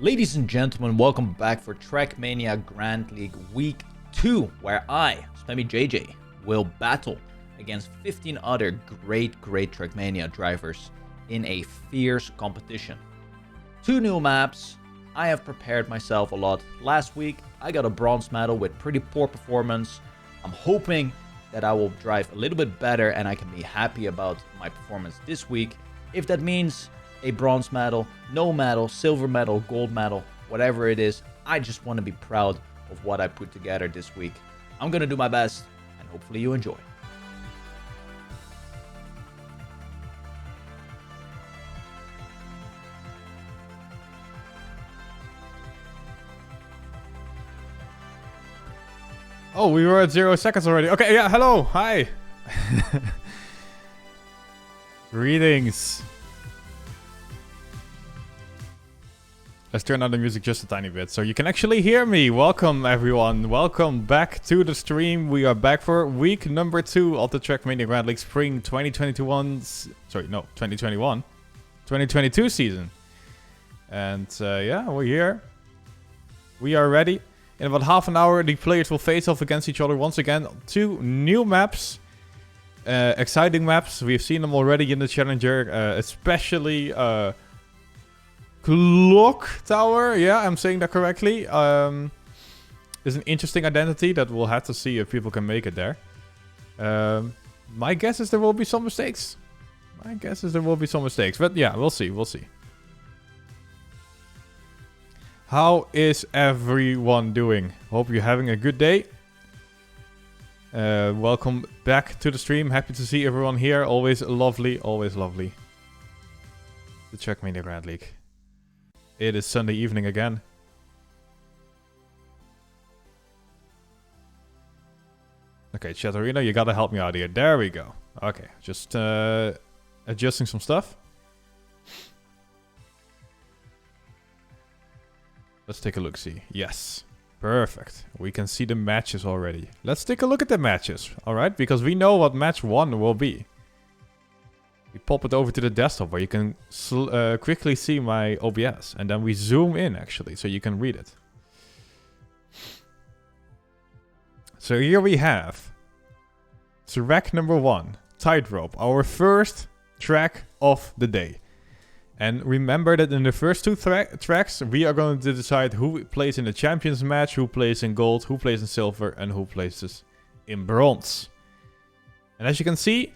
Ladies and gentlemen, welcome back for Trackmania Grand League Week 2, where I, Spammiej JJ, will battle against 15 other great Trackmania drivers in a fierce competition. 2 new maps. I have prepared myself a lot. Last week, I got a bronze medal with pretty poor performance. I'm hoping that I will drive a little bit better and I can be happy about my performance this week. If that means a bronze medal, no medal, silver medal, gold medal, whatever it is, I just want to be proud of what I put together this week. I'm going to do my best and hopefully you enjoy. Oh, we were at 0 seconds already. Okay, yeah, hello, hi. Greetings. Let's turn on the music just a tiny bit so you can actually hear me. Welcome, everyone. Welcome back to the stream. We are back for week number 2 of the Trackmania Grand League Spring 2022 season. And yeah, we're here. We are ready. In about half an hour, the players will face off against each other once again. 2 new maps. Exciting maps. We've seen them already in the Challenger. Especially Clock Tower. Yeah, I'm saying that correctly. Is an interesting identity that we'll have to see if people can make it there. My guess is there will be some mistakes. But yeah, we'll see. How is everyone doing? Hope you're having a good day. Welcome back to the stream. Happy to see everyone here. Always lovely. The Trackmania Grand League. It is Sunday evening again. Okay, Chatarina, you gotta help me out here. There we go. Okay, just adjusting some stuff. Let's take a look-see. Yes. Perfect. We can see the matches already. Let's take a look at the matches. Alright, because we know what match 1 will be. We pop it over to the desktop where you can quickly see my OBS. And then we zoom in, actually, so you can read it. So here we have track number 1, Tightrope. Our first track of the day. And remember that in the first 2 tracks, we are going to decide who plays in the Champions match, who plays in gold, who plays in silver, and who places in bronze. And as you can see,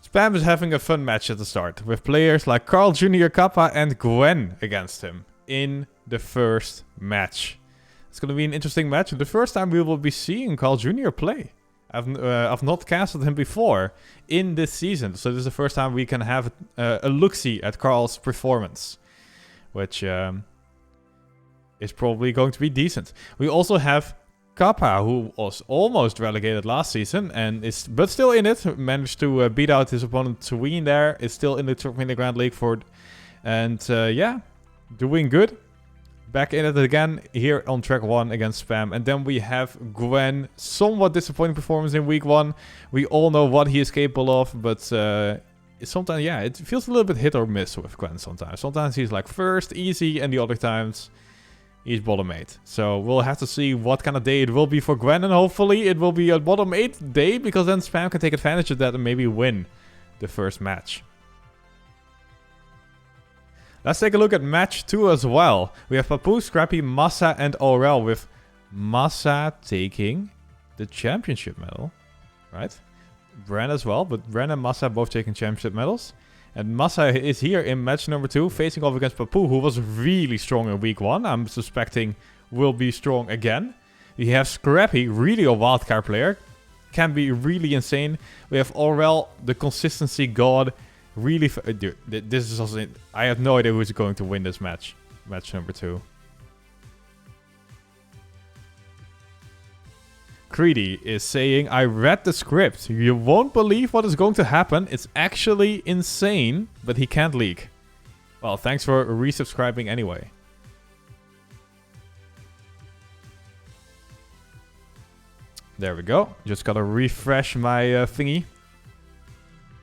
Spam is having a fun match at the start, with players like Carl Jr., Kappa, and Gwen against him in the first match. It's going to be an interesting match. The first time we will be seeing Carl Jr. play. I've not casted him before in this season, so this is the first time we can have a look-see at Carl's performance, which is probably going to be decent. We also have Kappa, who was almost relegated last season, but still in it. Managed to beat out his opponent Tween there. Is still in the Trackmania Grand League yeah, doing good. Back in it again here on track 1 against Spam. And then we have Gwen. Somewhat disappointing performance in week 1. We all know what he is capable of. But sometimes, yeah, it feels a little bit hit or miss with Gwen sometimes. Sometimes he's like first, easy. And the other times, he's bottom 8. So we'll have to see what kind of day it will be for Gwen. And hopefully it will be a bottom 8 day. Because then Spam can take advantage of that and maybe win the first match. Let's take a look at match 2 as well. We have Papu, Scrappy, Massa, and Aurel, with Massa taking the championship medal. Right? Bran as well, but Bran and Massa both taking championship medals. And Massa is here in match number 2, facing off against Papu, who was really strong in week 1. I'm suspecting will be strong again. We have Scrappy, really a wildcard player. Can be really insane. We have Aurel, the consistency god. Really, dude, this is also... I have no idea who's going to win this match. Match number 2. Creedy is saying, I read the script. You won't believe what is going to happen. It's actually insane, but he can't leak. Well, thanks for resubscribing anyway. There we go. Just gotta refresh my thingy.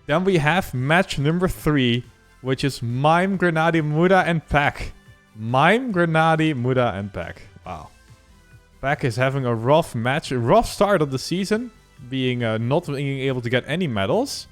Then we have match number 3, which is Mime, Grenadi, Muda, and Pack. Mime, Grenadi, Muda, and Pack. Wow. Pack is having a rough match, a rough start of the season, not being able to get any medals.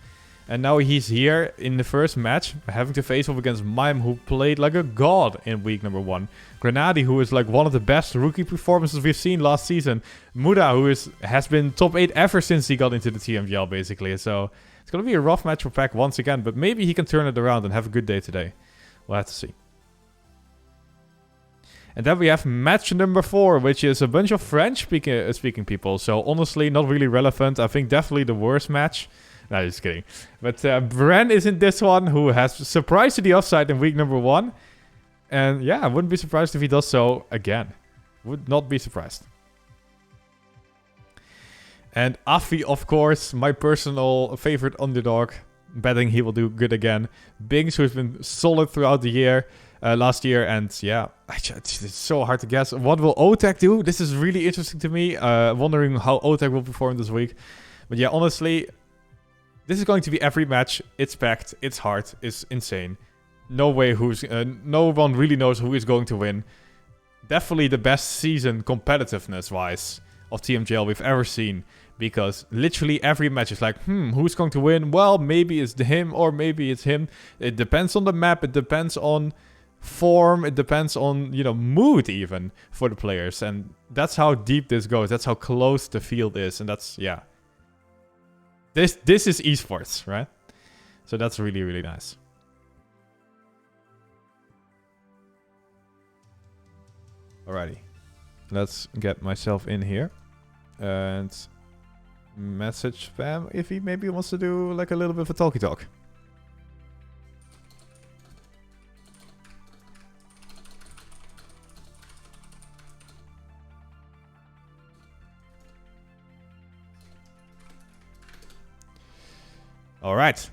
And now he's here in the first match, having to face off against Mime, who played like a god in week number 1. Grenadi, who is like one of the best rookie performances we've seen last season. Muda, who has been top 8 ever since he got into the TMGL, basically. So it's going to be a rough match for Pack once again, but maybe he can turn it around and have a good day today. We'll have to see. And then we have match number 4, which is a bunch of French-speaking people. So honestly, not really relevant. I think definitely the worst match. No, just kidding. But Bren is in this one, who has surprised to the offside in week number 1. And yeah, I wouldn't be surprised if he does so again. Would not be surprised. And Afi, of course, my personal favorite underdog. Betting he will do good again. Bings, who's been solid throughout the year. Last year, and yeah, it's so hard to guess. What will Otek do? This is really interesting to me. Wondering how Otek will perform this week. But yeah, honestly, this is going to be every match. It's packed. It's hard. It's insane. No way no one really knows who is going to win. Definitely the best season competitiveness-wise of TMGL we've ever seen. Because literally every match is like, who's going to win? Well, maybe it's him or maybe it's him. It depends on the map. It depends on form. It depends on, mood even for the players. And that's how deep this goes. That's how close the field is. And that's, yeah. This is esports, right? So that's really, really nice. Alrighty. Let's get myself in here. And message Spam if he maybe wants to do like a little bit of a talkie talk. Alright.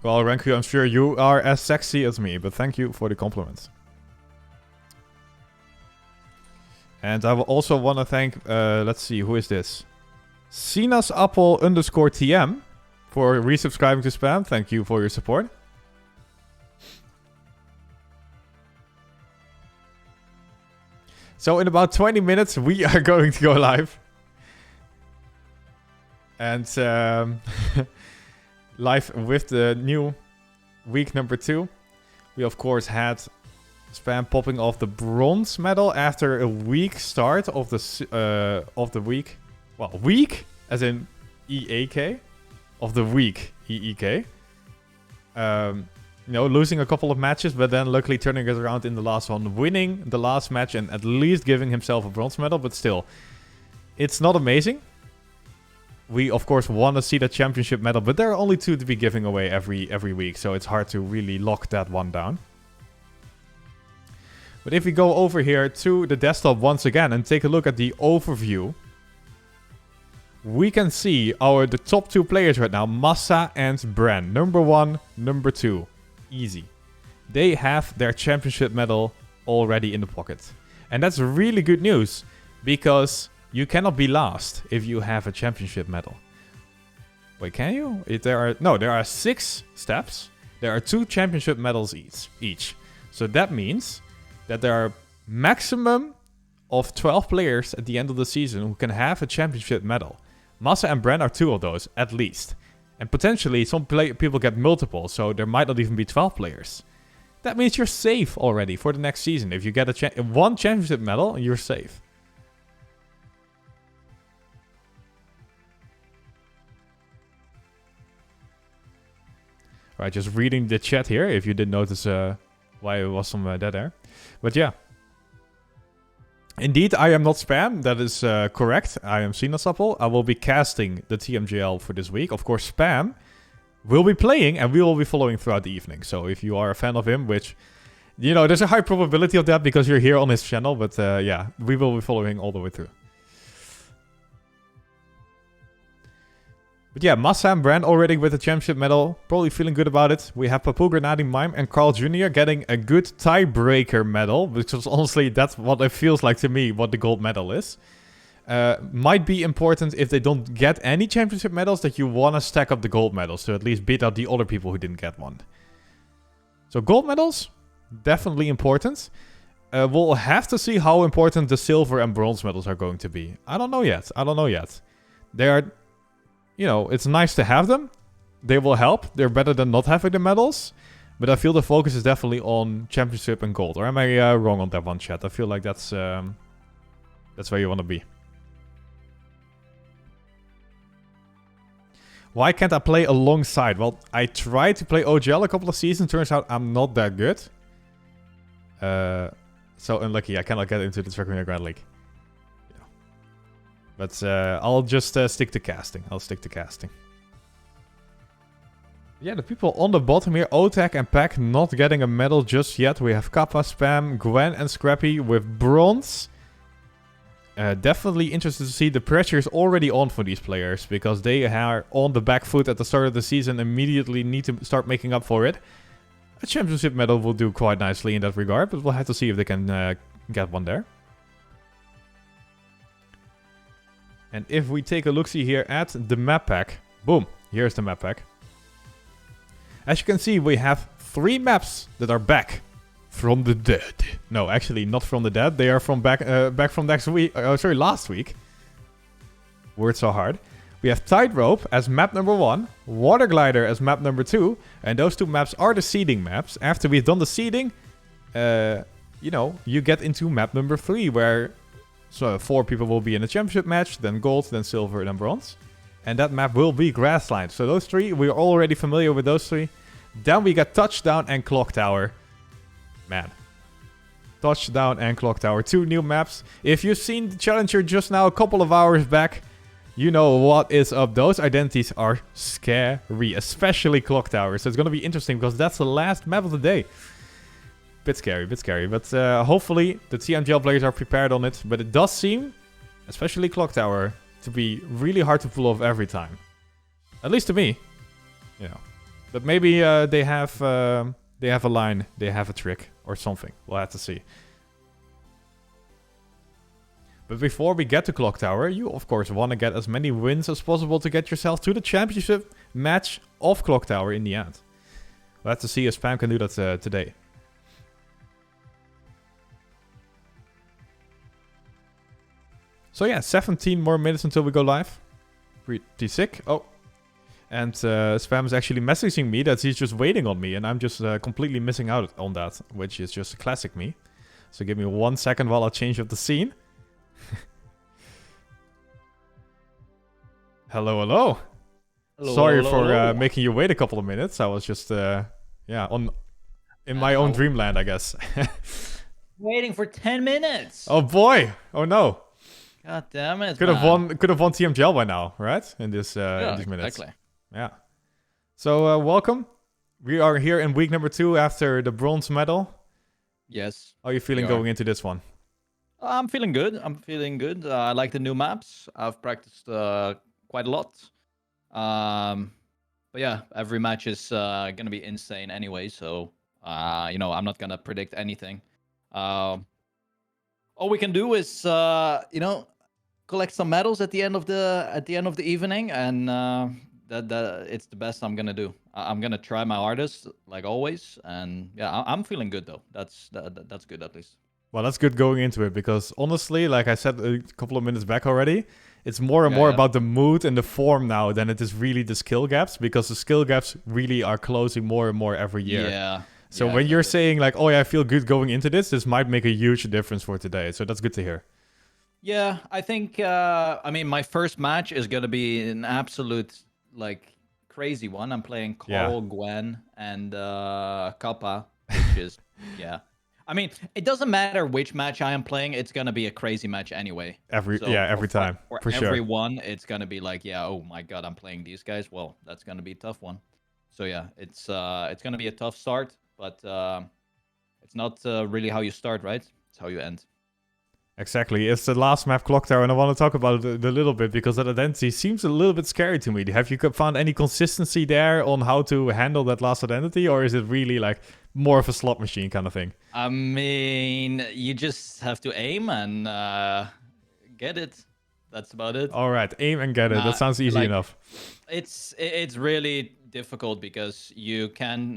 Well, Ranku, I'm sure you are as sexy as me, but thank you for the compliment. And I will also want to thank, let's see, who is this? Sinasapple_TM for resubscribing to Spam. Thank you for your support. So in about 20 minutes, we are going to go live. And live with the new week number 2. We, of course, had Spam popping off the bronze medal after a weak start of the week. Well, week as in EAK of the week EEK. Losing a couple of matches, but then luckily turning it around in the last one, winning the last match and at least giving himself a bronze medal. But still, it's not amazing. We of course want to see the championship medal, but there are only 2 to be giving away every week, so it's hard to really lock that one down. But if we go over here to the desktop once again and take a look at the overview, we can see the top 2 players right now, Massa and Bren. Number 1, number 2. Easy. They have their championship medal already in the pocket. And that's really good news, because you cannot be last if you have a championship medal. Wait, can you? There are 6 steps. There are 2 championship medals each. So that means that there are maximum of 12 players at the end of the season who can have a championship medal. Massa and Bren are 2 of those, at least. And potentially some people get multiple, so there might not even be 12 players. That means you're safe already for the next season. If you get one championship medal, you're safe. Alright, just reading the chat here, if you didn't notice why it was some dead air. But yeah. Indeed, I am not Spam. That is correct. I am Sinasapple. I will be casting the TMGL for this week. Of course, Spam will be playing and we will be following throughout the evening. So if you are a fan of him, which, there's a high probability of that because you're here on his channel. But yeah, we will be following all the way through. But yeah, Massa and Bren already with the championship medal. Probably feeling good about it. We have Papu, Grenadi, Mime, and Carl Jr. getting a good tiebreaker medal. Because honestly, that's what it feels like to me, what the gold medal is. Might be important if they don't get any championship medals, that you want to stack up the gold medals. To at least beat out the other people who didn't get one. So gold medals, definitely important. We'll have to see how important the silver and bronze medals are going to be. I don't know yet. They are, it's nice to have them. They will help. They're better than not having the medals. But I feel the focus is definitely on championship and gold. Or am I wrong on that one, chat? I feel like that's where you want to be. Why can't I play alongside? Well, I tried to play OGL a couple of seasons. Turns out I'm not that good. So unlucky. I cannot get into the Trackmania Grand League. Yeah. But I'll just stick to casting. Yeah, the people on the bottom here, Otak and Pack, not getting a medal just yet. We have Kappa, Spam, Gwen, and Scrappy with bronze. Definitely interested to see the pressure is already on for these players, because they are on the back foot at the start of the season, immediately need to start making up for it. A championship medal will do quite nicely in that regard, but we'll have to see if they can get one there. And if we take a look-see here at the map pack, boom, here's the map pack. As you can see, we have 3 maps that are back from the dead. No, actually not from the dead. They are from back from next week. Last week. Words so hard. We have Tightrope as map number 1, Water Glider as map number 2, and those 2 maps are the seeding maps. After we've done the seeding, you get into map number 3, where 4 people will be in a championship match, then gold, then silver, then bronze. And that map will be grassland. So those 3, we're already familiar with those 3. Then we got Touchdown and Clock Tower. Man. Touchdown and Clock Tower. 2 new maps. If you've seen the Challenger just now a couple of hours back, you know what is up. Those identities are scary. Especially Clock Tower. So it's going to be interesting, because that's the last map of the day. Bit scary. But hopefully the tmgl players are prepared on it. But it does seem, especially Clock Tower, to be really hard to pull off every time. At least to me. But maybe they have a line, they have a trick or something. We'll have to see. But before we get to Clock Tower, you of course want to get as many wins as possible to get yourself to the championship match of Clock Tower in the end. We'll have to see if Spam can do that today. So yeah, 17 more minutes until we go live. Pretty sick. Oh. And Spam is actually messaging me that he's just waiting on me, and I'm just completely missing out on that, which is just classic me. So give me 1 second while I change up the scene. Hello. Sorry for making you wait a couple of minutes. I was just, in my own dreamland, I guess. Waiting for 10 minutes. Oh boy. Oh no. God damn it. Could have won TMGL by now, right? In these minutes. Exactly. Yeah. So welcome. We are here in week number 2 after the bronze medal. Yes. How are you feeling going into this one? I'm feeling good. I like the new maps. I've practiced quite a lot. But yeah, every match is gonna be insane anyway. So I'm not gonna predict anything. All we can do is collect some medals at the end of the evening, and that it's the best I'm gonna do. I'm gonna try my hardest like always, and yeah, I'm feeling good though. That's good at least. Well, that's good going into it, because honestly, like I said a couple of minutes back already, it's more and more about the mood and the form now than it is really the skill gaps, because the skill gaps really are closing more and more every year. Yeah. So when you're saying like, oh yeah, I feel good going into this might make a huge difference for today. So that's good to hear. Yeah, I think, my first match is going to be an absolute, crazy one. I'm playing Carl, Gwen, and Kappa, which is, it doesn't matter which match I am playing. It's going to be a crazy match anyway. Every time, for sure. Everyone, it's going to be like, oh my God, I'm playing these guys. Well, that's going to be a tough one. So yeah, it's going to be a tough start, but it's not really how you start, right? It's how you end. Exactly. It's the last map, Clock Tower, and I want to talk about it a little bit, because that identity seems a little bit scary to me. Have you found any consistency there on how to handle that last identity, or is it really like more of a slot machine kind of thing? I mean, you just have to aim and get it. That's about it. All right, aim and get it. That sounds easy enough. It's really difficult because you can,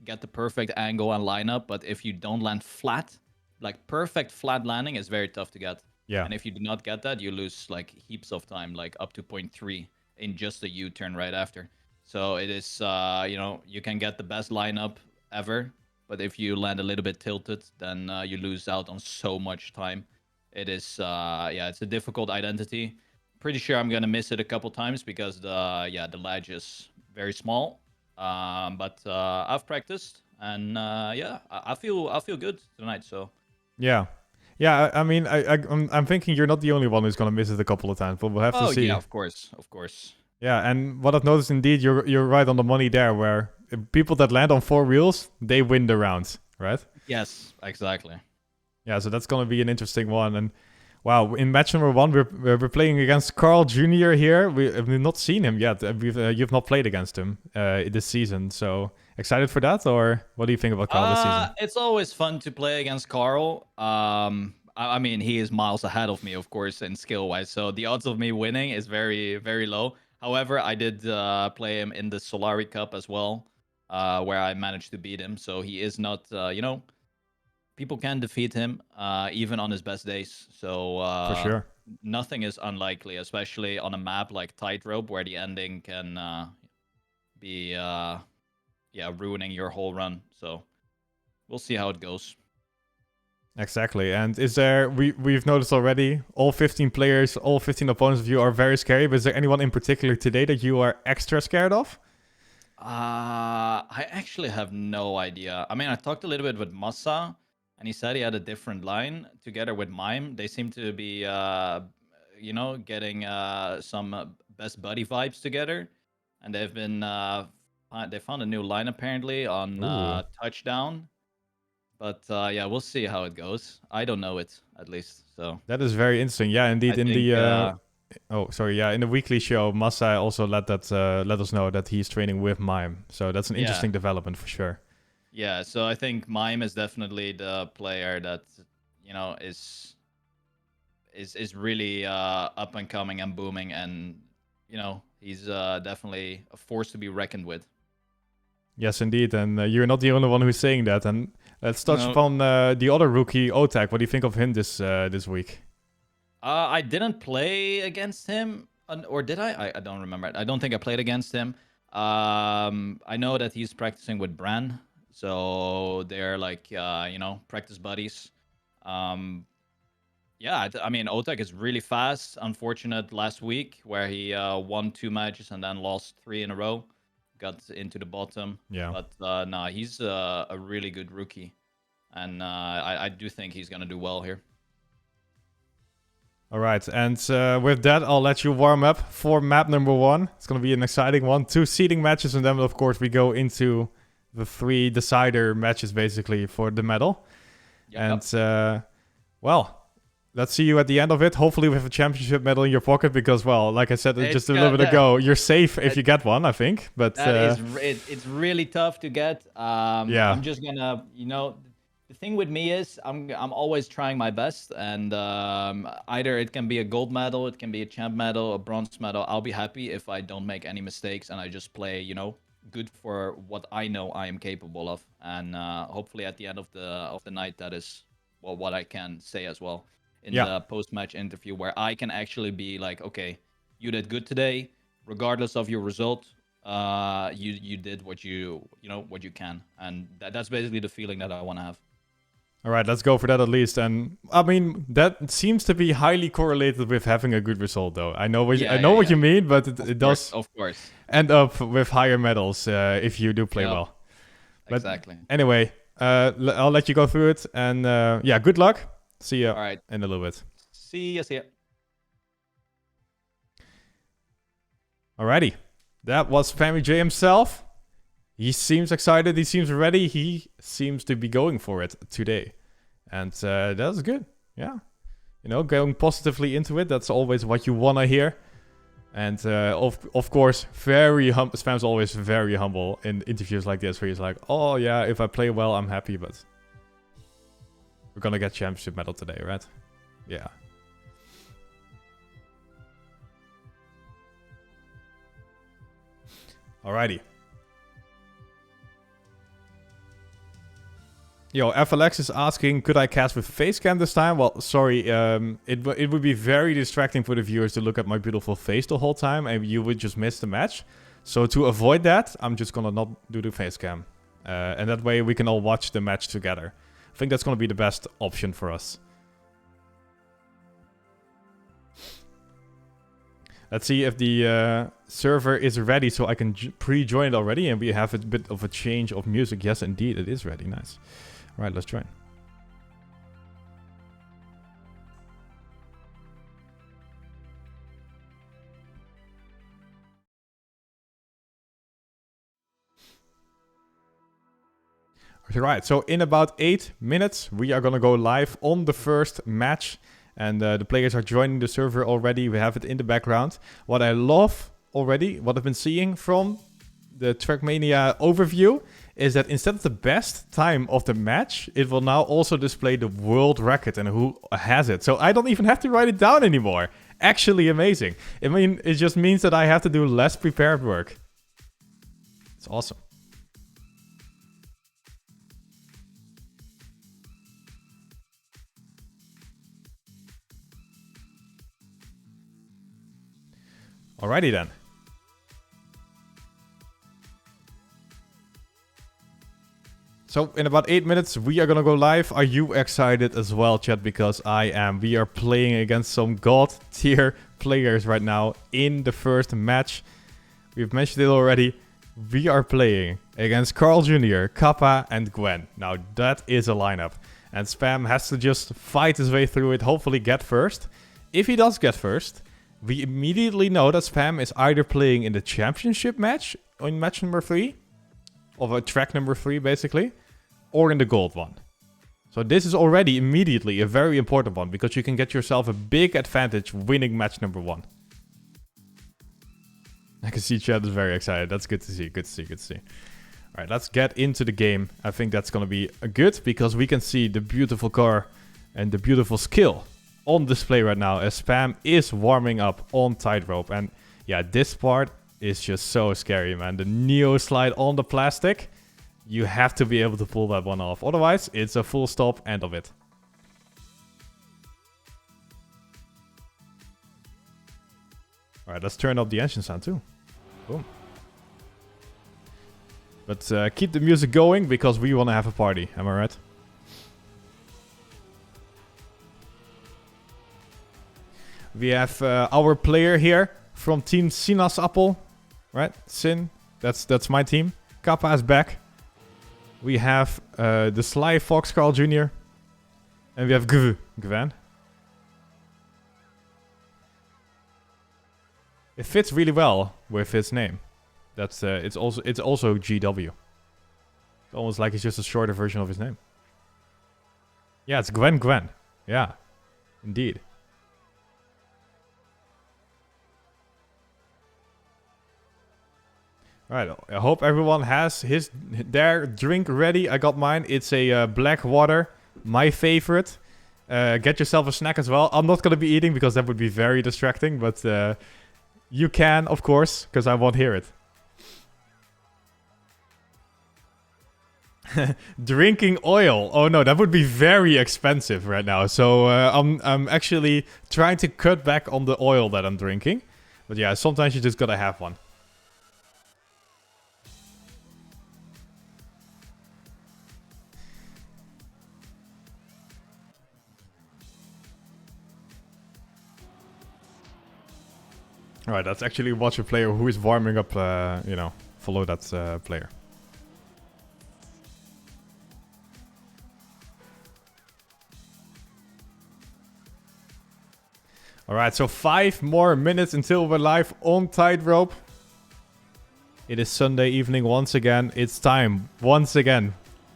get the perfect angle and lineup, but if you don't land flat, like perfect flat landing is very tough to get. Yeah. And if you do not get that, you lose like heaps of time, like up to 0.3 in just a U-turn right after. So it is, you can get the best lineup ever, but if you land a little bit tilted, then you lose out on so much time. It is, it's a difficult identity. Pretty sure I'm gonna miss it a couple times because the ledge is very small. But I've practiced, and I feel good tonight. So Yeah. Yeah, I mean, I'm thinking you're not the only one who's gonna miss it a couple of times, but we'll have to see. yeah, of course. Yeah, and what I've noticed, indeed, you're right on the money there. Where people that land on 4 wheels, they win the rounds, right? Yes, exactly. Yeah, so that's gonna be an interesting one. And wow, in match number 1, we're playing against Carl Jr. here. We've not seen him yet. You've not played against him this season. So excited for that, or what do you think about Carl this season? It's always fun to play against Carl. I mean, he is miles ahead of me, of course, in skill wise. So the odds of me winning is very, very low. However, I did play him in the Solari Cup as well, where I managed to beat him. So he is not, people can defeat him even on his best days. So For sure. nothing is unlikely, especially on a map like Tightrope, where the ending can be ruining your whole run. So we'll see how it goes. Exactly. And is there, we've noticed already, all 15 players, all 15 opponents of you are very scary, but is there anyone in particular today that you are extra scared of? I actually have no idea. I mean, I talked a little bit with Massa, and he said he had a different line together with Mime. They seem to be, getting some best buddy vibes together, and they've been they found a new line apparently on Ooh. Touchdown. But we'll see how it goes. I don't know it, at least. So That is very interesting. Yeah, indeed. I In think, the in the weekly show, Masai also let us know that he's training with Mime. So that's an interesting development for sure. yeah. So I think Mime is definitely the player that is really up and coming and booming, and he's definitely a force to be reckoned with. Yes, indeed. And you're not the only one who's saying that. And let's touch No. upon the other rookie, Otak. What do you think of him this week? I didn't play against him, or did I? I don't remember. I don't think I played against him. I know that he's practicing with Bran, so they're like practice buddies. I mean, Otak is really fast. Unfortunate last week where he won 2 matches and then lost 3 in a row, got into the bottom. Yeah. But no, he's a really good rookie, and I do think he's gonna do well here. All right, and with that, I'll let you warm up for map number 1. It's going to be an exciting one. 2 seeding matches, and then, of course, we go into the 3 decider matches, basically, for the medal. Yep. And, let's see you at the end of it. Hopefully with a championship medal in your pocket, because, well, like I said just a little bit ago, you're safe if you get one, I think. But it's really tough to get. I'm just gonna, the thing with me is I'm always trying my best, and either it can be a gold medal, it can be a champ medal, a bronze medal. I'll be happy if I don't make any mistakes and I just play, good for what I know I am capable of. And hopefully at the end of the night, that is what I can say as well in the post-match interview, where I can actually be like, okay, you did good today, regardless of your result. You did what you can, and that's basically the feeling that I want to have. All right, let's go for that at least. And I mean, that seems to be highly correlated with having a good result, though. I know what you mean, but it does, of course, end up with higher medals if you do play well. But exactly. Anyway, I'll let you go through it, and good luck. See you in a little bit. See ya. Alrighty, that was Spammiej J himself. He seems excited. He seems ready. He seems to be going for it today. And that's good. Yeah. Going positively into it. That's always what you want to hear. And of course, very humble. Spam's always very humble in interviews like this, where he's like, oh yeah, if I play well, I'm happy. But we're going to get championship medal today, right? Yeah. Alrighty. Yo, FLX is asking, could I cast with facecam this time? Well, sorry, it would be very distracting for the viewers to look at my beautiful face the whole time, and you would just miss the match. So to avoid that, I'm just gonna not do the facecam. And that way we can all watch the match together. I think that's gonna be the best option for us. Let's see if the server is ready so I can pre-join it already, and we have a bit of a change of music. Yes, indeed, it is ready. Nice. All right, let's join. Right, so in about 8 minutes, we are gonna go live on the first match. And the players are joining the server already. We have it in the background. What I love already, what I've been seeing from the Trackmania overview, is that instead of the best time of the match, it will now also display the world record and who has it. So I don't even have to write it down anymore. Actually amazing. I mean, it just means that I have to do less prepared work. It's awesome. Alrighty then. So in about 8 minutes we are gonna go live. Are you excited as well, chat? Because I am. We are playing against some god tier players right now in the first match. We've mentioned it already. We are playing against Carl Jr., Kappa and Gwen. Now that is a lineup. And Spam has to just fight his way through it, hopefully get first. If he does get first, we immediately know that Spam is either playing in the championship match, in match number 3, of a track number 3 basically, or in the gold one. So this is already immediately a very important one, because you can get yourself a big advantage winning match number 1. I can see chat is very excited. That's good to see, good to see, good to see. Alright, let's get into the game. I think that's gonna be good, because we can see the beautiful car and the beautiful skill on display right now as Spam is warming up on tightrope. And yeah, this part is just so scary, man. The Neo slide on the plastic. You have to be able to pull that one off. Otherwise, it's a full stop, end of it. Alright, let's turn up the engine sound too. Boom. But keep the music going, because we want to have a party. Am I right? We have our player here from Team Sinaasappel, right? Sin, that's my team. Kappa is back. We have the Sly Fox Carl Jr. And we have Gwen. It fits really well with his name. That's it's also GW. It's almost like it's just a shorter version of his name. Yeah, it's Gwen. Yeah, indeed. Alright, I hope everyone has their drink ready. I got mine. It's a black water, my favorite. Get yourself a snack as well. I'm not going to be eating because that would be very distracting, but you can, of course, because I won't hear it. Drinking oil. Oh no, that would be very expensive right now. So I'm actually trying to cut back on the oil that I'm drinking. But yeah, sometimes you just gotta have one. Alright, let's actually watch a player who is warming up, you know, follow that player. Alright, so 5 more minutes until we're live on tightrope. It is Sunday evening once again. It's time, once again,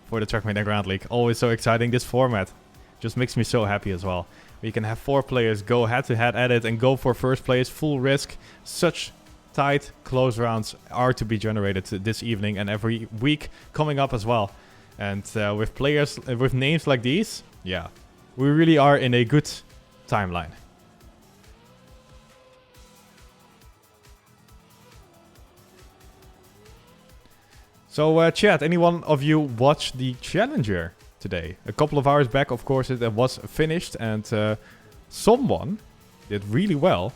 for the Trackmania Grand League. Always so exciting. This format just makes me so happy as well. We can have 4 players go head-to-head at it and go for first place, full risk. Such tight, close rounds are to be generated this evening and every week coming up as well. And with players with names like these, yeah, we really are in a good timeline. So, chat, anyone of you watched the Challenger today? A couple of hours back, of course, it was finished, and someone did really well,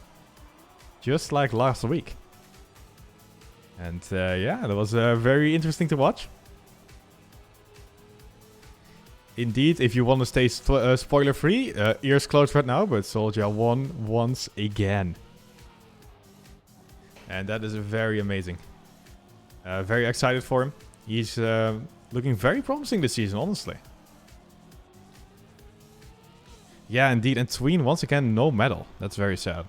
just like last week. And yeah, that was very interesting to watch. Indeed, if you want to stay spoiler-free, ears closed right now, but Soldier won once again. And that is very amazing. Very excited for him. He's looking very promising this season, honestly. Yeah, indeed. And Tween, once again, no medal. That's very sad.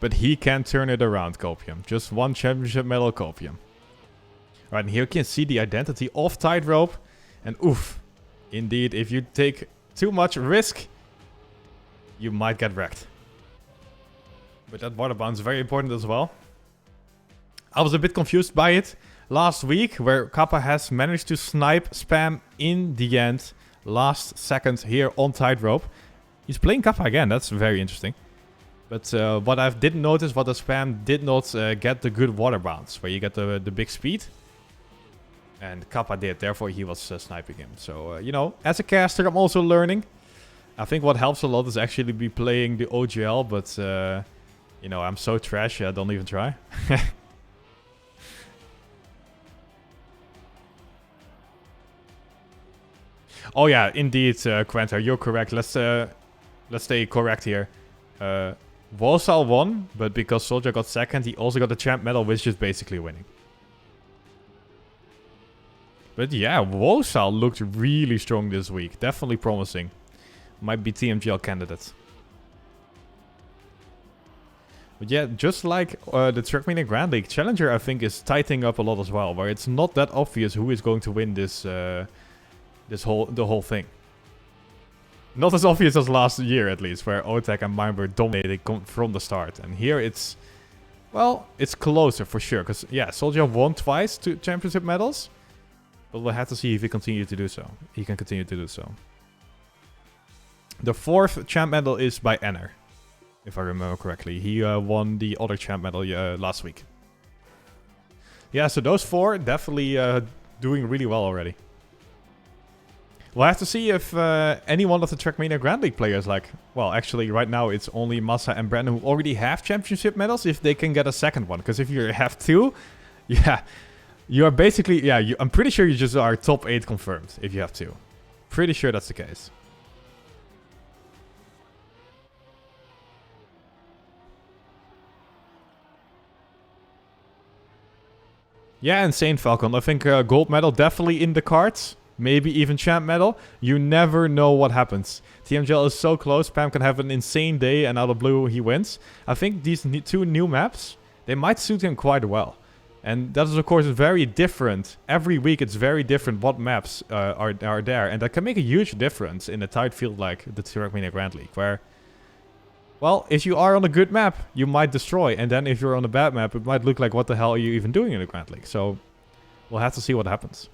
But he can turn it around, Copium. Just one championship medal, Copium. Right, and here you can see the identity of Tightrope. And oof. Indeed, if you take too much risk, you might get wrecked. But that water bound is very important as well. I was a bit confused by it last week, where Kappa has managed to snipe Spam in the end, last second here on Tightrope. He's playing Kappa again, that's very interesting. But what I didn't notice was that Spam did not get the good water bounce, where you get the big speed. And Kappa did, therefore he was sniping him. So, you know, as a caster, I'm also learning. I think what helps a lot is actually be playing the OGL, but, you know, I'm so trashy, I don't even try. Oh yeah, indeed, Quenta, you're correct. Let's stay correct here. Walsall won, but because Soldier got second, he also got the champ medal, which is basically winning. But yeah, Walsall looked really strong this week. Definitely promising. Might be TMGL candidate. But yeah, just like the Trackmania Grand League, Challenger I think is tightening up a lot as well, where it's not that obvious who is going to win this the whole thing. Not as obvious as last year, at least, where Otek and Mine were dominating from the start. And here it's, well, it's closer for sure. Because, yeah, Soldier won twice 2 championship medals. But we'll have to see if he continues to do so. He can continue to do so. The 4th champ medal is by Enner, if I remember correctly. He won the other champ medal last week. Yeah, so those 4 definitely doing really well already. We'll have to see if any one of the Trackmania Grand League players, like, well, actually right now it's only Massa and Brandon who already have championship medals, if they can get a second one. Because if you have 2, yeah, you are basically, yeah, I'm pretty sure you just are top 8 confirmed if you have 2. Pretty sure that's the case. Yeah, insane Falcon. I think gold medal definitely in the cards. Maybe even champ medal. You never know what happens. TMGL is so close. Pam can have an insane day and out of blue he wins. I think these 2 new maps, they might suit him quite well. And that is of course very different. Every week it's very different what maps are there. And that can make a huge difference in a tight field like the Trackmania Grand League. Where, well, if you are on a good map, you might destroy. And then if you're on a bad map, it might look like what the hell are you even doing in the Grand League. So we'll have to see what happens.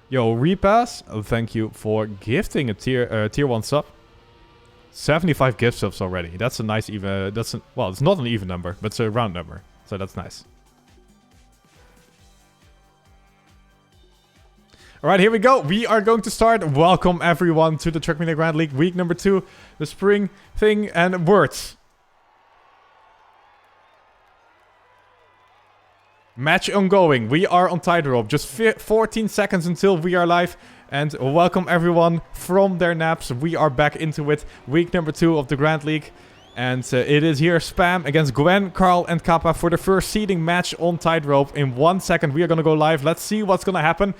Yo, Repass, thank you for gifting a tier 1 sub. 75 gift subs already. That's a nice even. Well, it's not an even number, but it's a round number. So that's nice. Alright, here we go. We are going to start. Welcome everyone to the Trackmania Grand League week number 2. The spring thing and words. Match ongoing. We are on Tightrope. Just 14 seconds until we are live. And welcome everyone from their naps. We are back into it. Week number 2 of the Grand League. And it is here Spam against Gwen, Carl and Kappa for the first seeding match on Tightrope. In 1 second we are going to go live. Let's see what's going to happen.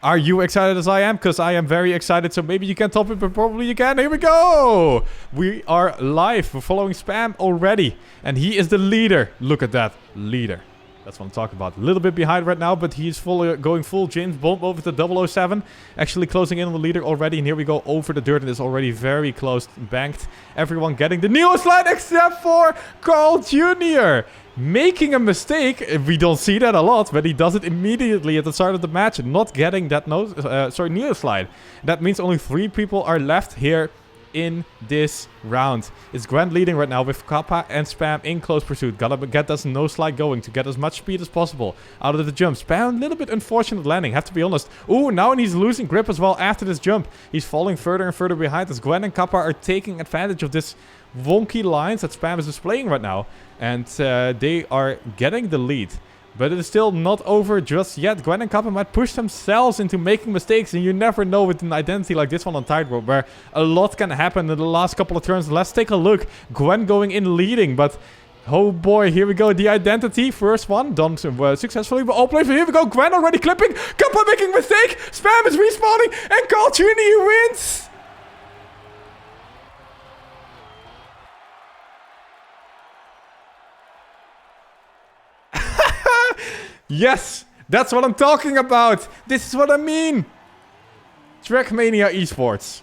Are you excited as I am? Because I am very excited. So maybe you can top it, but probably you can. Here we go. We are live. We're following Spam already. And he is the leader. Look at that. Leader. That's what I'm talking about. A little bit behind right now, but he's going full James Bond over to 007. Actually closing in on the leader already. And here we go over the dirt. And it's already very close, banked. Everyone getting the neo slide except for Carl Jr. Making a mistake. We don't see that a lot, but he does it immediately at the start of the match. Not getting that neo slide. That means only 3 people are left here in this round. It's Grand leading right now with Kappa and Spam in close pursuit. Gotta get this no slide going to get as much speed as possible out of the jump. Spam, a little bit unfortunate landing, have to be honest. Ooh, now he's losing grip as well after this jump. He's falling further and further behind as Gwen and Kappa are taking advantage of this wonky lines that Spam is displaying right now. And they are getting the lead. But it is still not over just yet. Gwen and Kappa might push themselves into making mistakes. And you never know with an identity like this one on tightrope, where a lot can happen in the last couple of turns. Let's take a look. Gwen going in leading, but oh boy, here we go. The identity, first one, done successfully. But all players, here we go. Gwen already clipping. Kappa making a mistake. Spam is respawning. And Carl Jr. wins. Yes, that's what I'm talking about. This is what I mean. Trackmania Esports.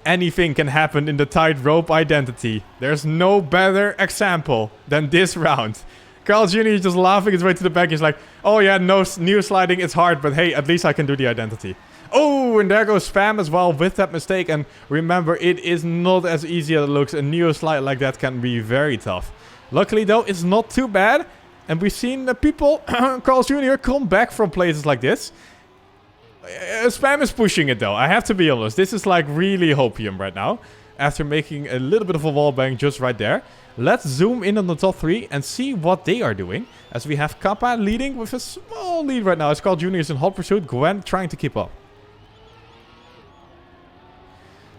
Anything can happen in the tightrope identity. There's no better example than this round. Carl Jr. is just laughing his way to the back. He's like, oh yeah, no new sliding, it's hard, but hey, at least I can do the identity. Oh, and there goes Spam as well with that mistake. And remember, it is not as easy as it looks. A neo slide like that can be very tough. Luckily though, it's not too bad. And we've seen people, Carl Jr. come back from places like this. Spam is pushing it though, I have to be honest. This is like really hopium right now. After making a little bit of a wallbang just right there. Let's zoom in on the top 3 and see what they are doing. As we have Kappa leading with a small lead right now. As Carl Jr. is in hot pursuit. Gwen trying to keep up.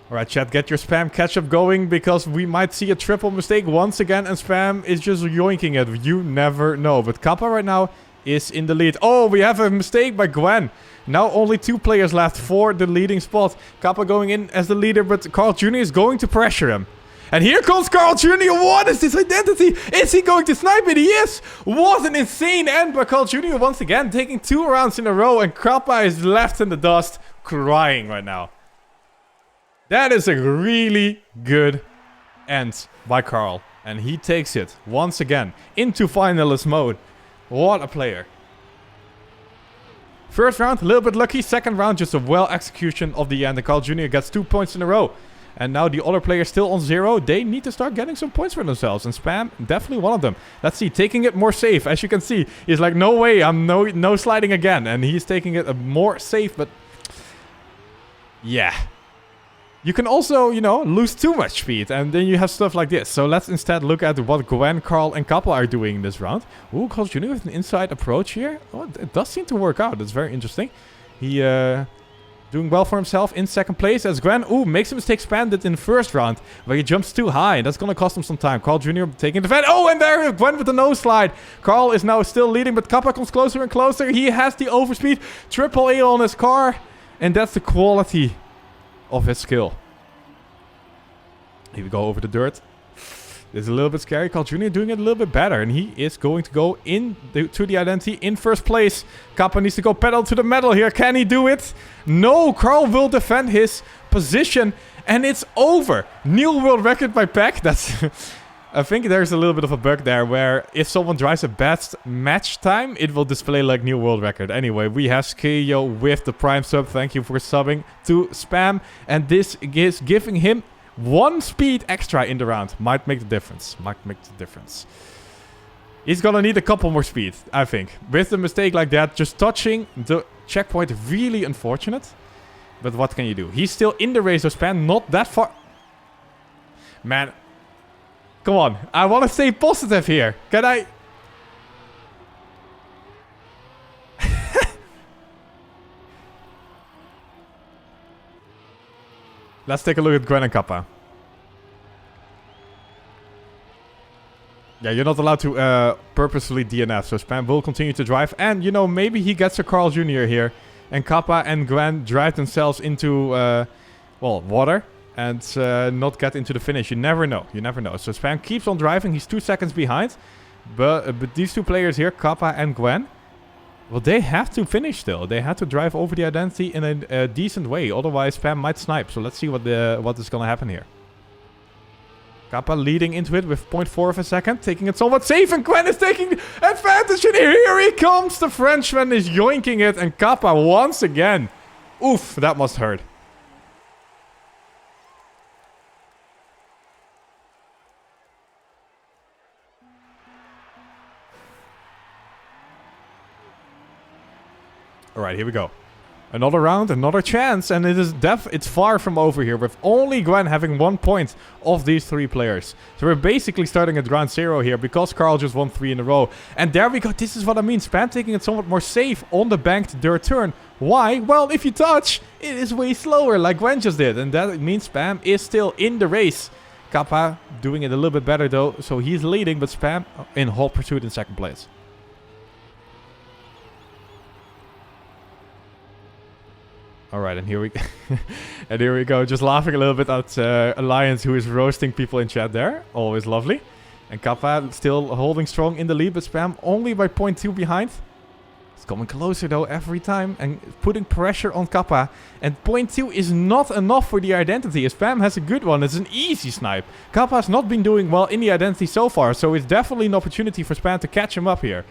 Alright, chat, get your Spam catch-up going, because we might see a triple mistake once again, and Spam is just yoinking it. You never know. But Kappa right now is in the lead. Oh, we have a mistake by Gwen. Now only 2 players left for the leading spot. Kappa going in as the leader, but Carl Jr. is going to pressure him. And here comes Carl Jr. What is this identity? Is he going to snipe it? He is. What an insane end by Carl Jr. once again, taking 2 rounds in a row, and Kappa is left in the dust, crying right now. That is a really good end by Carl. And he takes it, once again, into finalist mode. What a player. First round, a little bit lucky. Second round, just a well execution of the end. And Carl Jr. gets 2 points in a row. And now the other players still on 0. They need to start getting some points for themselves. And Spam, definitely one of them. Let's see, taking it more safe. As you can see, he's like, no way, I'm no sliding again. And he's taking it more safe, but yeah. You can also, you know, lose too much speed, and then you have stuff like this. So let's instead look at what Gwen, Carl, and Kappa are doing in this round. Ooh, Carl Jr. with an inside approach here. Oh, it does seem to work out. That's very interesting. He doing well for himself in second place as Gwen. Ooh, makes a mistake Spam in the first round, where he jumps too high, and that's going to cost him some time. Carl Jr. taking the fan. Oh, and there Gwen with the nose slide. Carl is now still leading, but Kappa comes closer and closer. He has the overspeed. Triple A on his car, and that's the quality of his skill. Here we go over the dirt. This is a little bit scary. Carl Jr. doing it a little bit better. And he is going to go to the identity in first place. Kappa needs to go pedal to the metal here. Can he do it? No, Carl will defend his position. And it's over. New world record by Peck. That's... I think there's a little bit of a bug there where if someone drives a best match time, it will display like new world record. Anyway, we have Skeyo with the prime sub. Thank you for subbing to Spam. And this is giving him 1 speed extra in the round. Might make the difference. Might make the difference. He's gonna need a couple more speed, I think. With a mistake like that, just touching the checkpoint, really unfortunate. But what can you do? He's still in the race, so Spam not that far. Man. Come on, I want to stay positive here. Can I? Let's take a look at Gwen and Kappa. Yeah, you're not allowed to purposefully DNF, so Spam will continue to drive. And, you know, maybe he gets a Carl Jr. here. And Kappa and Gwen drive themselves into, well, water. And not get into the finish. You never know. You never know. So Spam keeps on driving. He's 2 seconds behind. But these 2 players here, Kappa and Gwen, well, they have to finish still. They have to drive over the identity in a decent way. Otherwise, Spam might snipe. So let's see what is going to happen here. Kappa leading into it with 0.4 of a second. Taking it somewhat safe. And Gwen is taking advantage. And here he comes. The Frenchman is yoinking it. And Kappa once again. Oof, that must hurt. Alright, here we go. Another round, another chance, and it's far from over here, with only Gwen having 1 point of these 3 players. So we're basically starting at ground 0 here, because Carl just won 3 in a row. And there we go, this is what I mean, Spam taking it somewhat more safe on the banked dirt turn. Why? Well, if you touch, it is way slower, like Gwen just did, and that means Spam is still in the race. Kappa doing it a little bit better though, so he's leading, but Spam in hot pursuit in second place. Alright, and here we go. Just laughing a little bit at Alliance, who is roasting people in chat there. Always lovely. And Kappa still holding strong in the lead, but Spam only by 0.2 behind. It's coming closer though every time and putting pressure on Kappa. And 0.2 is not enough for the identity. Spam has a good one. It's an easy snipe. Kappa's not been doing well in the identity so far, so it's definitely an opportunity for Spam to catch him up here.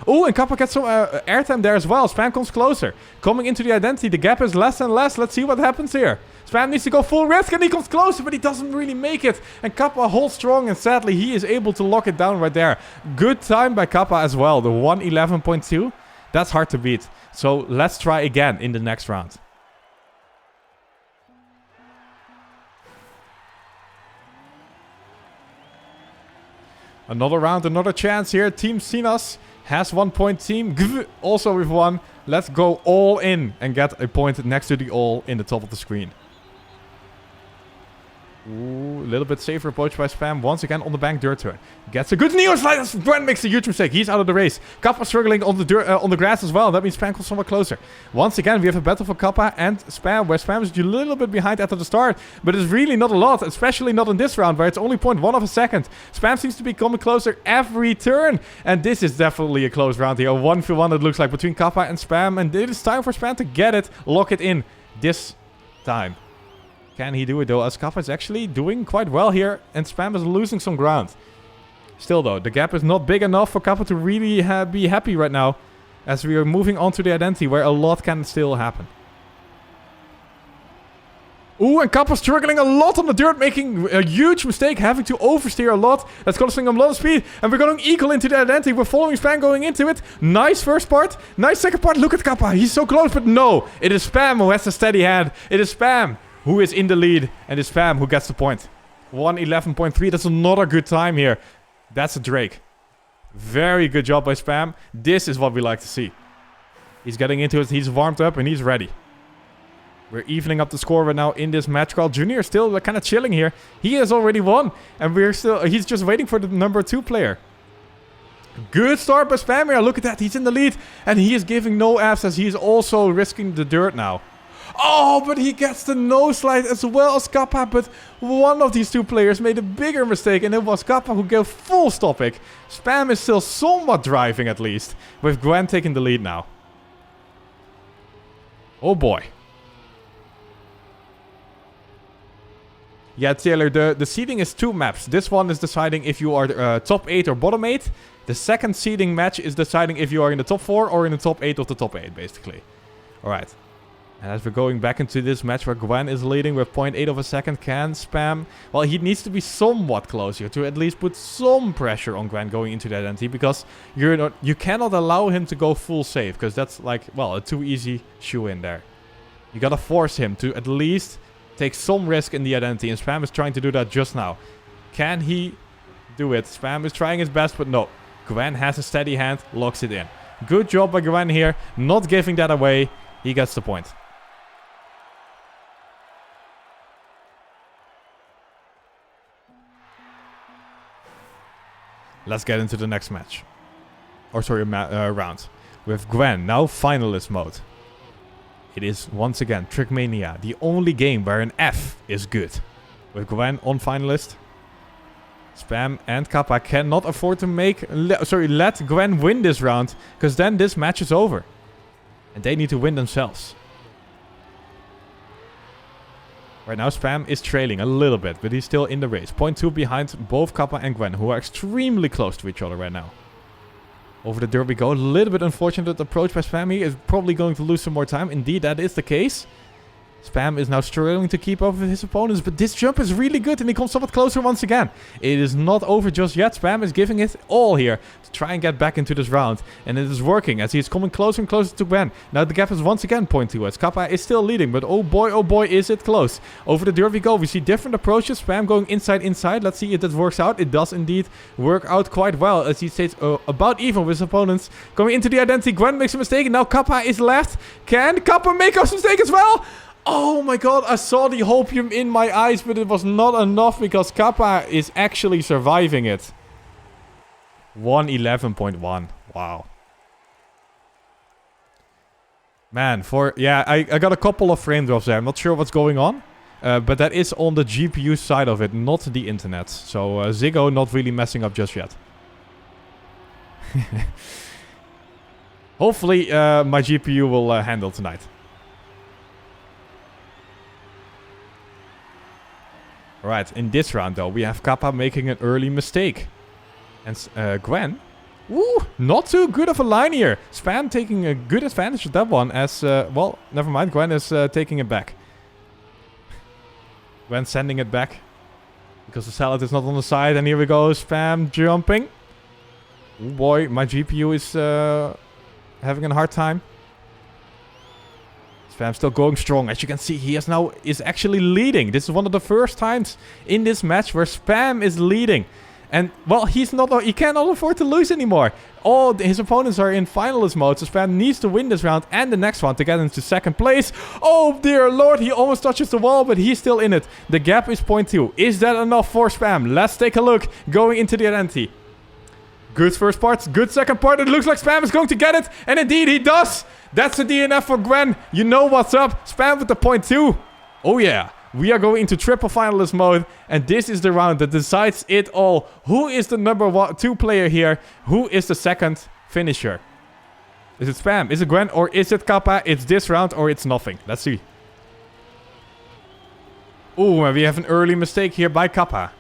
Oh, and Kappa gets some airtime there as well. Spam comes closer. Coming into the identity, the gap is less and less. Let's see what happens here. Spam needs to go full risk, and he comes closer, but he doesn't really make it. And Kappa holds strong, and sadly, he is able to lock it down right there. Good time by Kappa as well. The 111.2. That's hard to beat. So let's try again in the next round. Another round, another chance here. Team Sinas has 1 point. Team GV also with 1. Let's go all in and get a point next to the all in the top of the screen. Ooh, a little bit safer approach by Spam. Once again on the bank dirt turn. Gets a good Neo slide. Gwen makes a huge mistake. He's out of the race. Kappa struggling on the on the grass as well. That means Spam comes somewhat closer. Once again, we have a battle for Kappa and Spam, where Spam is a little bit behind after the start. But it's really not a lot, especially not in this round, where it's only 0.1 of a second. Spam seems to be coming closer every turn. And this is definitely a close round here. A 1v1 it looks like between Kappa and Spam. And it is time for Spam to get it, lock it in this time. Can he do it though, as Kappa is actually doing quite well here, and Spam is losing some ground. Still though, the gap is not big enough for Kappa to really be happy right now, as we are moving on to the identity, where a lot can still happen. Ooh, and Kappa struggling a lot on the dirt, making a huge mistake, having to oversteer a lot. That's costing him a lot of speed, and we're going equal into the identity. We're following Spam going into it. Nice first part, nice second part. Look at Kappa, he's so close, but no, it is Spam who has a steady hand. It is Spam who is in the lead, and it's Spam who gets the point. 111.3, that's another good time here. That's a Drake. Very good job by Spam. This is what we like to see. He's getting into it, he's warmed up, and he's ready. We're evening up the score right now in this match. Carl Jr. is still kind of chilling here. He has already won, and he's just waiting for the number 2 player. Good start by Spam here. Look at that, he's in the lead, and he is giving no Fs, as he is also risking the dirt now. Oh, but he gets the no slide as well as Kappa, but one of these 2 players made a bigger mistake, and it was Kappa who gave full stopping. Spam is still somewhat driving at least, with Gwen taking the lead now. Oh boy. Yeah, Taylor, the seeding is 2 maps. This one is deciding if you are top 8 or bottom 8. The second seeding match is deciding if you are in the top 4 or in the top 8 of the top 8, basically. Alright. And as we're going back into this match where Gwen is leading with 0.8 of a second, can Spam... Well, he needs to be somewhat closer to at least put some pressure on Gwen going into the identity, because you cannot allow him to go full save, because that's like, well, a too easy shoe in there. You gotta force him to at least take some risk in the identity, and Spam is trying to do that just now. Can he do it? Spam is trying his best, but no. Gwen has a steady hand, locks it in. Good job by Gwen here, not giving that away. He gets the point. Let's get into the next match. Or sorry, round. With Gwen, now finalist mode. It is once again Trackmania, the only game where an F is good. With Gwen on finalist. Spam and Kappa cannot afford to let Gwen win this round, because then this match is over. And they need to win themselves. Right now, Spam is trailing a little bit, but he's still in the race. 0.2 behind both Kappa and Gwen, who are extremely close to each other right now. Over the dirt we go. A little bit unfortunate approach by Spam. He is probably going to lose some more time. Indeed, that is the case. Spam is now struggling to keep up with his opponents, but this jump is really good and he comes somewhat closer once again. It is not over just yet. Spam is giving it all here to try and get back into this round. And it is working as he is coming closer and closer to Gwen. Now the gap is once again 0.2 as Kappa is still leading, but oh boy, is it close. Over the dirt we go. We see different approaches. Spam going inside. Let's see if that works out. It does indeed work out quite well as he stays about even with his opponents. Going into the identity, Gwen makes a mistake and now Kappa is left. Can Kappa make a mistake as well? Oh my god, I saw the hopium in my eyes, but it was not enough because Kappa is actually surviving it. 111.1. Wow. Man, I got a couple of frame drops there. I'm not sure what's going on. But that is on the GPU side of it, not the internet. So Ziggo not really messing up just yet. Hopefully my GPU will handle tonight. Alright, in this round though, we have Kappa making an early mistake. And Gwen, not too good of a line here. Spam taking a good advantage of that one as, well, never mind, Gwen is taking it back. Gwen sending it back. Because the salad is not on the side, and here we go, Spam jumping. Oh boy, my GPU is having a hard time. Spam still going strong. As you can see, he is actually leading. This is one of the first times in this match where Spam is leading. And, well, he cannot afford to lose anymore. All his opponents are in finalist mode, so Spam needs to win this round and the next one to get into second place. Oh, dear lord, he almost touches the wall, but he's still in it. The gap is 0.2. Is that enough for Spam? Let's take a look going into the identity. Good first part, good second part. It looks like Spam is going to get it, and indeed he does. That's a DNF for Gwen. You know what's up. Spam with the 0.2. Oh yeah. We are going into triple finalist mode, and this is the round that decides it all. Who is the number 2 player here? Who is the second finisher? Is it Spam? Is it Gwen? Or is it Kappa? It's this round or it's nothing. Let's see. Ooh, and we have an early mistake here by Kappa.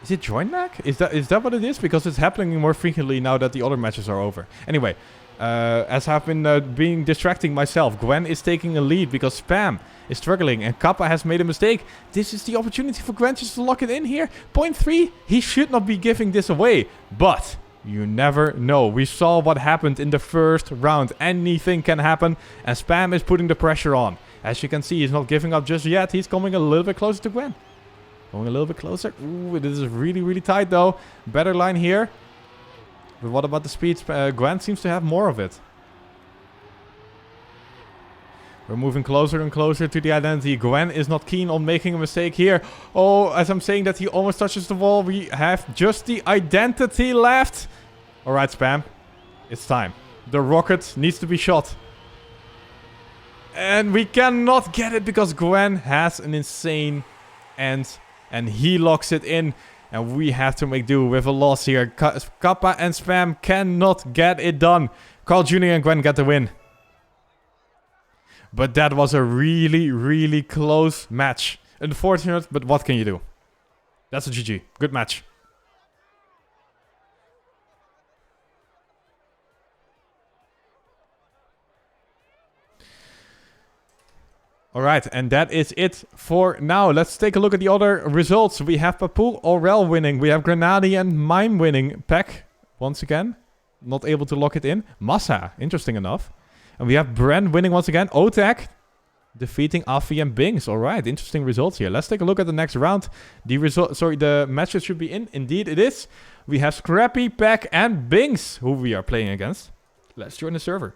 Is it join back? Is that what it is? Because it's happening more frequently now that the other matches are over. Anyway, as I've been being distracting myself, Gwen is taking a lead because Spam is struggling and Kappa has made a mistake. This is the opportunity for Gwen just to lock it in here. 0.3, he should not be giving this away, but you never know. We saw what happened in the first round. Anything can happen, and Spam is putting the pressure on. As you can see, he's not giving up just yet. He's coming a little bit closer to Gwen. Going a little bit closer. Ooh, this is really, really tight though. Better line here. But what about the speed? Gwen seems to have more of it. We're moving closer and closer to the identity. Gwen is not keen on making a mistake here. Oh, as I'm saying that he almost touches the wall, we have just the identity left. Alright, Spam. It's time. The rocket needs to be shot. And we cannot get it because Gwen has an insane end. And he locks it in. And we have to make do with a loss here. Kappa and Spam cannot get it done. Carl Jr. and Gwen get the win. But that was a really, really close match. Unfortunate, but what can you do? That's a GG. Good match. Alright, and that is it for now. Let's take a look at the other results. We have Papu Aurel winning. We have Grenadi and Mime winning. Peck, once again, not able to lock it in. Massa, interesting enough. And we have Bren winning once again. Otak defeating Afi and Bings. Alright, interesting results here. Let's take a look at the next round. The matches should be in. Indeed, it is. We have Scrappy, Peck, and Bings, who we are playing against. Let's join the server.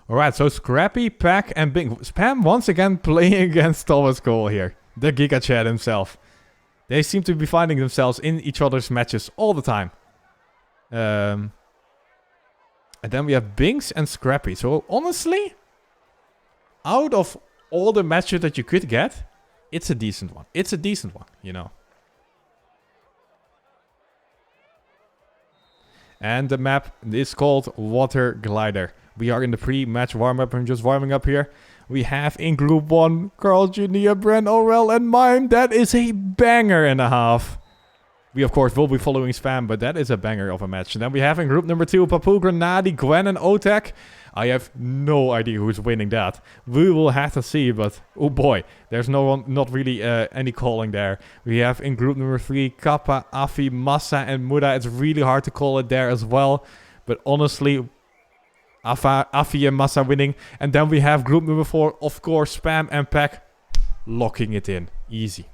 Alright, so Scrappy, Pack, and Bing. Spam once again playing against Thomas Cole here. The Giga Chad himself. They seem to be finding themselves in each other's matches all the time. And then we have Bings and Scrappy. So honestly, out of all the matches that you could get, it's a decent one. It's a decent one, you know. And the map is called Water Glider. We are in the pre-match warm-up. I'm just warming up here. We have in Group 1, Carl Jr., Bren, Aurel, and Mime. That is a banger and a half. We, of course, will be following Spam, but that is a banger of a match. And then we have in group number 2, Papu, Grenadi, Gwen, and Otek. I have no idea who's winning that. We will have to see, but oh boy, there's not really any calling there. We have in group number 3, Kappa, Afi, Massa, and Muda. It's really hard to call it there as well. But honestly, Afi and Massa winning. And then we have group number 4, of course, Spam and Pack locking it in. Easy.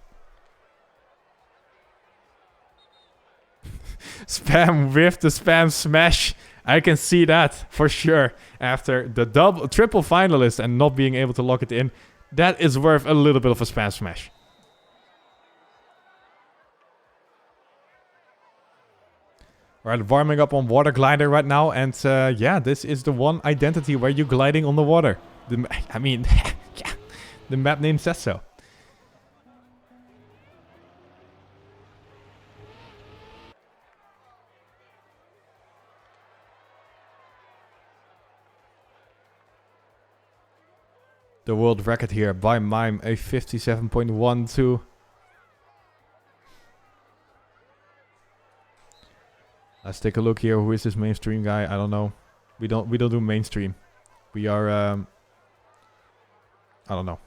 Spam with the Spam smash. I can see that for sure. After the triple finalist and not being able to lock it in, that is worth a little bit of a Spam smash. Alright, warming up on Water Glider right now. And yeah, this is the one identity where you're gliding on the water. I mean, yeah, the map name says so. The world record here by Mime, a 57.12. Let's take a look here. Who is this mainstream guy? I don't know. We don't do mainstream. We are I don't know.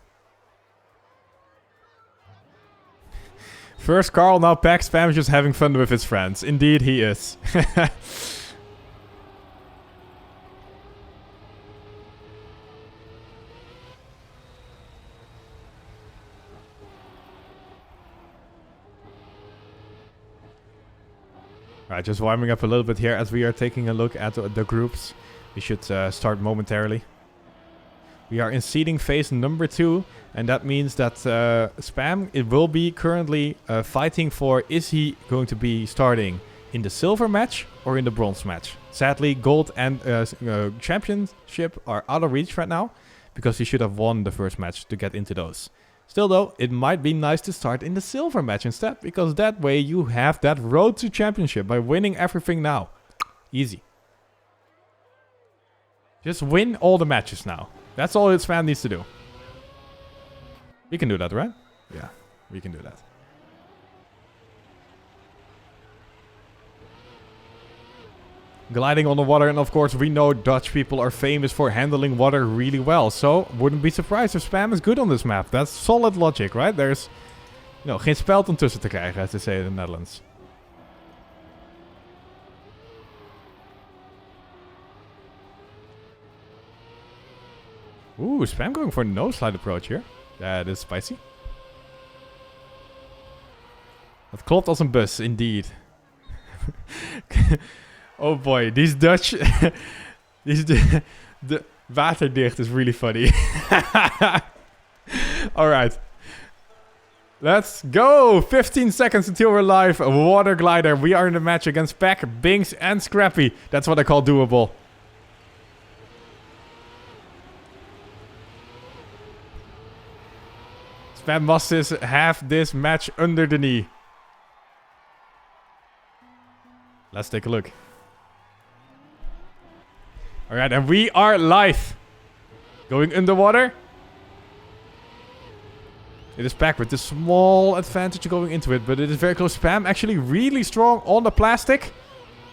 First Carl, now Pack. Spam is just having fun with his friends. Indeed he is. Right, just warming up a little bit here as we are taking a look at the groups. We should start momentarily. We are in seeding phase number 2, and that means that Spam, it will be currently fighting for, is he going to be starting in the silver match or in the bronze match? Sadly, gold and championship are out of reach right now, because he should have won the first match to get into those. Still though, it might be nice to start in the silver match instead, because that way you have that road to championship by winning everything now. Easy. Just win all the matches now. That's all its fan needs to do. We can do that, right? Yeah, we can do that. Gliding on the water, and of course we know Dutch people are famous for handling water really well. So, wouldn't be surprised if Spam is good on this map. That's solid logic, right? There's, geen speld om tussen te krijgen, as they say in the Netherlands. Ooh, Spam going for a no-slide approach here. That is spicy. Dat klopt als een bus, indeed. Oh boy, these Dutch... the waterdicht is really funny. Alright. Let's go! 15 seconds until we're live. Water Glider. We are in the match against Pack, Binks, and Scrappy. That's what I call doable. Spam must have this match under the knee. Let's take a look. Alright, and we are live. Going underwater. It is Pack with a small advantage going into it, but it is very close. Spam actually really strong on the plastic.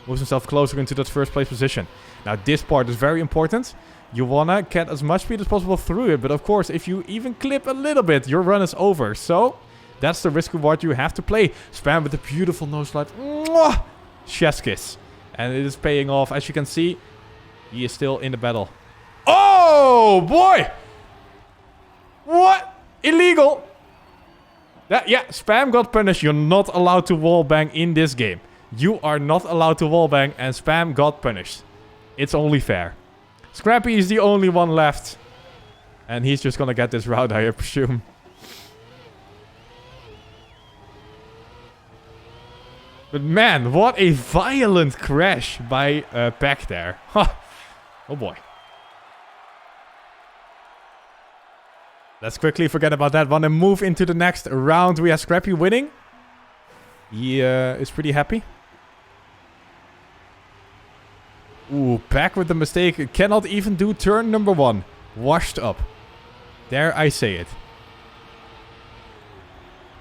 Moves himself closer into that first place position. Now this part is very important. You wanna get as much speed as possible through it, but of course if you even clip a little bit, your run is over. So that's the risk reward you have to play. Spam with a beautiful nose slide. Mwah! Chef's kiss. And it is paying off. As you can see, he is still in the battle. Oh boy! What? Illegal! Yeah, Spam got punished. You're not allowed to wallbang in this game. You are not allowed to wallbang, and Spam got punished. It's only fair. Scrappy is the only one left. And he's just gonna get this route, I presume. But man, what a violent crash by Pack there. Oh boy. Let's quickly forget about that one and move into the next round. We have Scrappy winning. He is pretty happy. Ooh, Pack with the mistake. Cannot even do turn number 1. Washed up. There I say it.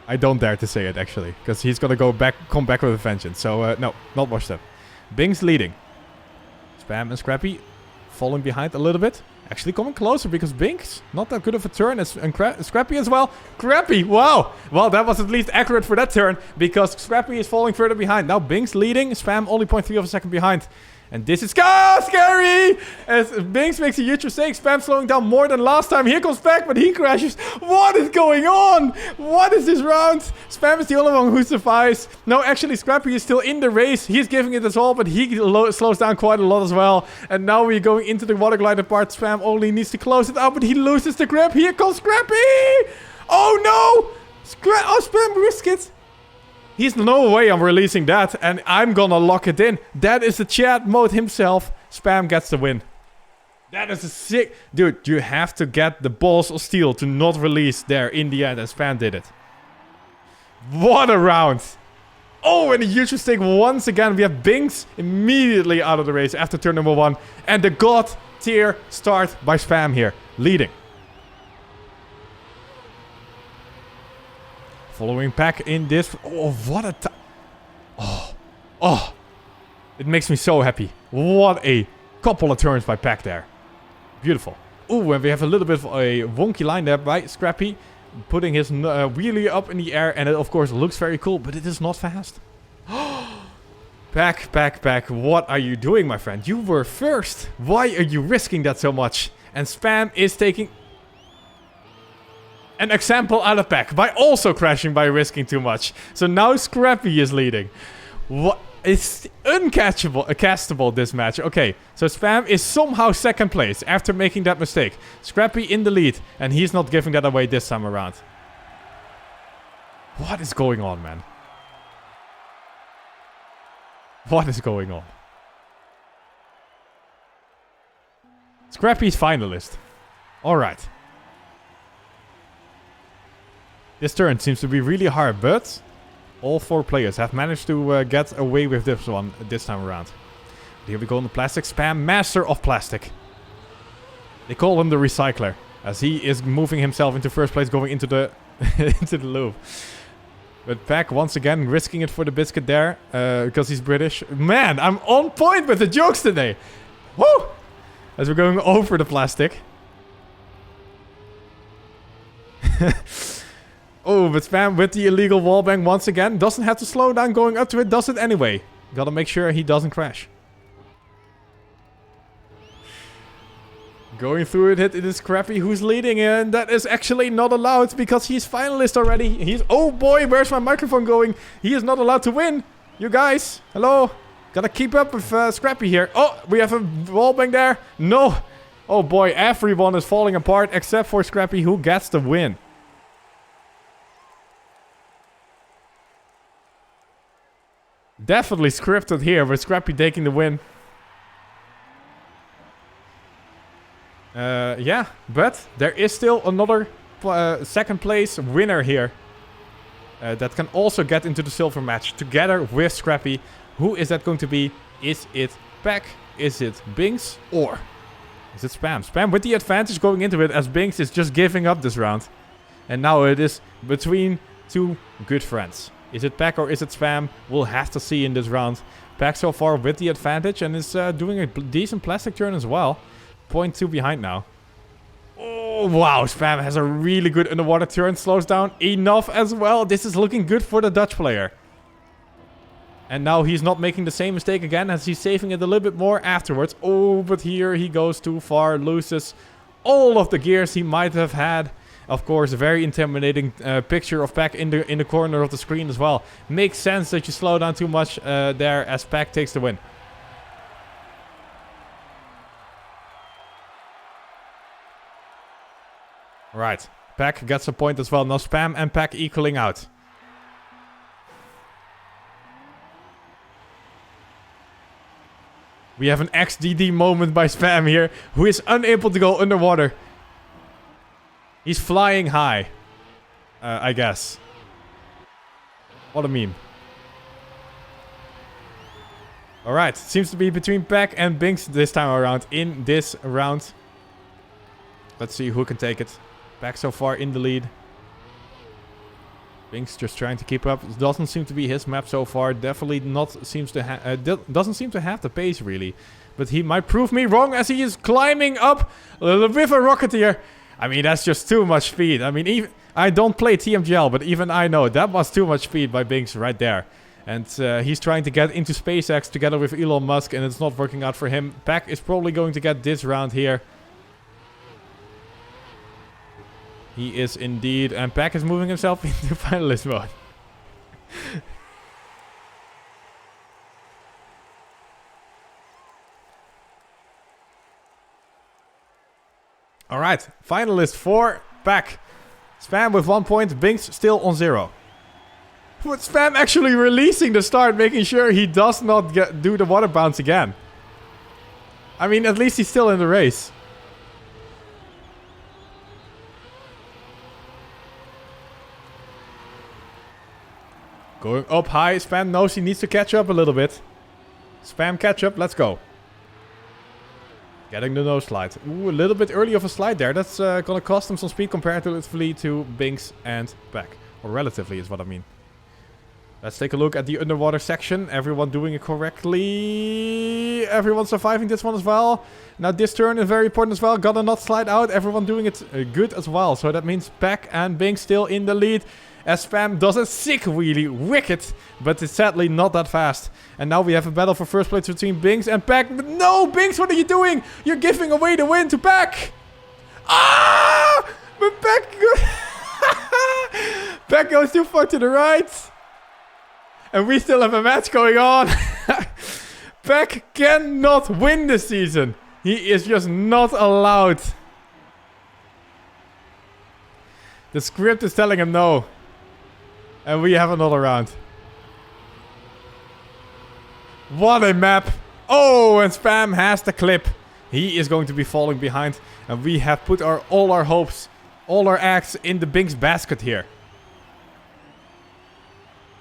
I don't dare to say it, actually. Because he's going to come back with a vengeance. So, no, not watch that. Binks leading. Spam and Scrappy falling behind a little bit. Actually coming closer because Binks, not that good of a turn. And Scrappy as well. Scrappy, wow. Well, that was at least accurate for that turn. Because Scrappy is falling further behind. Now Binks leading. Spam only 0.3 of a second behind. And this is scary! As Binks makes a huge mistake. Spam slowing down more than last time. Here comes back, but he crashes. What is going on? What is this round? Spam is the only one who survives. No, actually, Scrappy is still in the race. He's giving it his all, but he slows down quite a lot as well. And now we're going into the water glider part. Spam only needs to close it out, but he loses the grip. Here comes Scrappy! Oh, no! Spam risked it. He's no way I'm releasing that, and I'm gonna lock it in. That is the chat mode himself. Spam gets the win. That is a sick... Dude, you have to get the balls of steel to not release there in the end, and Spam did it. What a round. Oh, and a huge mistake once again. We have Binks immediately out of the race after turn number 1. And the God tier start by Spam here, leading. Following Pack in this. Oh, what a Oh. It makes me so happy. What a couple of turns by Pack there. Beautiful. Ooh, and we have a little bit of a wonky line there by Scrappy. Putting his wheelie up in the air. And it, of course, looks very cool. But it is not fast. Pack. What are you doing, my friend? You were first. Why are you risking that so much? And Spam is taking... an example out of Pack by also crashing by risking too much. So now Scrappy is leading. What? It's castable this match. Okay, so Spam is somehow second place after making that mistake. Scrappy in the lead, and he's not giving that away this time around. What is going on, man? What is going on? Scrappy's finalist. Alright. This turn seems to be really hard, but all 4 players have managed to get away with this one this time around. Here we go on the plastic. Spam, master of plastic. They call him the recycler, as he is moving himself into first place, going into the into the loop. But Pack once again risking it for the biscuit there, because he's British. Man, I'm on point with the jokes today. Woo! As we're going over the plastic. Oh, but Spam with the illegal wallbang once again. Doesn't have to slow down going up to it. Does it anyway. Gotta make sure he doesn't crash. Going through it, it is Scrappy who's leading. And that is actually not allowed because he's finalist already. He's... Oh boy, where's my microphone going? He is not allowed to win. You guys, hello? Gotta keep up with Scrappy here. Oh, we have a wallbang there. No. Oh boy, everyone is falling apart except for Scrappy who gets the win. Definitely scripted here with Scrappy taking the win. Yeah, but there is still another second place winner here. That can also get into the silver match together with Scrappy. Who is that going to be? Is it Pack? Is it Binks? Or is it Spam? Spam with the advantage going into it as Binks is just giving up this round. And now it is between 2 good friends. Is it Pack or is it Spam? We'll have to see in this round. Pack so far with the advantage and is doing a decent plastic turn as well. 0.2 behind now. Oh, wow. Spam has a really good underwater turn. Slows down enough as well. This is looking good for the Dutch player. And now he's not making the same mistake again as he's saving it a little bit more afterwards. Oh, but here he goes too far. Loses all of the gears he might have had. Of course, a very intimidating picture of Pack in the corner of the screen as well. Makes sense that you slow down too much there as Pack takes the win. Right, Pack gets a point as well. Now Spam and Pack equaling out. We have an XDD moment by Spam here, who is unable to go underwater. He's flying high, I guess. What a meme. Alright, seems to be between Pack and Binks this time around in this round. Let's see who can take it. Pack so far in the lead. Binks just trying to keep up. It doesn't seem to be his map so far. Definitely not seems to doesn't seem to have the pace really. But he might prove me wrong as he is climbing up with a Rocketeer. I mean, that's just too much speed. I mean, even I don't play tmgl, but even I know that was too much speed by Binks right there. And he's trying to get into SpaceX together with Elon Musk, and it's not working out for him. Pack is probably going to get this round here. He is indeed, and Pack is moving himself into finalist mode. Alright, finalist for Pack. Spam with 1 point, Binks still on 0. But Spam actually releasing the start, making sure he does not do the water bounce again. I mean, at least he's still in the race. Going up high, Spam knows he needs to catch up a little bit. Spam catch up, let's go. Getting the nose slide. Ooh, a little bit early of a slide there. That's gonna cost him some speed comparatively to Binks and Pack. Or relatively is what I mean. Let's take a look at the underwater section. Everyone doing it correctly. Everyone surviving this one as well. Now this turn is very important as well. Gotta not slide out. Everyone doing it good as well. So that means Pack and Binks still in the lead. As Spam does a sick wheelie. Wicked. But it's sadly not that fast. And now we have a battle for first place between Binks and Pack. But no, Binks, what are you doing? You're giving away the win to Pack. Ah! But Pack goes too far to the right. And we still have a match going on. Pack cannot win this season. He is just not allowed. The script is telling him no. And we have another round. What a map. Oh, and Spam has the clip. He is going to be falling behind. And we have put all our hopes, all our eggs in the Binks basket here.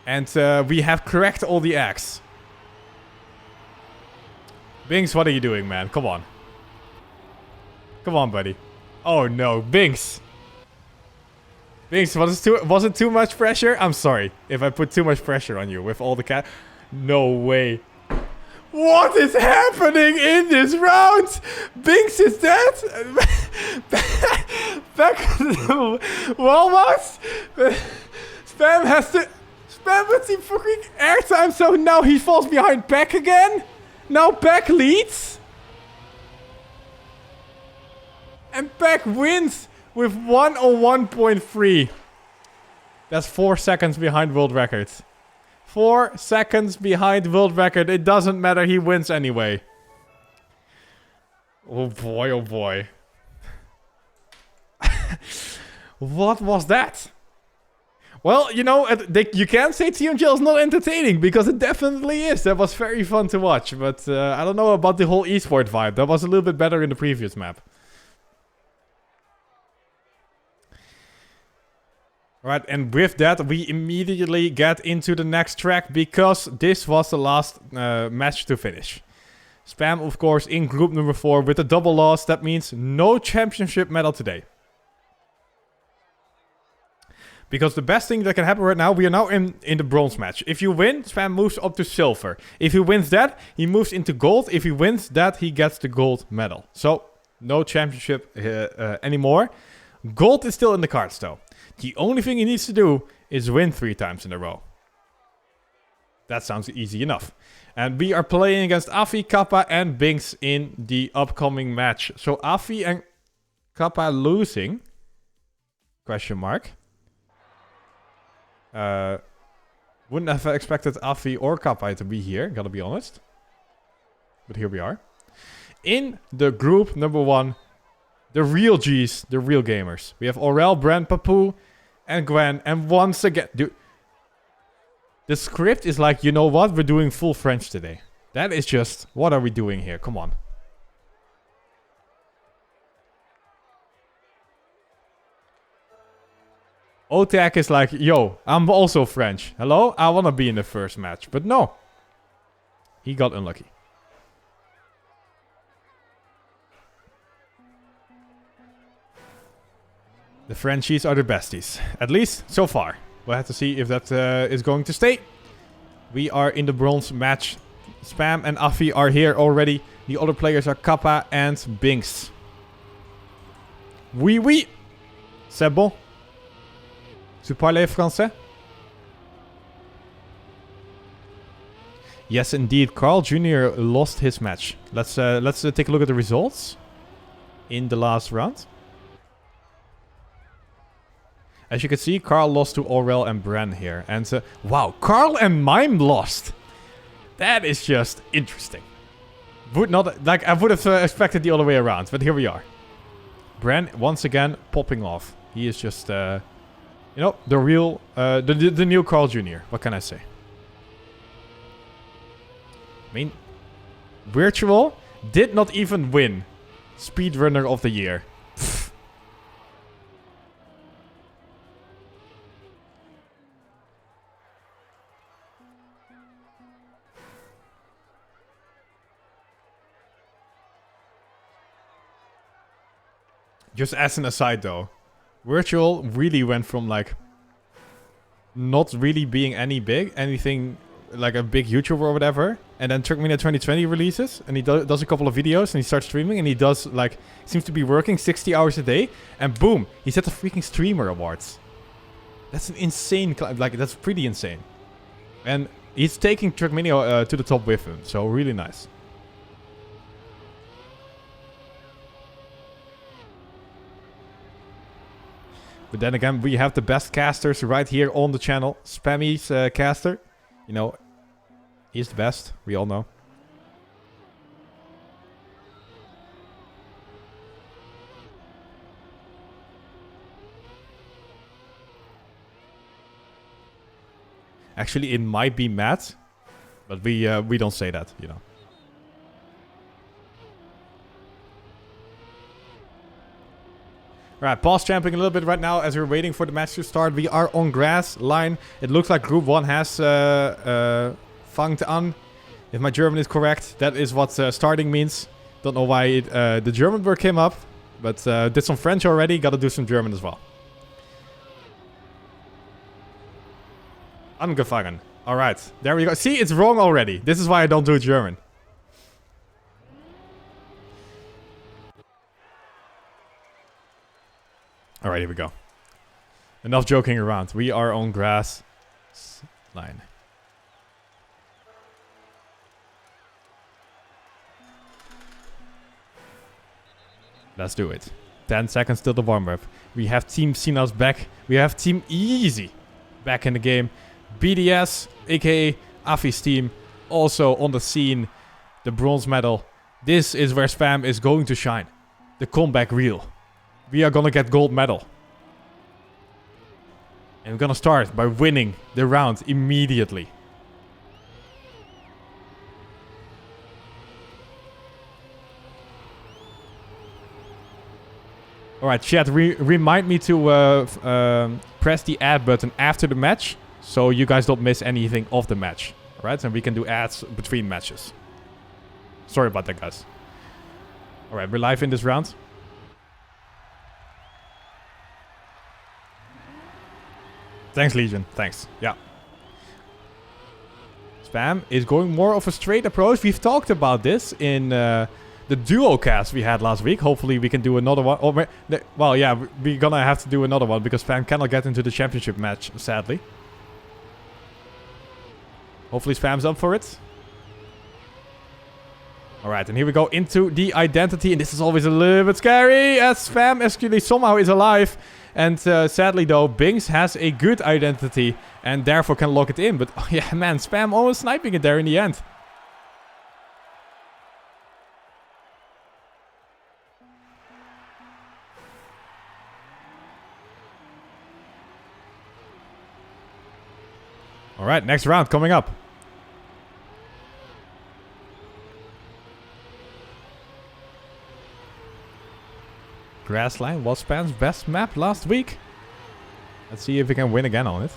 And we have cracked all the eggs. Binks, what are you doing, man? Come on. Come on, buddy. Oh, no. Binks. Binks, was it too much pressure? I'm sorry if I put too much pressure on you with all the cat. No way. What is happening in this round? Binks is dead. Back almost. Spam has to... Spam with the fucking airtime, so now he falls behind Pack again. Now Pack leads. And Pack wins with 101.3. That's 4 seconds behind world record. 4 seconds behind world record. It doesn't matter, he wins anyway. Oh boy, oh boy. What was that? Well, you know, you can't say tmgl is not entertaining, because it definitely is. That was very fun to watch, but I don't know about the whole esport vibe. That was a little bit better in the previous map. Alright, and with that, we immediately get into the next track, because this was the last match to finish. Spam, of course, in group number 4 with a double loss. That means no championship medal today. Because the best thing that can happen right now, we are now in the bronze match. If you win, Spam moves up to silver. If he wins that, he moves into gold. If he wins that, he gets the gold medal. So, no championship anymore. Gold is still in the cards, though. The only thing he needs to do is win 3 times in a row. That sounds easy enough. And we are playing against Afi, Kappa, and Binks in the upcoming match. So, Afi and Kappa losing? Question mark. Wouldn't have expected Afi or Kappa to be here, gotta be honest. But here we are. In the group number 1, the real G's, the real gamers. We have Aurel, Brand, Papu, and Gwen. And once again, dude, the script is like, you know what? We're doing full French today. That is just, what are we doing here? Come on. Otak is like, yo, I'm also French. Hello? I want to be in the first match. But no. He got unlucky. The Frenchies are the besties. At least, so far. We'll have to see if that is going to stay. We are in the bronze match. Spam and Afi are here already. The other players are Kappa and Binks. Oui, oui. C'est bon. Tu parles français? Yes, indeed. Carl Jr. lost his match. Let's take a look at the results in the last round. As you can see, Carl lost to Aurel and Bren here. And wow, Carl and Mime lost. That is just interesting. Would not, like, I would have expected the other way around, but here we are. Bren once again popping off. He is just, you know, the real, the new Carl Jr. What can I say? I mean, Virtual did not even win Speedrunner of the Year. Just as an aside though, Virtual really went from like not really being anything like a big YouTuber or whatever, and then Trackmania 2020 releases, and he does a couple of videos, and he starts streaming, and he does like, seems to be working 60 hours a day, and boom, he's at the freaking Streamer Awards. That's an insane, like that's pretty insane. And he's taking Trackmania to the top with him, so really nice. But then again, we have the best casters right here on the channel. Spammiej's caster. You know, he's the best. We all know. Actually, it might be Matt. But we don't say that, you know. Alright, pause champing a little bit right now as we're waiting for the match to start. We are on grass line. It looks like Group 1 has fangt an. If my German is correct, that is what starting means. Don't know why the German word came up, but did some French already. Gotta do some German as well. Angefangen. Alright, there we go. See, it's wrong already. This is why I don't do German. Alright, here we go. Enough joking around. We are on grass line. Let's do it. 10 seconds till the warm-up. We have Team Sina's back. We have Team Easy back in the game. BDS, aka Afi's team, also on the scene. The bronze medal. This is where Spam is going to shine. The comeback reel. We are gonna get gold medal. And we're gonna start by winning the round immediately. Alright, chat, remind me to press the ad button after the match, so you guys don't miss anything of the match. Alright, and we can do ads between matches. Sorry about that, guys. Alright, we're live in this round. Thanks, Legion. Thanks. Yeah. Spam is going more of a straight approach. We've talked about this in the duo cast we had last week. Hopefully we can do another one. Or, well, yeah, we're gonna have to do another one because Spam cannot get into the championship match, sadly. Hopefully Spam's up for it. Alright, and here we go into the identity. And this is always a little bit scary as Spam actually somehow is alive. And sadly though, Binks has a good identity and therefore can lock it in. But oh, yeah, man, Spam almost sniping it there in the end. Alright, next round coming up. Grassline was Spam's best map last week. Let's see if we can win again on it.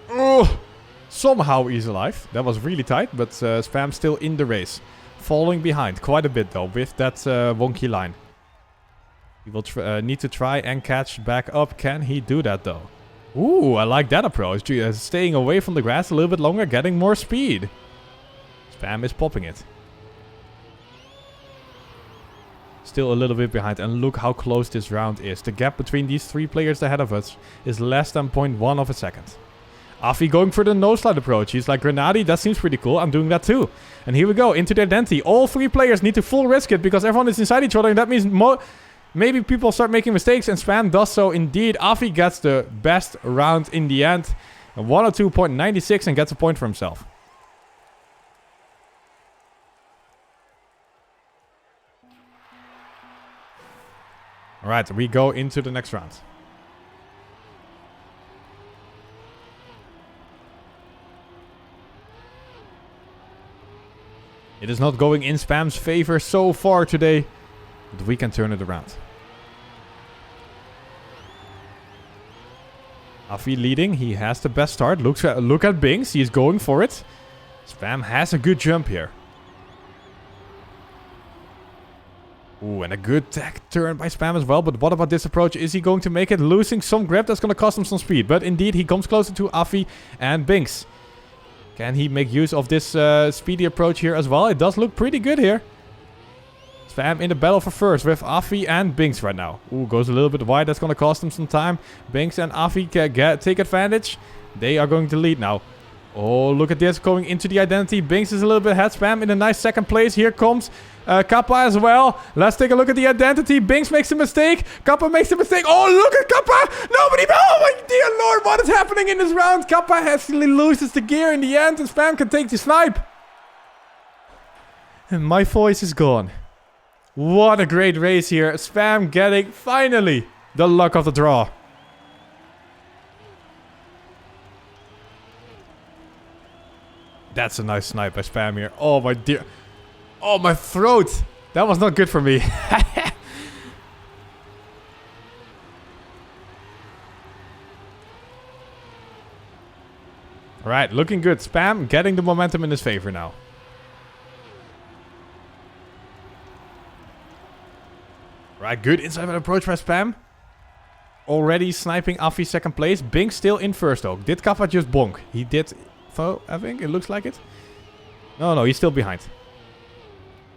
Oh! Somehow he's alive. That was really tight, but Spam still in the race. Falling behind quite a bit though with that wonky line. He will need to try and catch back up. Can he do that though? Ooh, I like that approach. Staying away from the grass a little bit longer, getting more speed. Spam is popping it. Still a little bit behind, and look how close this round is. The gap between these 3 players ahead of us is less than 0.1 of a second. Afi going for the no-slide approach. He's like, Grenadi, that seems pretty cool. I'm doing that too. And here we go, into the identity. All 3 players need to full risk it because everyone is inside each other, and that means maybe people start making mistakes, and Spam does so indeed. Afi gets the best round in the end. 102.96 and gets a point for himself. Alright, we go into the next round. It is not going in Spam's favor so far today, but we can turn it around. Afi leading, he has the best start. Look at Binks, he's going for it. Spam has a good jump here. Ooh, and a good tech turn by Spam as well. But what about this approach? Is he going to make it? Losing some grip, that's going to cost him some speed. But indeed, he comes closer to Afi and Binks. Can he make use of this speedy approach here as well? It does look pretty good here. Spam in the battle for first with Afi and Binks right now. Ooh, goes a little bit wide. That's going to cost him some time. Binks and Afi can take advantage. They are going to lead now. Oh, look at this, going into the identity. Binks is a little bit ahead. Spam in a nice second place. Here comes Kappa as well. Let's take a look at the identity. Binks makes a mistake. Kappa makes a mistake. Oh, look at Kappa. Nobody. Oh, my dear lord. What is happening in this round? Kappa actually loses the gear in the end, and Spam can take the snipe. And my voice is gone. What a great race here. Spam getting, finally, the luck of the draw. That's a nice snipe by Spam here. Oh, my dear. Oh, my throat. That was not good for me. Alright, looking good. Spam getting the momentum in his favor now. Right, good inside approach by Spam. Already sniping Afi second place. Binks still in first though. Did Kappa just bonk? He did... I think it looks like it. No, he's still behind.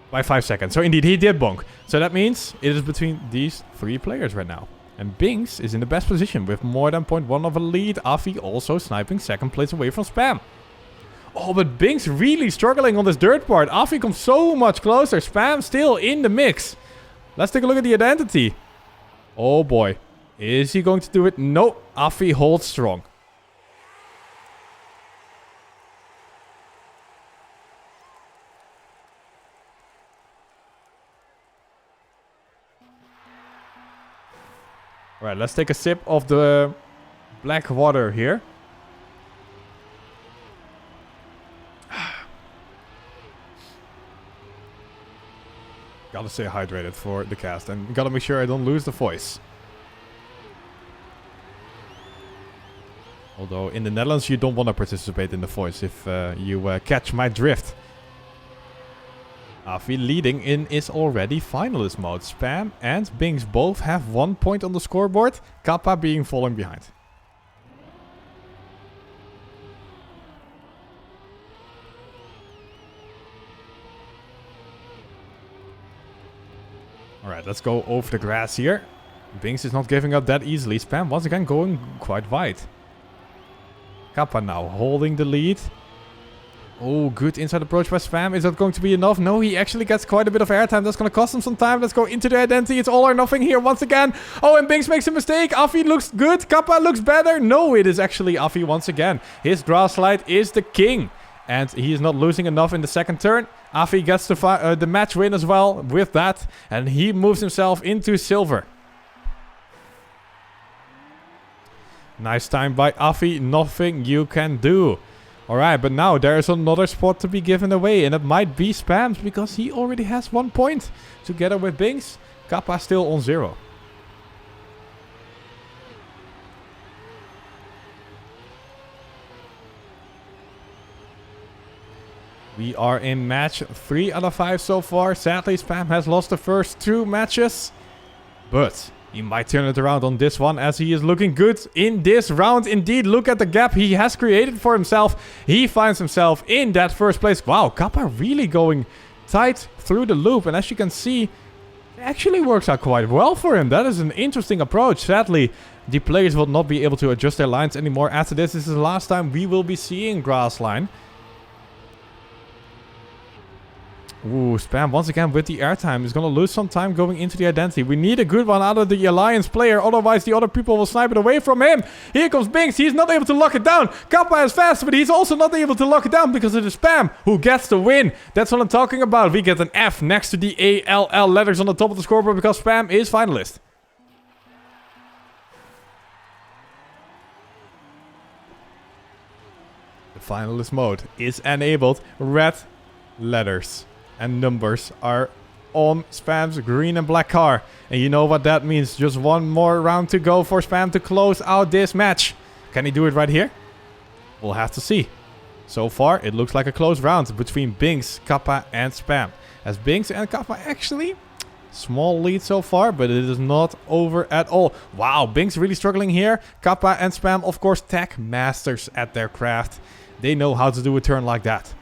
By 5 seconds. So indeed, he did bonk. So that means it is between these 3 players right now. And Binks is in the best position with more than 0.1 of a lead. Afi also sniping second place away from Spam. Oh, but Binks really struggling on this dirt part. Afi comes so much closer. Spam still in the mix. Let's take a look at the identity. Oh boy. Is he going to do it? No. Afi holds strong. Alright, let's take a sip of the black water here. Gotta stay hydrated for the cast, and gotta make sure I don't lose the voice. Although in the Netherlands you don't want to participate in the voice if you catch my drift. Afi leading in is already finalist mode. Spam and Binks both have 1 point on the scoreboard. Kappa being falling behind. Alright, let's go over the grass here. Binks is not giving up that easily. Spam once again going quite wide. Kappa now holding the lead. Oh, good inside approach by Spam. Is that going to be enough? No, he actually gets quite a bit of airtime. That's going to cost him some time. Let's go into the identity. It's all or nothing here once again. Oh, and Binks makes a mistake. Afi looks good. Kappa looks better. No, it is actually Afi once again. His draw slide is the king. And he is not losing enough in the second turn. Afi gets the match win as well with that. And he moves himself into silver. Nice time by Afi. Nothing you can do. Alright, but now there is another spot to be given away. And it might be Spam's because he already has 1 point. Together with Binks, Kappa still on 0. We are in match 3 out of 5 so far. Sadly, Spam has lost the first 2 matches. But he might turn it around on this one, as he is looking good in this round. Indeed, look at the gap he has created for himself. He finds himself in that first place. Wow, Kappa really going tight through the loop. And as you can see, it actually works out quite well for him. That is an interesting approach. Sadly, the players will not be able to adjust their lines anymore after this. This is the last time we will be seeing grass line. Ooh, Spam once again with the airtime is going to lose some time going into the identity. We need a good one out of the Alliance player, otherwise the other people will snipe it away from him. Here comes Binks, he's not able to lock it down. Kappa is fast, but he's also not able to lock it down because it is Spam who gets the win. That's what I'm talking about. We get an F next to the ALL letters on the top of the scoreboard because Spam is finalist. The finalist mode is enabled. Red letters and numbers are on Spam's green and black car. And you know what that means. Just one more round to go for Spam to close out this match. Can he do it right here? We'll have to see. So far, it looks like a close round between Binks, Kappa and Spam. As Binks and Kappa actually, small lead so far, but it is not over at all. Wow, Binks really struggling here. Kappa and Spam, of course, tech masters at their craft. They know how to do a turn like that.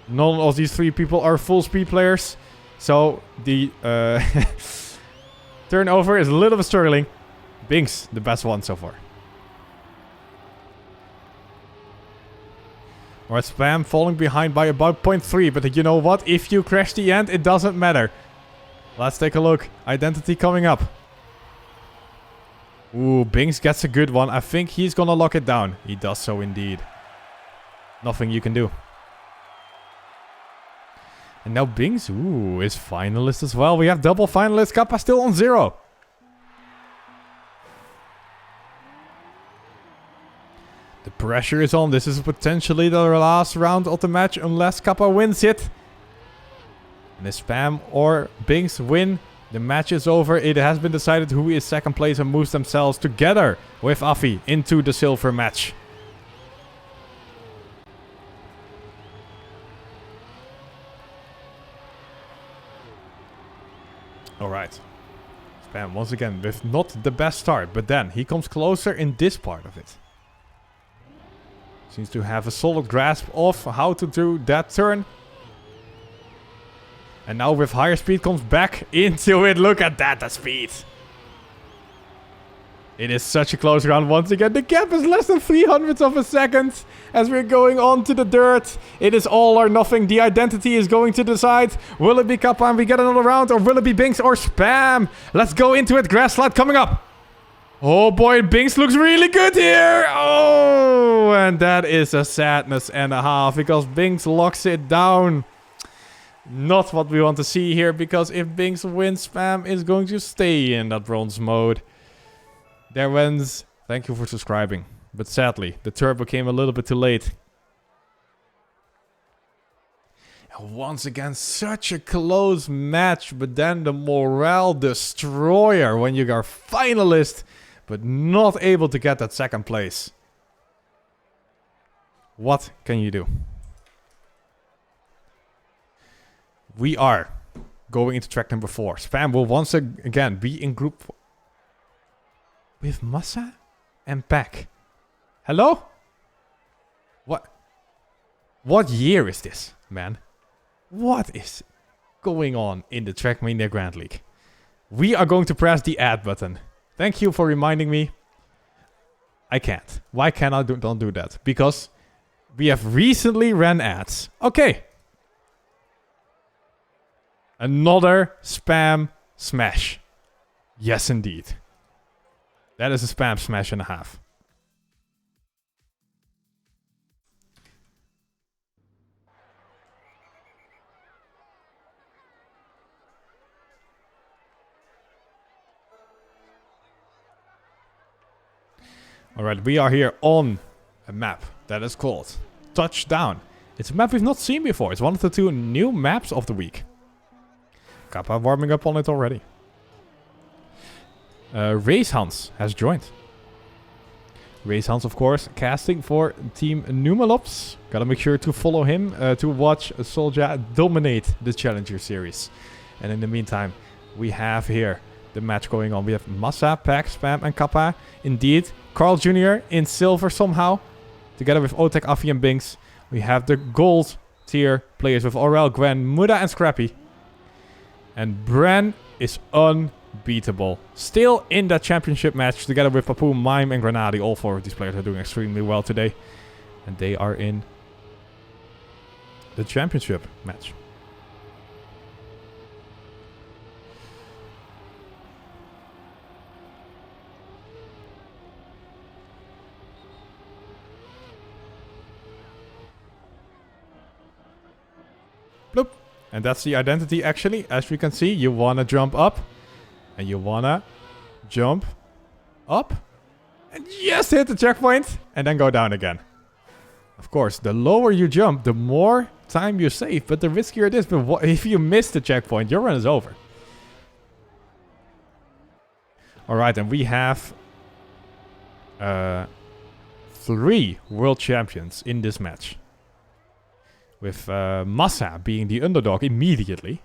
None of these three people are full speed players. So the turnover is a little bit struggling. Binks, the best one so far. Alright, Spam falling behind by about 0.3. But you know what? If you crash the end, it doesn't matter. Let's take a look. Identity coming up. Ooh, Binks gets a good one. I think he's gonna lock it down. He does so indeed. Nothing you can do. And now Binks, ooh, is finalist as well. We have double finalists. Kappa still on 0. The pressure is on. This is potentially the last round of the match unless Kappa wins it. And if Spam or Binks win, the match is over. It has been decided who is second place and moves themselves together with Afi into the silver match. Alright. Spam once again with not the best start, but then he comes closer in this part of it. Seems to have a solid grasp of how to do that turn. And now with higher speed comes back into it. Look at that, the speed. It is such a close round once again. The gap is less than 300ths of a second as we're going on to the dirt. It is all or nothing. The identity is going to decide. Will it be Kappa and we get another round, or will it be Binks or Spam? Let's go into it. Grass slide coming up. Oh boy, Binks looks really good here. Oh, and that is a sadness and a half because Binks locks it down. Not what we want to see here, because if Binks wins, Spam is going to stay in that bronze mode. There wins. Thank you for subscribing. But sadly, the turbo came a little bit too late. And once again, such a close match. But then the morale destroyer when you are finalist, but not able to get that second place. What can you do? We are going into track number 4. Spam will once again be in group with Massa and Pack. Hello? What year is this, man? What is going on in the Trackmania Grand League? We are going to press the add button. Thank you for reminding me. I can't. Why can't I don't do that? Because we have recently ran ads. Okay. Another spam smash. Yes, indeed. That is a spam smash and a half. Alright, we are here on a map that is called Touchdown. It's a map we've not seen before. It's one of the 2 new maps of the week. Kappa warming up on it already. Race Hans has joined. Race Hans, of course, casting for Team Numalops. Gotta make sure to follow him to watch Soldier dominate the Challenger series. And in the meantime, we have here the match going on. We have Massa, Pack, Spam, and Kappa. Indeed, Carl Jr. in silver somehow, together with Otek, Afi, and Binks. We have the gold tier players with Aurel, Gwen, Muda, and Scrappy. And Bran is unbeatable. Still in that championship match, together with Papu, Mime, and Granadi. All 4 of these players are doing extremely well today. And they are in the championship match. Bloop. And that's the identity actually. As we can see, you want to jump up. And you want to jump up. And just hit the checkpoint. And then go down again. Of course, the lower you jump, the more time you save. But the riskier it is. But if you miss the checkpoint, your run is over. Alright, and we have 3 world champions in this match. With Massa being the underdog immediately.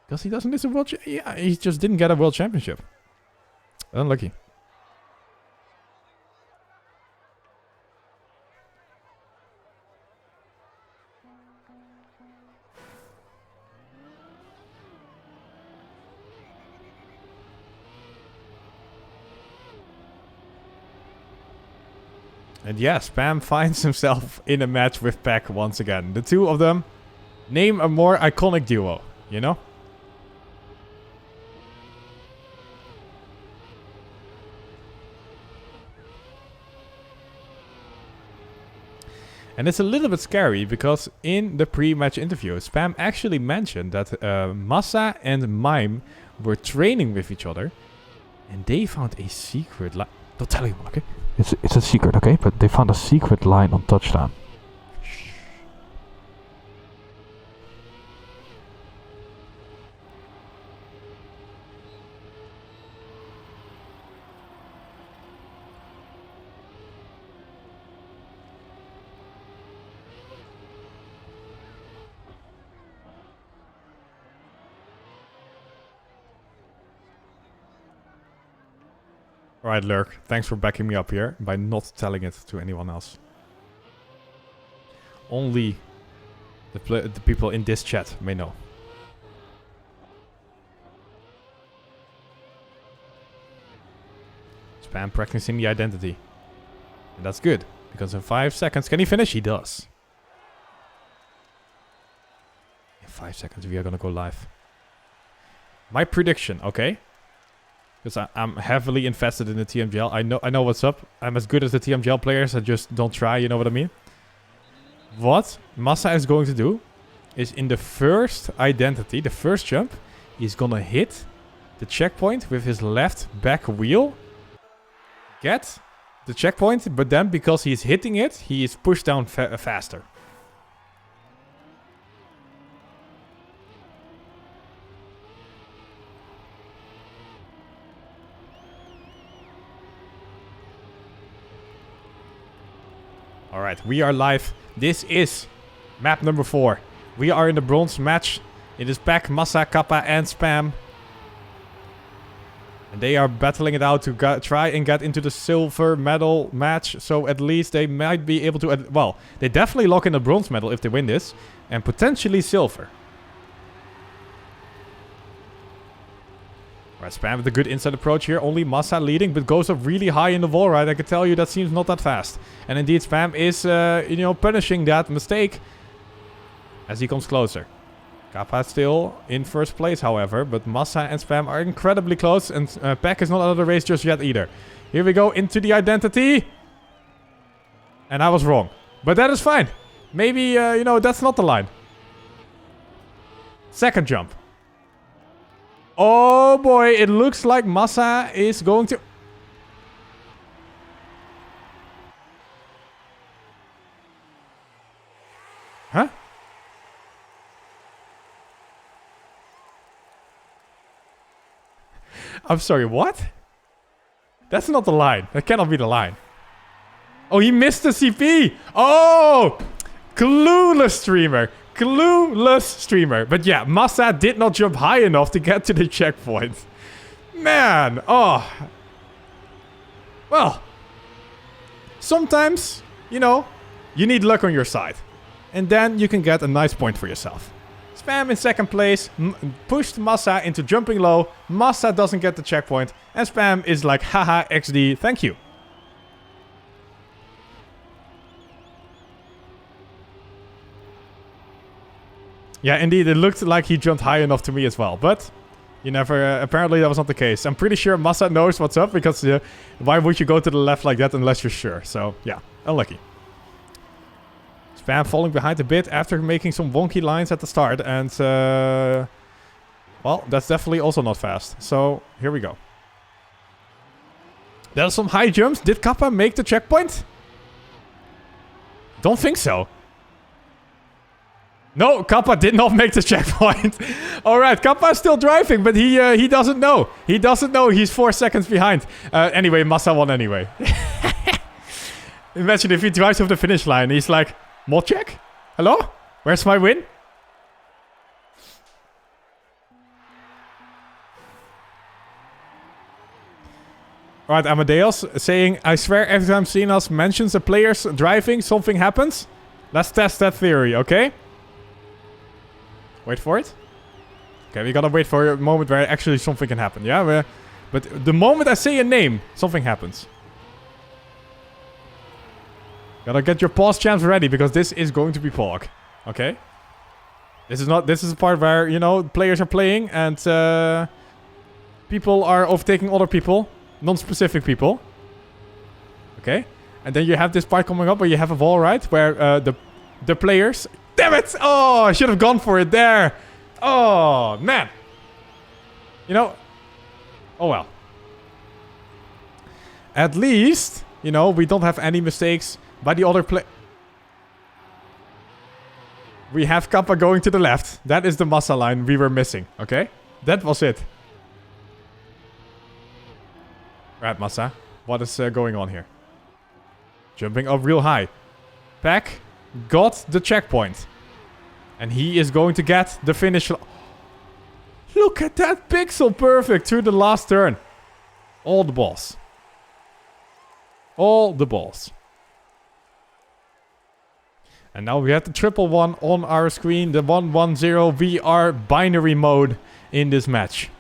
Because he doesn't miss a world yeah, he just didn't get a world championship. Unlucky. And yeah, Spam finds himself in a match with Pack once again. The two of them name a more iconic duo, you know? And it's a little bit scary because in the pre-match interview, Spam actually mentioned that Massa and Mime were training with each other. And they found a secret line. Don't tell anyone, okay? It's a secret, okay? But they found a secret line on touchdown. Shh. Alright, Lurk. Thanks for backing me up here by not telling it to anyone else. Only the people in this chat may know. Spam practicing the identity. And that's good, because in 5 seconds... Can he finish? He does. In 5 seconds we are gonna go live. My prediction, okay? Because I'm heavily invested in the TMGL. I know what's up. I'm as good as the TMGL players. I just don't try, you know what I mean? What Massa is going to do is in the first identity, the first jump, he's gonna hit the checkpoint with his left back wheel. Get the checkpoint, but then because he's hitting it, he is pushed down faster. Alright, we are live. This is map number 4. We are in the bronze match. It is Pack, Massa, Kappa, and Spam. And they are battling it out to try and get into the silver medal match. So at least they might be able to... well, they definitely lock in the bronze medal if they win this. And potentially silver. Right, Spam with a good inside approach here. Only Massa leading, but goes up really high in the wall, right? I can tell you that seems not that fast. And indeed, Spam is, punishing that mistake as he comes closer. Kappa still in first place, however, but Massa and Spam are incredibly close, and Pack is not out of the race just yet either. Here we go into the identity. And I was wrong. But that is fine. Maybe, that's not the line. Second jump. Oh boy, it looks like Massa is going to... Huh? I'm sorry, what? That's not the line. That cannot be the line. Oh, he missed the CP! Oh! Clueless streamer. clueless streamer. But yeah, Massa did not jump high enough to get to the checkpoint. Man, oh. Well, sometimes, you know, you need luck on your side. And then you can get a nice point for yourself. Spam in second place, pushed Massa into jumping low. Massa doesn't get the checkpoint. And Spam is like, haha, XD, thank you. Yeah, indeed, it looked like he jumped high enough to me as well. But you never, apparently that was not the case. I'm pretty sure Massa knows what's up because why would you go to the left like that unless you're sure? So yeah, unlucky. Spam falling behind a bit after making some wonky lines at the start. And, well, that's definitely also not fast. So, here we go. There's some high jumps. Did Kappa make the checkpoint? Don't think so. No, Kappa did not make the checkpoint. Alright, Kappa is still driving, but he doesn't know. He doesn't know he's 4 seconds behind. Anyway, Massa won anyway. Imagine if he drives off the finish line. He's like... Mod check? Hello? Where's my win? Alright, Amadeus saying, I swear every time Sinas mentions the players driving, something happens. Let's test that theory, okay? Wait for it. Okay, we gotta wait for a moment where actually something can happen, yeah? But the moment I say a name, something happens. Gotta get your pause champs ready, because this is going to be Pog. Okay? This is a part where, you know, players are playing and people are overtaking other people. Non-specific people. Okay? And then you have this part coming up where you have a wall, right? Where the players... Damn it! Oh, I should have gone for it there. Oh, man. You know... Oh, well. At least, you know, we don't have any mistakes by the other play... We have Kappa going to the left. That is the Massa line we were missing, okay? That was it. Right, Massa. What is going on here? Jumping up real high. Pack got the checkpoint. And he is going to get the finish. Look at that pixel perfect through the last turn. All the balls. All the balls. And now we have the 111 on our screen. The 110. We are binary mode in this match.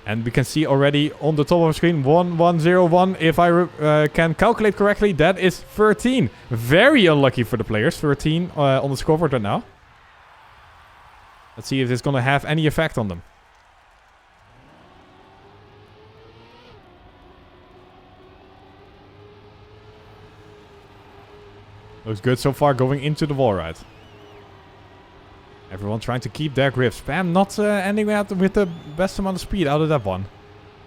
And we can see already on the top of the screen 1101. If I can calculate correctly, that is 13. Very unlucky for the players. 13 on the scoreboard right now. Let's see if it's going to have any effect on them. Looks good so far going into the wall ride. Everyone trying to keep their grip. Spam not ending out with the best amount of speed out of that one.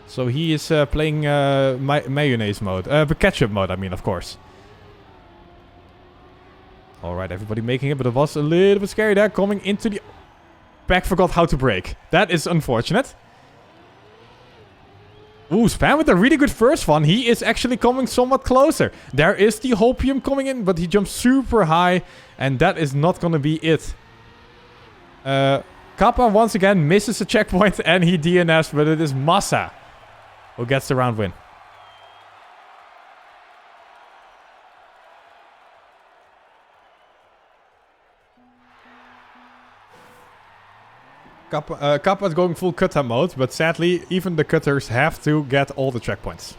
So he is playing mayonnaise mode. Ketchup mode, I mean, of course. Alright, everybody making it, but it was a little bit scary there. Coming into the... Pack forgot how to brake. That is unfortunate. Ooh, Spam with a really good first one. He is actually coming somewhat closer. There is the Hopium coming in, but he jumps super high. And that is not going to be it. Kappa once again misses a checkpoint and he DNFs, but it is Massa who gets the round win. Kappa is going full cutter mode, but sadly even the cutters have to get all the checkpoints.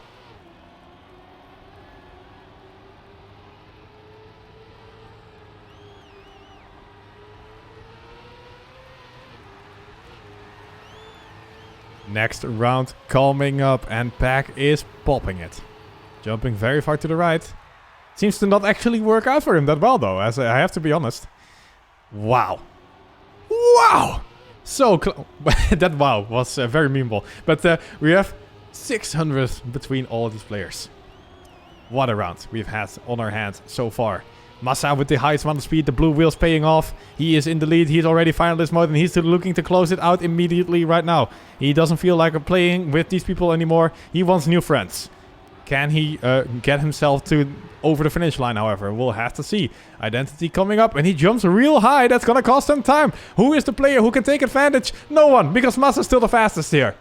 Next round coming up and Pack is popping it. Jumping very far to the right. Seems to not actually work out for him that well though, as I have to be honest. Wow. Wow! So close. That wow was very memeable. But we have 600 between all of these players. What a round we've had on our hands so far. Massa with the highest amount of speed. The blue wheel's paying off. He is in the lead. He's already finalist mode and he's looking to close it out immediately right now. He doesn't feel like playing with these people anymore. He wants new friends. Can he get himself to over the finish line, however? We'll have to see. Identity coming up and he jumps real high. That's going to cost him time. Who is the player who can take advantage? No one, because Massa's still the fastest here.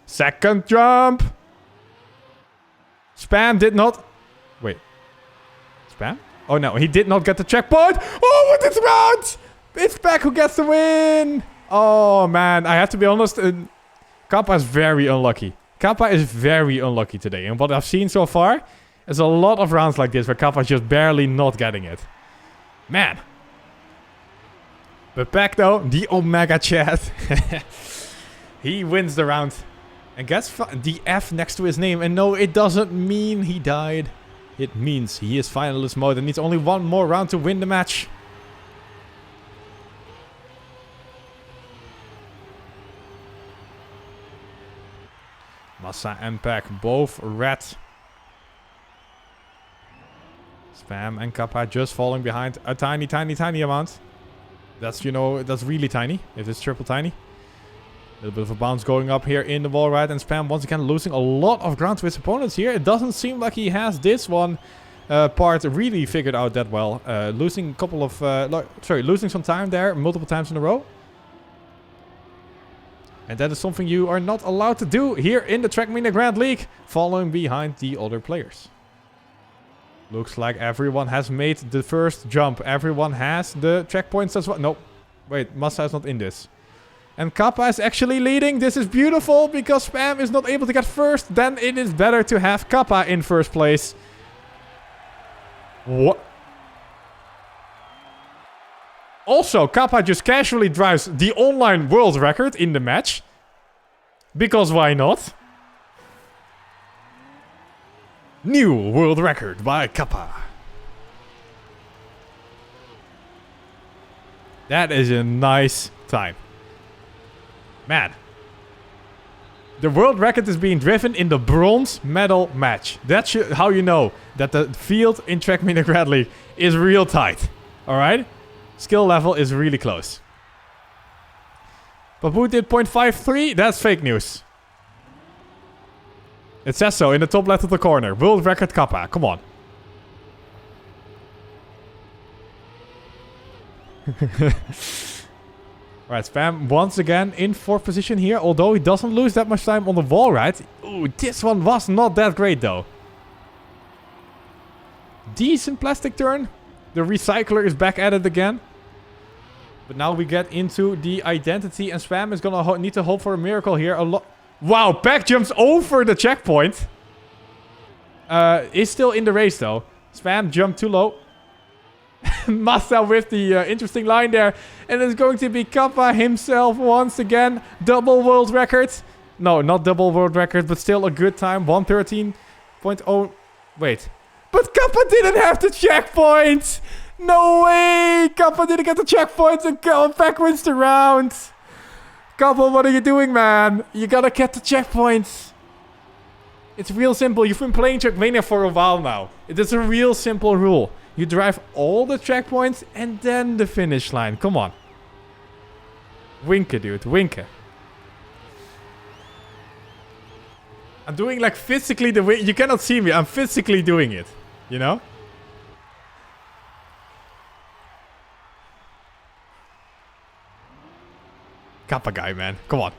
Second jump. Spam did not... Wait. Spam? Oh no, he did not get the checkpoint. Oh, what is round? It's Beck who gets the win. Oh man, I have to be honest. Kappa is very unlucky. Kappa is very unlucky today. And what I've seen so far is a lot of rounds like this where Kappa is just barely not getting it. Man. But Beck though, the Omega Chat. He wins the round. And gets the F next to his name. And no, it doesn't mean he died. It means he is finalist mode and needs only one more round to win the match. Massa and Pack, both red. Spam and Kappa just falling behind a tiny, tiny, tiny amount. That's, you know, that's really tiny. If it's triple tiny. A little bit of a bounce going up here in the wall ride. And Spam once again losing a lot of ground to his opponents here. It doesn't seem like he has this one part really figured out that well. Losing a couple of... losing some time there multiple times in a row. And that is something you are not allowed to do here in the Trackmania Grand League. Following behind the other players. Looks like everyone has made the first jump. Everyone has the checkpoints as well. No. Wait, Massa is not in this. And Kappa is actually leading. This is beautiful because Spam is not able to get first. Then it is better to have Kappa in first place. What? Also, Kappa just casually drives the online world record in the match. Because why not? New world record by Kappa. That is a nice time. Man. The world record is being driven in the bronze medal match. That's how you know that the field in Trackmania Grand League is real tight. Alright? Skill level is really close. Babu did 0.53. That's fake news. It says so in the top left of the corner. World record Kappa. Come on. Alright, Spam once again in 4th position here. Although he doesn't lose that much time on the wall ride. Ooh, this one was not that great though. Decent plastic turn. The recycler is back at it again. But now we get into the identity. And Spam is going to need to hope for a miracle here. Wow, Pack jumps over the checkpoint. Is still in the race though. Spam jumped too low. Massa with the interesting line there. And it's going to be Kappa himself once again. Double world record. No, not double world record, but still a good time. 113.0. Wait. But Kappa didn't have the checkpoint. No way. Kappa didn't get the checkpoint and Pack wins the round. Kappa, what are you doing, man? You gotta get the checkpoints. It's real simple. You've been playing Trackmania for a while now. It is a real simple rule. You drive all the checkpoints and then the finish line. Come on. Winken, dude. Winken. I'm doing like physically the way... You cannot see me. I'm physically doing it. You know? Kappa guy, man. Come on.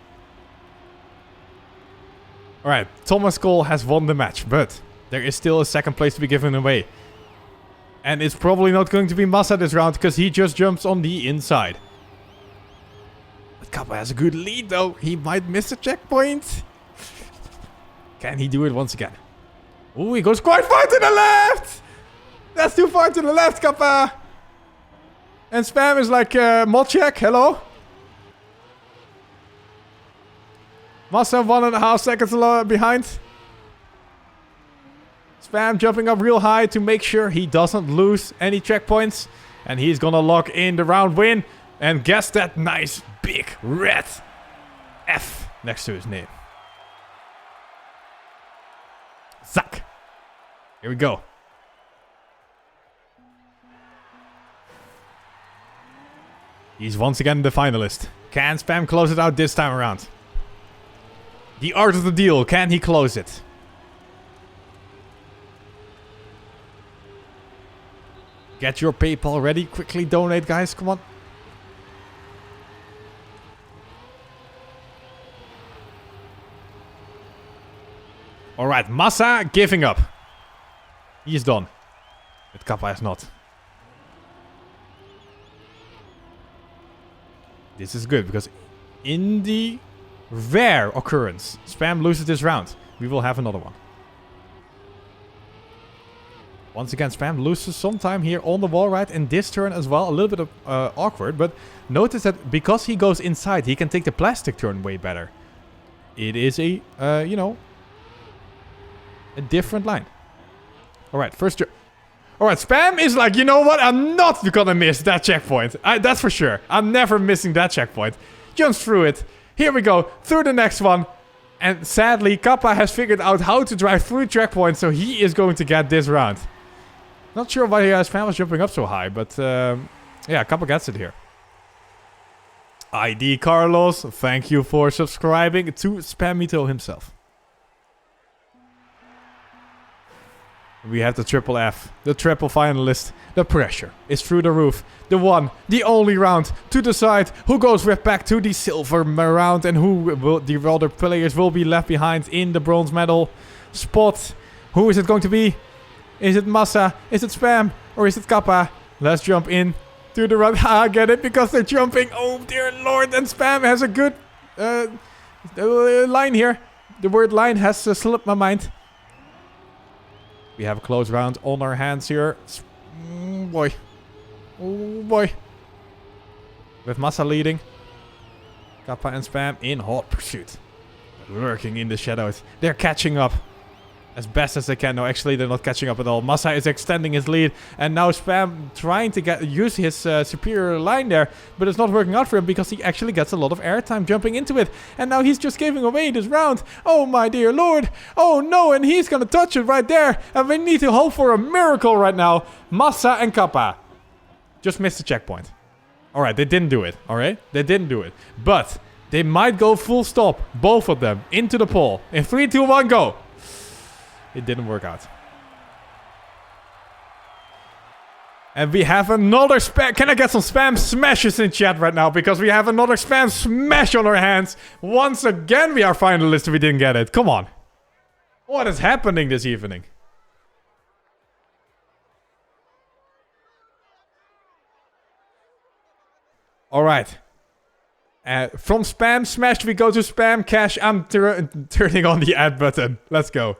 Alright. Thomas Cole has won the match. But there is still a second place to be given away. And it's probably not going to be Massa this round because he just jumps on the inside. But Kappa has a good lead though. He might miss a checkpoint. Can he do it once again? Ooh, he goes quite far to the left. That's too far to the left, Kappa. And Spam is like, mod check, hello? Massa 1.5 seconds behind. Spam jumping up real high to make sure he doesn't lose any checkpoints. And he's gonna lock in the round win. And guess that nice big red F next to his name. Zack. Here we go. He's once again the finalist. Can Spam close it out this time around? The art of the deal. Can he close it? Get your PayPal ready. Quickly donate, guys. Come on. Alright, Massa giving up. He is done. But Kappa is not. This is good because in the rare occurrence Spam loses this round, we will have another one. Once again, Spam loses some time here on the wall ride in this turn as well. A little bit of awkward, but notice that because he goes inside, he can take the plastic turn way better. It is a, you know, a different line. Alright, first turn. Alright, Spam is like, you know what? I'm not gonna miss that checkpoint. That's for sure. I'm never missing that checkpoint. Jumps through it. Here we go. Through the next one. And sadly, Kappa has figured out how to drive through checkpoints, so he is going to get this round. Not sure why Spam was jumping up so high, but yeah, Kappa gets it here. ID Carlos, thank you for subscribing to Spammito himself. We have the triple F, the triple finalist. The pressure is through the roof. The one, the only round to decide who goes right back to the silver round and who will, the other players will be left behind in the bronze medal spot. Who is it going to be? Is it Massa? Is it Spam? Or is it Kappa? Let's jump in to the round. I get it because they're jumping. Oh dear lord, and Spam has a good line here. The word line has slipped my mind. We have a close round on our hands here. Oh boy. Oh boy. With Massa leading. Kappa and Spam in hot pursuit. Lurking in the shadows. They're catching up. As best as they can. No, actually they're not catching up at all. Massa is extending his lead. And now Spam trying to use his superior line there. But it's not working out for him because he actually gets a lot of airtime jumping into it. And now he's just giving away this round. Oh my dear lord. Oh no, and he's gonna touch it right there. And we need to hope for a miracle right now. Massa and Kappa just missed the checkpoint. Alright, they didn't do it. Alright, they didn't do it. But they might go full stop. Both of them into the pole. In 3, 2, 1, go. It didn't work out. And we have another spam. Can I get some spam smashes in chat right now? Because we have another spam smash on our hands. Once again, we are finalists. We didn't get it. Come on. What is happening this evening? Alright. From spam smash, we go to spam cash. I'm turning on the add button. Let's go.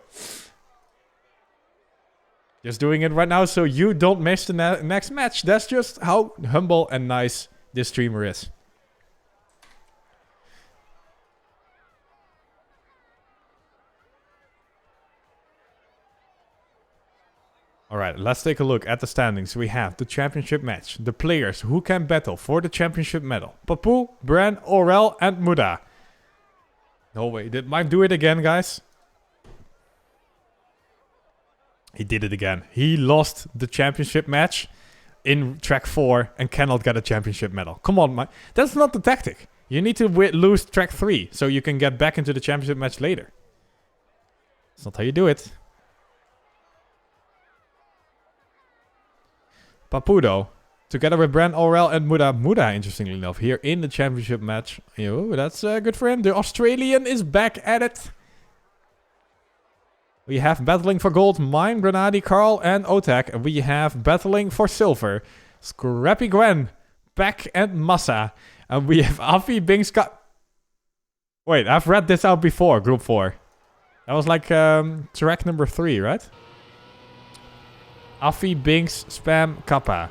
Just doing it right now so you don't miss the next match. That's just how humble and nice this streamer is. Alright, let's take a look at the standings. We have the championship match. The players who can battle for the championship medal. Papu, Bran, Aurel, and Muda. No way, did Mike do it again, guys? He did it again. He lost the championship match in track 4 and cannot get a championship medal. Come on, Mike. That's not the tactic. You need to lose track 3 so you can get back into the championship match later. That's not how you do it. Papudo, together with Bran, Aurel, and Muda. Muda, interestingly enough, here in the championship match. Yo, that's good for him. The Australian is back at it. We have battling for gold, Mime, Grenadi, Carl, and Otak. We have battling for silver, Scrappy Gwen, Peck, and Massa. And we have Afi, Bingska. Wait, I've read this out before, group 4. That was like track number 3, right? Afi, Binks, Spam, Kappa.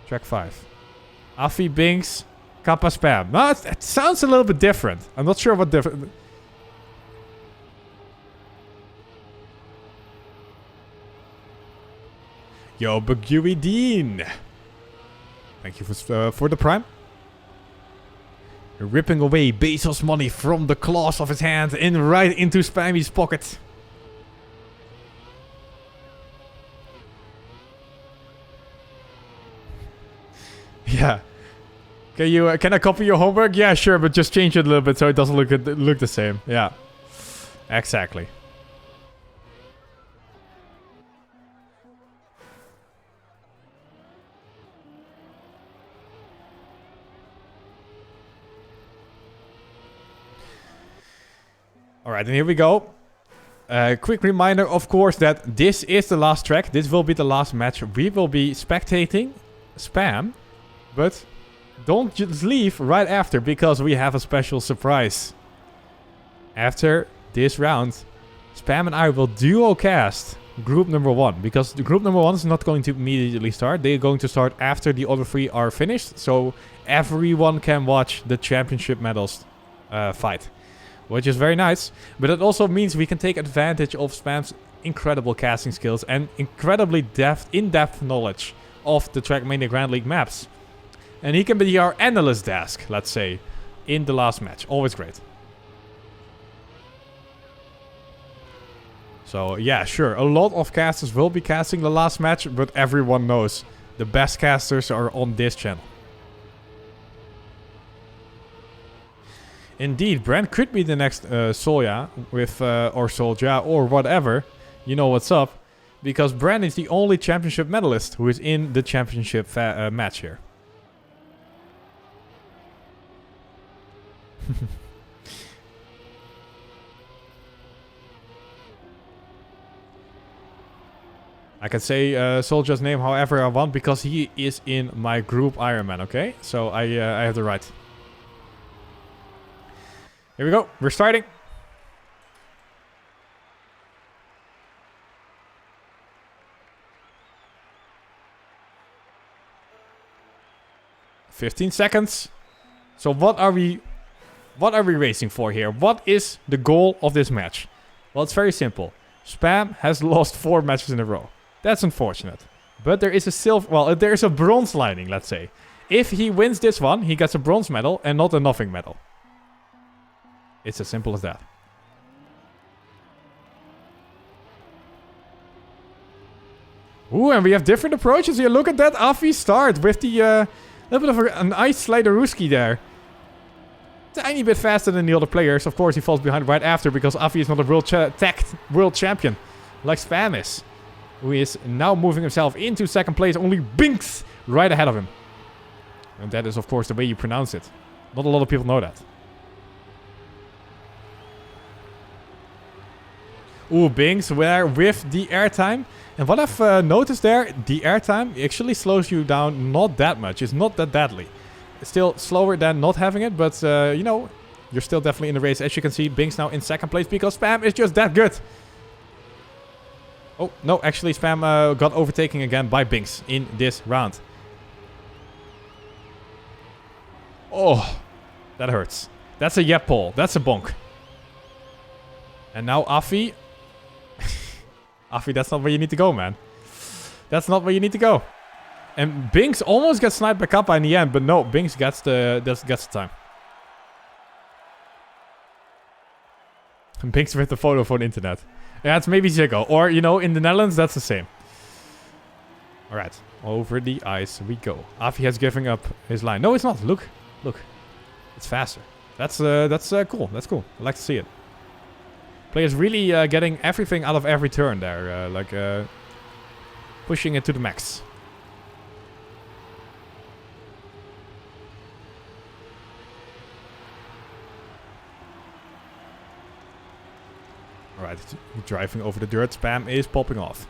Track 5. Afi, Binks, Kappa, Spam. No, it sounds a little bit different. I'm not sure what different. Yo, Bagui Dean. Thank you for the prime. Ripping away Bezos money from the claws of his hand and right into Spammy's pocket. Yeah. Can I copy your homework? Yeah, sure, but just change it a little bit so it doesn't look the same. Yeah. Exactly. Alright, and here we go. Quick reminder, of course, that this is the last track. This will be the last match. We will be spectating Spam, but don't just leave right after because we have a special surprise. After this round, Spam and I will duo cast group number 1 because the group number 1 is not going to immediately start. They're going to start after the other 3 are finished, so everyone can watch the championship medals fight. Which is very nice, but it also means we can take advantage of Spam's incredible casting skills and incredibly in-depth knowledge of the Trackmania Grand League maps. And he can be our analyst desk, let's say, in the last match. Always great. So yeah, sure, a lot of casters will be casting the last match, but everyone knows the best casters are on this channel. Indeed, Brand could be the next Solja with or Solja or whatever. You know what's up, because Brand is the only championship medalist who is in the championship match here. I can say Solja's name however I want because he is in my group Ironman. Okay, so I have the right. Here we go. We're starting. "15 seconds. So what are we racing for here? What is the goal of this match? Well, it's very simple. Spam has lost 4 matches in a row. That's unfortunate. But there is there's a bronze lining, let's say. If he wins this one, he gets a bronze medal and not a nothing medal. It's as simple as that. Ooh, and we have different approaches here. Look at that Afi start with the little bit of an ice Sliderooski there. Tiny bit faster than the other players. Of course, he falls behind right after because Afi is not a world champion like Spam is, who is now moving himself into second place. Only Binks right ahead of him. And that is, of course, the way you pronounce it. Not a lot of people know that. Ooh, Binks with the airtime. And what I've noticed there, the airtime actually slows you down not that much. It's not that deadly. It's still slower than not having it, but you know, you're still definitely in the race. As you can see, Binks now in second place because Spam is just that good. Oh, no, actually Spam got overtaken again by Binks in this round. Oh, that hurts. That's a yep pull. That's a bonk. And now Afi. Afi, that's not where you need to go, man. That's not where you need to go. And Binks almost gets sniped by Kappa in the end, but no, Binks gets the time. And Binks with the photo for the internet. Yeah, it's maybe Ziggo. Or, you know, in the Netherlands, that's the same. Alright, over the ice we go. Afi has given up his line. No, it's not. Look. It's faster. That's cool. That's cool. I like to see it. Players really getting everything out of every turn there. Pushing it to the max. Alright, driving over the dirt. Spam is popping off.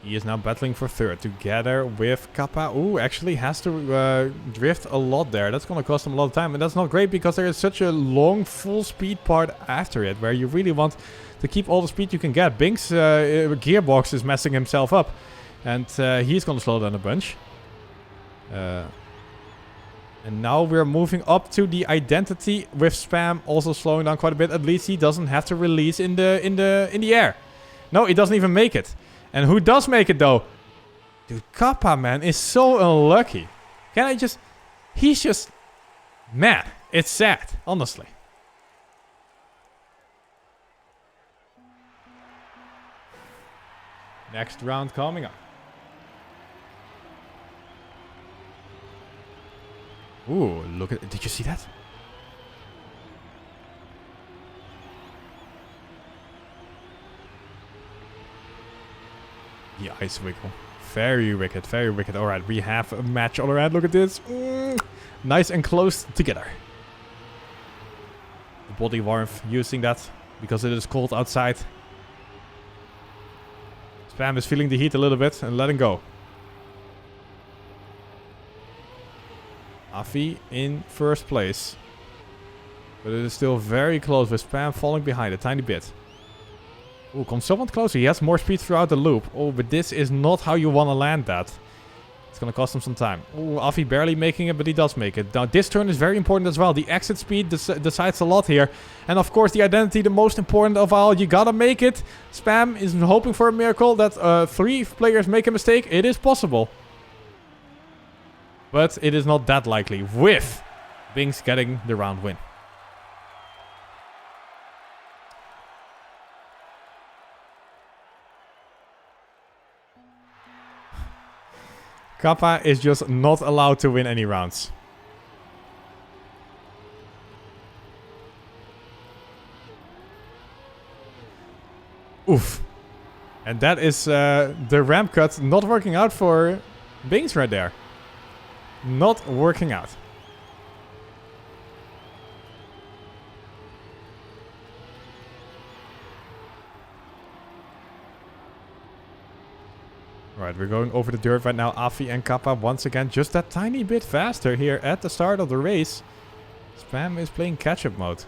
He is now battling for third together with Kappa. Ooh, actually has to drift a lot there. That's going to cost him a lot of time. And that's not great because there is such a long full speed part after it where you really want to keep all the speed you can get. Binks' gearbox is messing himself up. And he's going to slow down a bunch. And now we're moving up to the identity with Spam also slowing down quite a bit. At least he doesn't have to release in the air. No, he doesn't even make it. And who does make it though? Dude, Kappa, man, is so unlucky. He's just... Man, it's sad, honestly. Next round coming up. Ooh, look at... Did you see that? The ice wiggle. Very wicked, very wicked. Alright, we have a match all around. Look at this. Nice and close together. The body warmth, using that because it is cold outside. Spam is feeling the heat a little bit and letting go. Afi in first place. But it is still very close with Spam falling behind a tiny bit. Ooh, comes somewhat closer. He has more speed throughout the loop. Oh, but this is not how you want to land that. It's going to cost him some time. Ooh, Afi barely making it, but he does make it. Now, this turn is very important as well. The exit speed decides a lot here. And, of course, the identity, the most important of all. You got to make it. Spam is hoping for a miracle that 3 players make a mistake. It is possible. But it is not that likely. With Binks getting the round win. Kappa is just not allowed to win any rounds. Oof. And that is the ramp cut not working out for Binks right there. Not working out. Alright, we're going over the dirt right now. Afi and Kappa once again just that tiny bit faster here at the start of the race. Spam is playing catch-up mode.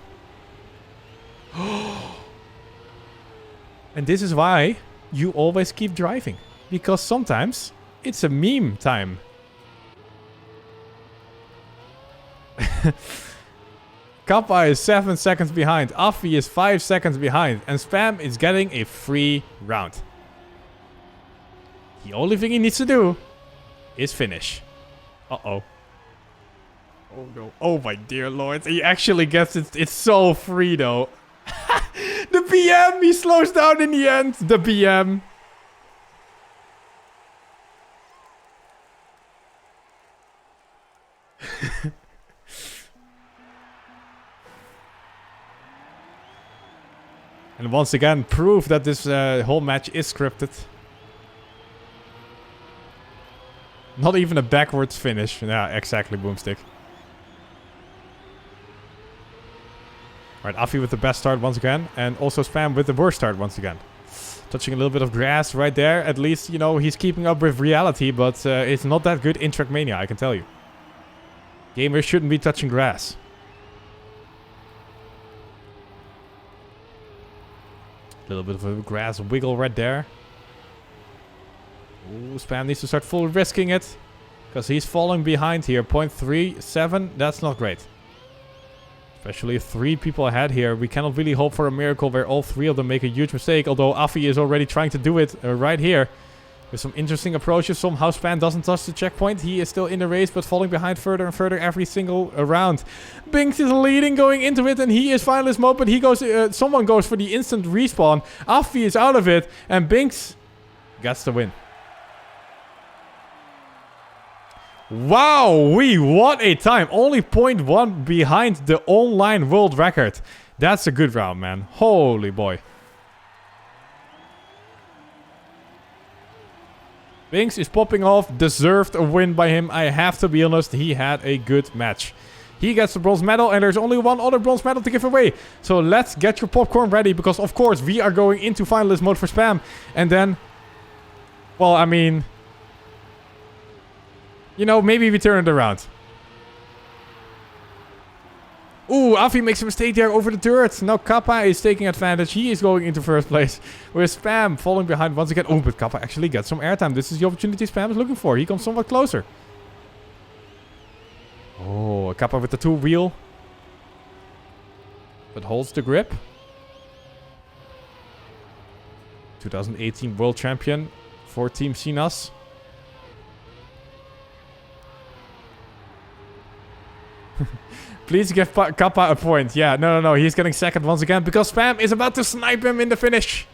And this is why you always keep driving. Because sometimes it's a meme time. Kappa is 7 seconds behind. Afi is 5 seconds behind. And Spam is getting a free round. The only thing he needs to do is finish. Uh-oh. Oh no. Oh my dear lord. He actually gets it. It's so free though. The BM! He slows down in the end. The BM. And once again, proof that this whole match is scripted. Not even a backwards finish. Yeah, exactly, Boomstick. Alright, Afi with the best start once again. And also Spam with the worst start once again. Touching a little bit of grass right there. At least, you know, he's keeping up with reality. But it's not that good in Trackmania, I can tell you. Gamers shouldn't be touching grass. A little bit of a grass wiggle right there. Ooh, Spam needs to start full risking it. Because he's falling behind here. 0.37. That's not great. Especially 3 people ahead here. We cannot really hope for a miracle where all 3 of them make a huge mistake. Although Afi is already trying to do it right here. With some interesting approaches. Somehow Spam doesn't touch the checkpoint. He is still in the race, but falling behind further and further every single round. Binks is leading going into it, and he is finalist mode. But he goes. Someone goes for the instant respawn. Afi is out of it, and Binks gets the win. Wow, what a time. Only 0.1 behind the online world record. That's a good round, man. Holy boy. Binks is popping off. Deserved a win by him. I have to be honest. He had a good match. He gets the bronze medal, and there's only one other bronze medal to give away. So let's get your popcorn ready, because of course we are going into finalist mode for Spam. And then, well, I mean, you know, maybe we turn it around. Ooh, Afi makes a mistake there over the dirt. Now Kappa is taking advantage. He is going into first place. With Spam falling behind once again. Oh, but Kappa actually gets some airtime. This is the opportunity Spam is looking for. He comes somewhat closer. Oh, Kappa with the 2-wheel. But holds the grip. 2018 World Champion for Team Sinas. Please give Kappa a point. Yeah, no. He's getting second once again because Spam is about to snipe him in the finish.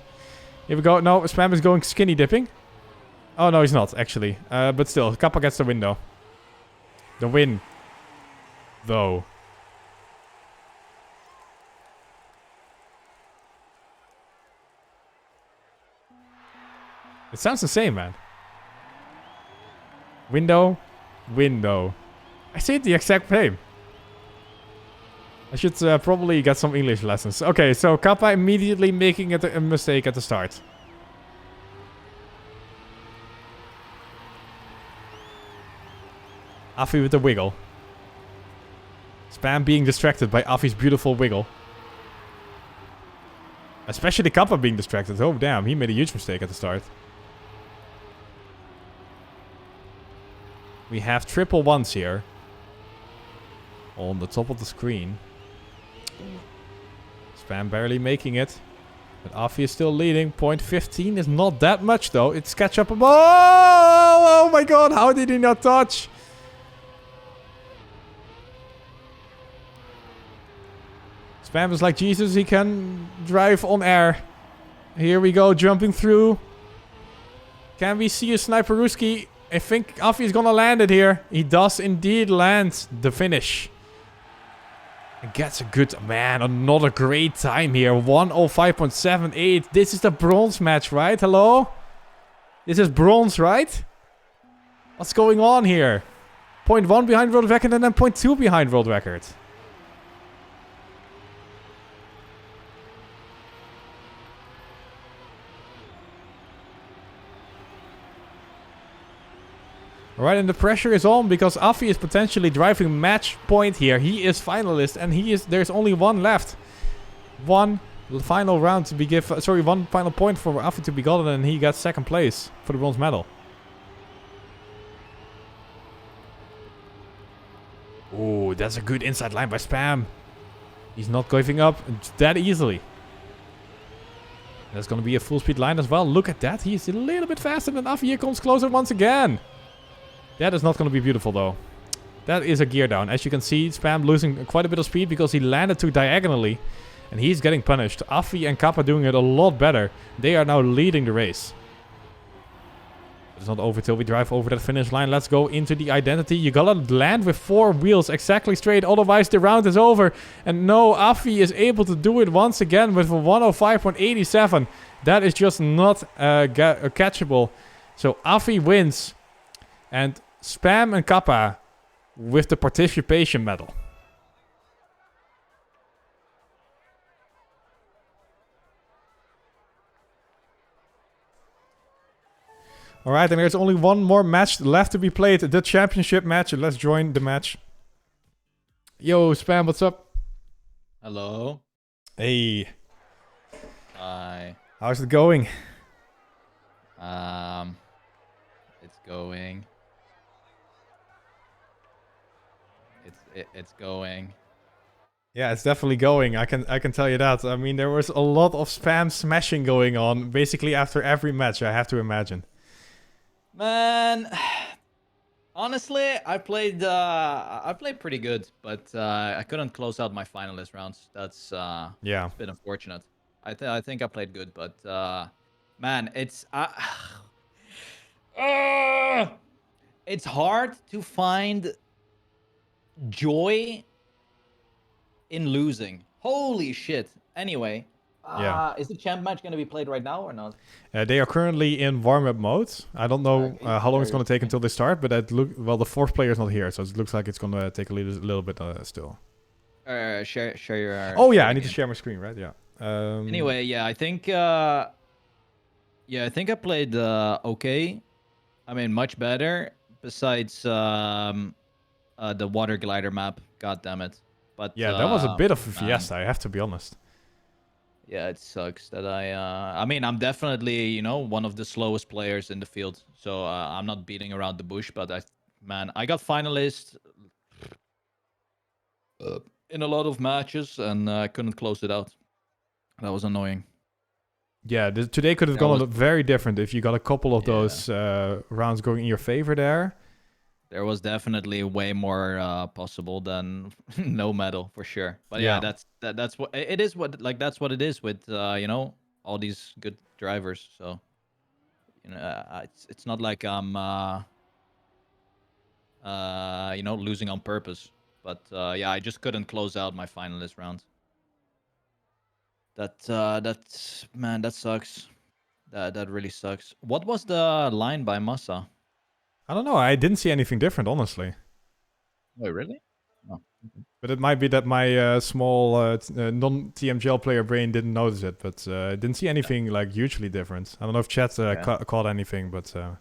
Here we go. No, Spam is going skinny dipping. Oh, no, he's not, actually. But still, Kappa gets the win, though. The win though. It sounds the same, man. Window, window. I say it the exact same. I should probably get some English lessons. Okay, so Kappa immediately making a mistake at the start. Afi with the wiggle. Spam being distracted by Afi's beautiful wiggle. Especially Kappa being distracted. Oh, damn. He made a huge mistake at the start. We have triple ones here. On the top of the screen. Spam barely making it. But Afi is still leading. Point 15 is not that much, though. It's catch up. Oh my god. How did he not touch? Spam is like Jesus, he can drive on air. Here we go, jumping through. Can we see a Sniperuski? I think Afi is gonna land it here. He does indeed land the finish. And gets a good, man, another great time here. 1:05.78. This is the bronze match, right? Hello? This is bronze, right? What's going on here? 0.1 behind world record and then 0.2 behind world record. Alright, and the pressure is on because Afi is potentially driving match point here. He is finalist and there's only one left. One final round to be one final point for Afi to be gotten and he got second place for the bronze medal. Ooh, that's a good inside line by Spam. He's not giving up that easily. That's going to be a full speed line as well. Look at that. He's a little bit faster than Afi. Here comes closer once again. That is not going to be beautiful, though. That is a gear down. As you can see, Spam losing quite a bit of speed because he landed too diagonally. And he's getting punished. Afi and Kappa doing it a lot better. They are now leading the race. It's not over till we drive over that finish line. Let's go into the identity. You gotta land with 4 wheels exactly straight. Otherwise, the round is over. And no, Afi is able to do it once again with a 1:05.87. That is just not catchable. So Afi wins. And Spam and Kappa with the participation medal. Alright, and there's only one more match left to be played. The championship match. Let's join the match. Yo, Spam, what's up? Hello. Hey. Hi. How's it going? It's going. It's going. Yeah, it's definitely going. I can tell you that. I mean, there was a lot of Spam smashing going on basically after every match, I have to imagine. Man, honestly, I played pretty good, but I couldn't close out my finalist rounds. That's yeah, it's been unfortunate. I think I played good, but man, it's it's hard to find joy in losing. Holy shit. Anyway, yeah. is the champ match going to be played right now or not? They are currently in warm-up mode. I don't know Okay, how long it's going to take until they start, but well, the 4th player is not here, so it looks like it's going to take a little bit still. Share your. Oh yeah, I need to share my screen, right? Yeah. Anyway, yeah, I think I played okay. I mean, much better. Besides the water glider map, god damn it. But yeah, that was a bit of a man, fiesta, I have to be honest. Yeah, it sucks that I mean, I'm definitely, you know, one of the slowest players in the field, so I'm not beating around the bush, but I got finalist in a lot of matches and I couldn't close it out. That was annoying. Yeah, today could have gone very different if you got a couple of those rounds going in your favor there. There was definitely way more possible than no medal for sure. But yeah, that's what it is. That's what it is with you know, all these good drivers. So you know, it's not like I'm you know, losing on purpose. But yeah, I just couldn't close out my finalist round. That's man, that sucks. That really sucks. What was the line by Massa? I don't know. I didn't see anything different, honestly. Wait, really? Oh. But it might be that my small non-TMGL player brain didn't notice it. But I didn't see anything like hugely different. I don't know if chat caught anything, but... Yeah,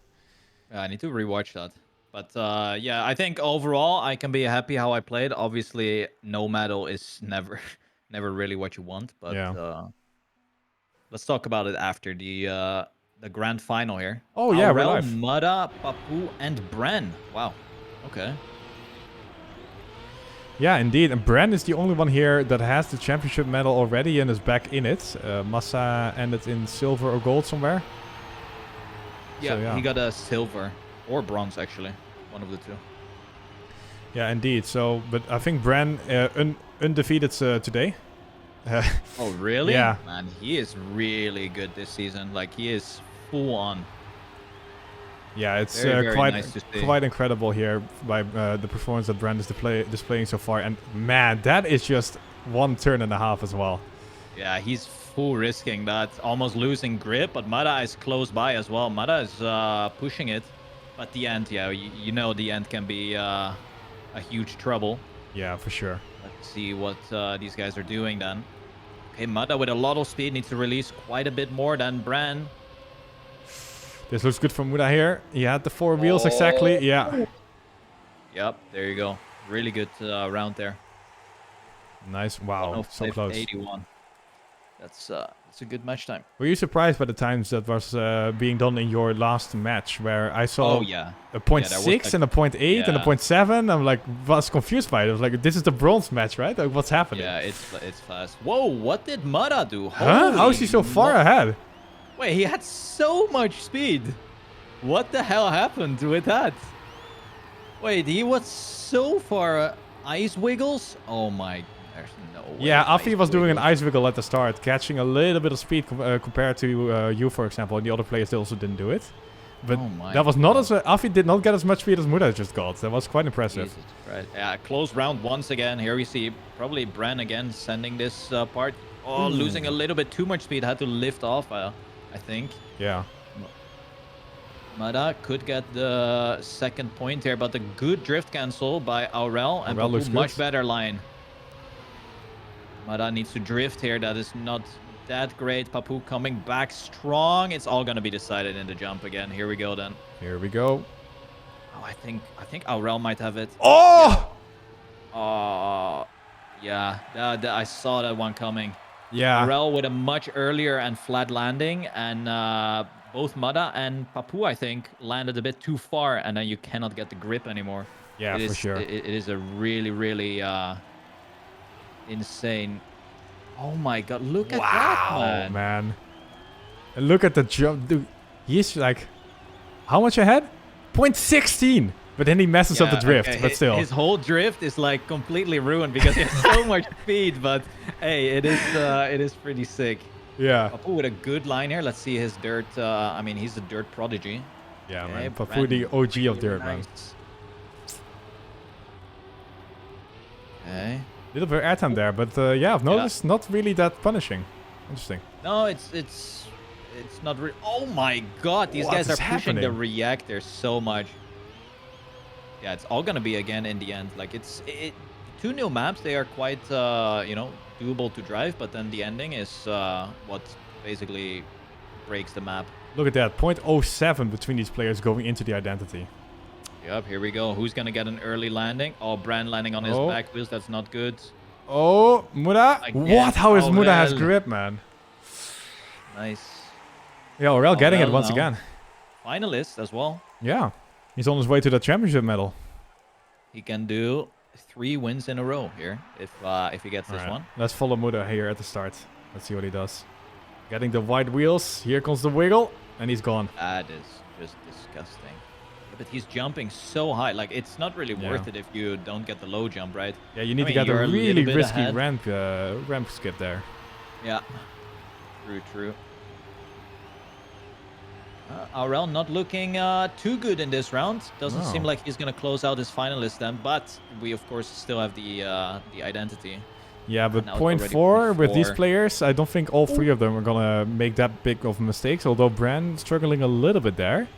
I need to rewatch that. But yeah, I think overall I can be happy how I played. Obviously, no medal is never really what you want. But yeah. Let's talk about it after the grand final here. Oh yeah, we're Aurel, live. Mudda, Papu, and Bren. Wow. Okay. Yeah, indeed. And Bren is the only one here that has the championship medal already and is back in it. Massa ended in silver or gold somewhere. Yeah, So, yeah, he got a silver or bronze actually, one of the two. Yeah, indeed. So, but I think Bren undefeated today. Oh really? Yeah. Man, he is really good this season. Like he is full on. Yeah, it's Very nice to see. quite incredible here by the performance that Brand is displaying so far. And man, that is just 1 turn and a half as well. Yeah, he's full risking that, almost losing grip, but Mada is close by as well. Mada is pushing it, but the end, yeah, you know the end can be a huge trouble. Yeah, for sure. Let's see what these guys are doing then. Okay, Mada with a lot of speed needs to release quite a bit more than Bran. This looks good for Muda here. He had the 4 wheels exactly. Yeah. Yep, there you go. Really good round there. Nice. Wow, so close. 81. That's a good match time. Were you surprised by the times that was being done in your last match, where I saw a 0.6 and a 0.8 and a 0.7? I'm like, was confused by it. I was like, this is the bronze match, right? Like, what's happening? Yeah, it's fast. Whoa, what did Mada do? Huh? How is he so far ahead? Wait, he had so much speed. What the hell happened with that? Wait, he was so far. Ice wiggles? Oh my, there's no way. Yeah, Afi was doing an ice wiggle at the start, catching a little bit of speed compared to you, for example, and the other players also didn't do it. But that was not as... Afi did not get as much speed as Muda just got. That was quite impressive. Jesus, right. Yeah, close round once again. Here we see probably Bran again sending this part. Oh, losing a little bit too much speed. Had to lift off, I think. Yeah. Mada could get the second point here, but a good drift cancel by Aurel. And Papu, much better line. Mada needs to drift here. That is not that great. Papu coming back strong. It's all going to be decided in the jump again. Here we go then. Here we go. Oh, I think Aurel might have it. Oh! Yeah. I saw that one coming. Yeah. Aurel with a much earlier and flat landing, and both Mada and Papu, I think, landed a bit too far, and then you cannot get the grip anymore. Yeah, for sure. It is a really, really insane. Oh my god, look at that, man. And look at the jump. Dude, he's like, how much ahead? 0.16. But then he messes up the drift, okay. but still. His whole drift is like completely ruined because he has so much speed, but hey, it is pretty sick. Yeah. Papu with a good line here. Let's see his dirt. I mean, he's a dirt prodigy. Yeah, okay, man. Papu, the OG of dirt, man. Okay. Little bit of airtime there, but yeah, I've noticed not really that punishing. Interesting. No, it's not really. Oh my god, these guys are pushing the reactor so much. Yeah, it's all gonna be again in the end. Like two new maps. They are quite doable to drive, but then the ending is what basically breaks the map. Look at that, 0.07 between these players going into the identity. Yep, here we go. Who's gonna get an early landing? Oh, Bran landing on his back wheels. That's not good. Oh, Muda. What? How is Muda has grip, man? Nice. Yeah, Aurel getting it once again. Finalist as well. Yeah. He's on his way to the championship medal. He can do 3 wins in a row here if he gets this one. Let's follow Muda here at the start. Let's see what he does. Getting the wide wheels. Here comes the wiggle, and he's gone. That is just disgusting. But he's jumping so high. Like, it's not really worth it if you don't get the low jump, right? Yeah, you need to get a really risky ramp skip there. Yeah. True. Aurel not looking too good in this round. Doesn't seem No. like he's gonna close out his finalist then, but we of course still have the identity. Yeah, but Now it's point already 4 with these 4. players, I don't think all 3 of them are gonna make that big of mistakes, although Bran struggling a little bit there.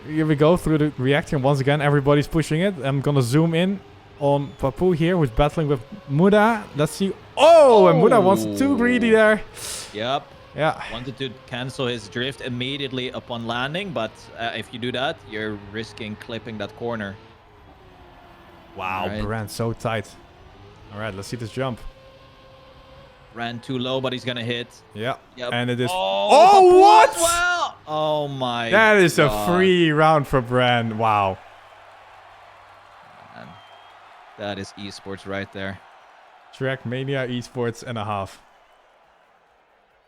Here we go through the reactor, and once again everybody's pushing it. I'm gonna zoom in on Papu here, who's battling with Muda. Let's see. Oh, and Muda wants too greedy there. Yep. Yeah. Wanted to cancel his drift immediately upon landing, but if you do that, you're risking clipping that corner. Wow, Right. Bran so tight. All right, let's see this jump. Ran too low, but he's gonna hit. Yeah. Yep. And it is. Oh, Oh, what? as well. Oh my. That is God. a free round for Bran. Wow. Man, that is esports right there. Trackmania esports and a half.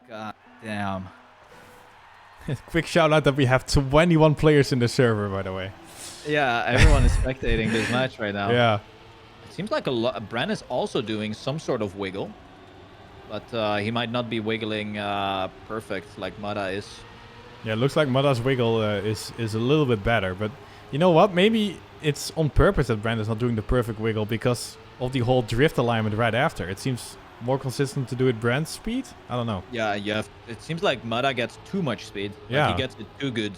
God damn. Quick shout out that we have 21 players in the server, by the way. Yeah, everyone is spectating this match right now. Yeah. It seems like Bran is also doing some sort of wiggle, but he might not be wiggling perfect like Mada is. Yeah, it looks like Mada's wiggle is a little bit better, but you know what? Maybe it's on purpose that Bran is not doing the perfect wiggle because of the whole drift alignment right after. It seems more consistent to do it Bran's speed. I don't know. Yeah, it seems like Mada gets too much speed. Yeah. Like he gets it too good.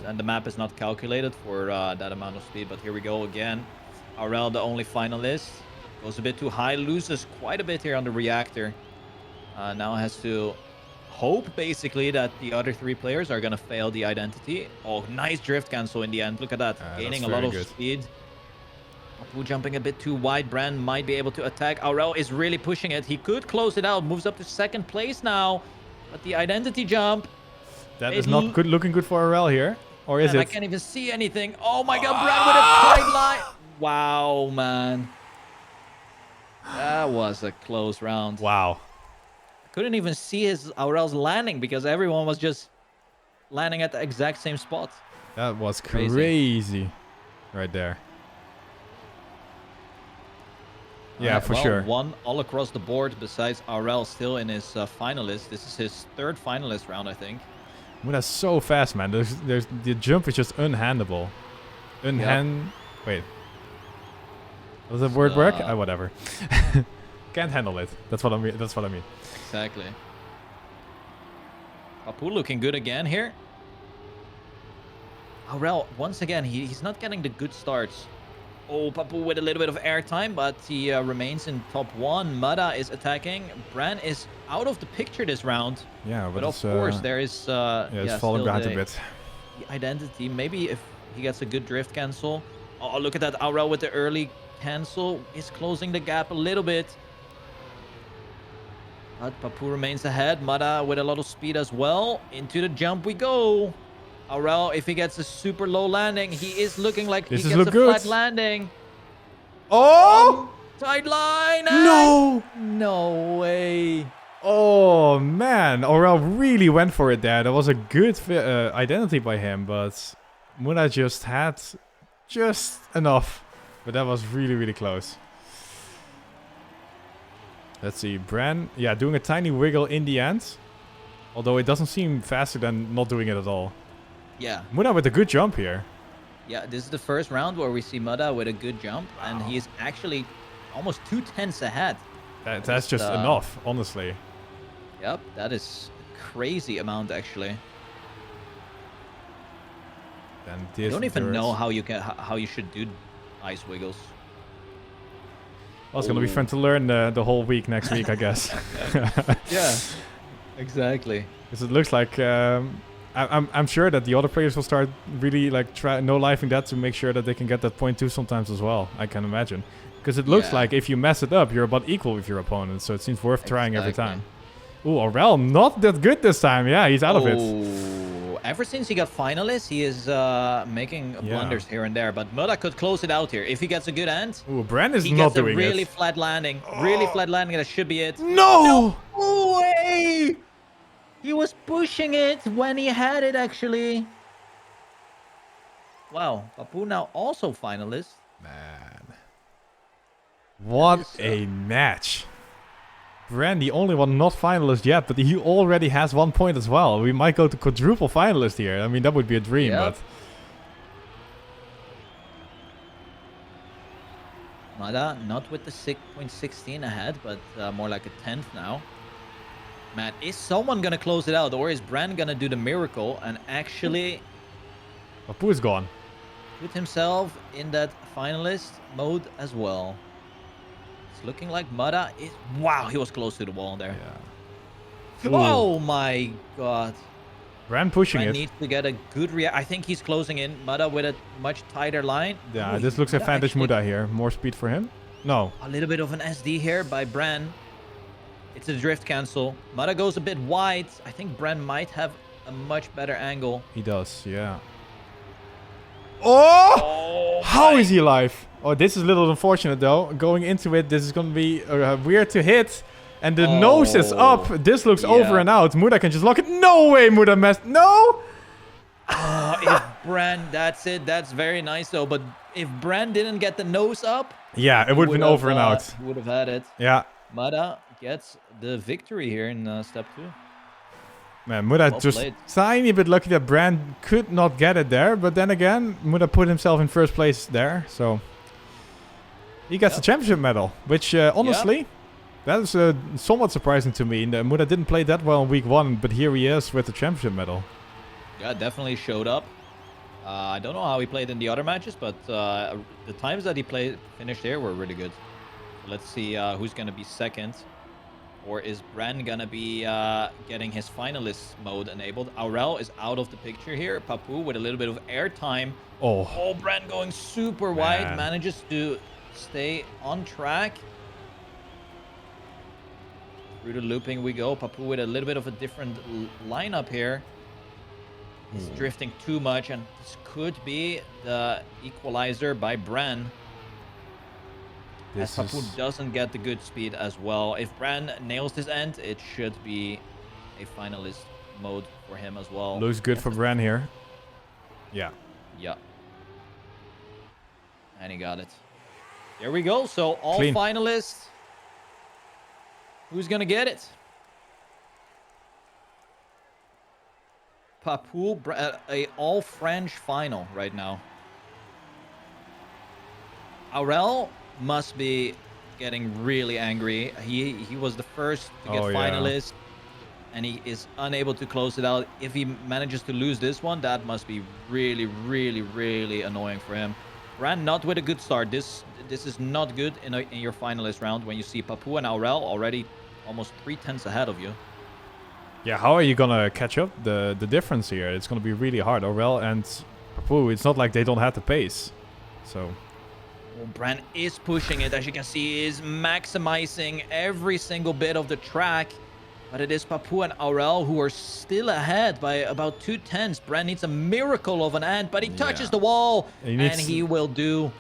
And the map is not calculated for that amount of speed, but here we go again. Aurel, the only finalist, goes a bit too high, loses quite a bit here on the reactor. Now has to hope, basically, that the other 3 players are going to fail the identity. Oh, nice drift cancel in the end. Look at that. Gaining a lot of speed. Papu jumping a bit too wide. Bran might be able to attack. Aurel is really pushing it. He could close it out. Moves up to 2nd place now. But the identity jump. That is not good. Looking good for Aurel here. Or is Man, it? I can't even see anything. Oh my god, Bran with a tight line. Wow, man. That was a close round. Wow. Couldn't even see his Aurel's landing because everyone was just landing at the exact same spot. That was crazy. Right there. Yeah, Alright, for well, sure. One all across the board besides Aurel still in his finalist. This is his 3rd finalist round, I think. Muda's so fast, man. The jump is just unhandable. Wait. Does the word work? Whatever. Can't handle it. That's what I mean. That's what I mean. Exactly. Papu looking good again here. Aurel, once again, he's not getting the good starts. Oh, Papu with a little bit of airtime, but he remains in top 1. Mada is attacking. Bran is out of the picture this round. Yeah, but of course there is it's falling behind a bit. The identity. Maybe if he gets a good drift cancel. Oh, look at that. Aurel with the early cancel is closing the gap a little bit. But Papu remains ahead. Mada with a lot of speed as well. Into the jump we go. Aurel, if he gets a super low landing, he is looking like he gets a flat landing. Oh! Tight line! No! No way. Oh, man. Aurel really went for it there. That was a good identity by him, but Muna just had just enough. But that was really, really close. Let's see. Bran, yeah, doing a tiny wiggle in the end. Although it doesn't seem faster than not doing it at all. Yeah. Muna with a good jump here. Yeah, this is the first round where we see Mada with a good jump. Wow. And he is actually almost 2/10 ahead. That's just enough, honestly. Yep, that is a crazy amount, actually. And I don't even know how you should do ice wiggles. Well, it's gonna be fun to learn the whole week next week, I guess. Yeah, exactly. Because it looks like I'm sure that the other players will start really like no-lifing that to make sure that they can get that 0.2 sometimes as well. I can imagine. Because it looks like if you mess it up, you're about equal with your opponent. So it seems worth trying every time. Ooh, Aurel, not that good this time. Yeah, he's out of it. Ever since he got finalist, he is making blunders here and there. But Mada could close it out here. If he gets a good end, ooh, Bran is not doing it. He gets a really flat landing. Really flat landing. That should be it. No! No way! He was pushing it when he had it, actually. Wow. Papu now also finalist. Man. What a match. Bran, the only one not finalist yet, but he already has 1 point as well. We might go to quadruple finalist here. I mean, that would be a dream, but... Mada, not with the 6.16 ahead, but more like a 10th now. Man, is someone going to close it out, or is Bran going to do the miracle and actually... Papu is gone. Put himself in that finalist mode as well. It's looking like Mada is... Wow, he was close to the wall there. Yeah. Oh my god. Bran pushing Bran it. needs to get a good I think he's closing in Mada with a much tighter line. Yeah, this looks advantage Muda here. More speed for him. No. A little bit of an SD here by Bran. It's a drift cancel. Mada goes a bit wide. I think Bran might have a much better angle. He does, yeah. Oh! How is he alive? Oh, this is a little unfortunate though. Going into it, this is going to be weird to hit. And the nose is up. This looks over and out. Muda can just lock it. No way, Muda messed. No! If Bran, that's it. That's very nice though. But if Bran didn't get the nose up, yeah, it would have been over and out. Would have had it. Yeah. Mada gets the victory here in step 2. Man, Muda Well just played. tiny bit lucky that Bran could not get it there. But then again, Muda put himself in first place there. So he gets the championship medal, which honestly, that is somewhat surprising to me. Muda didn't play that well in week 1, but here he is with the championship medal. Yeah, definitely showed up. I don't know how he played in the other matches, but the times that he finished here were really good. Let's see who's going to be second. Or is Bran going to be getting his finalist mode enabled? Aurel is out of the picture here. Papu with a little bit of air time. Oh, Bran going super wide. Manages to stay on track. Through the looping we go. Papu with a little bit of a different lineup here. He's drifting too much, and this could be the equalizer by Bran. As Papu doesn't get the good speed as well. If Bran nails this end, it should be a finalist mode for him as well. Looks good for Bran here. Yeah. Yeah. And he got it. There we go. So all Clean. Finalists. Who's going to get it? Papu, a all-French final right now. Aurel must be getting really angry. He was the first to get finalist, and he is unable to close it out. If he manages to lose this one, that must be really, really, really annoying for him. Bran not with a good start. This is not good in your finalist round when you see Papu and Aurel already almost 3/10 ahead of you. Yeah, how are you gonna catch up the difference here? It's gonna be really hard. Aurel and Papu, it's not like they don't have the pace. So well, Bran is pushing it, as you can see, he is maximizing every single bit of the track. But it is Papu and Aurel who are still ahead by about 2/10. Bran needs a miracle of an end, but he touches the wall, and he will do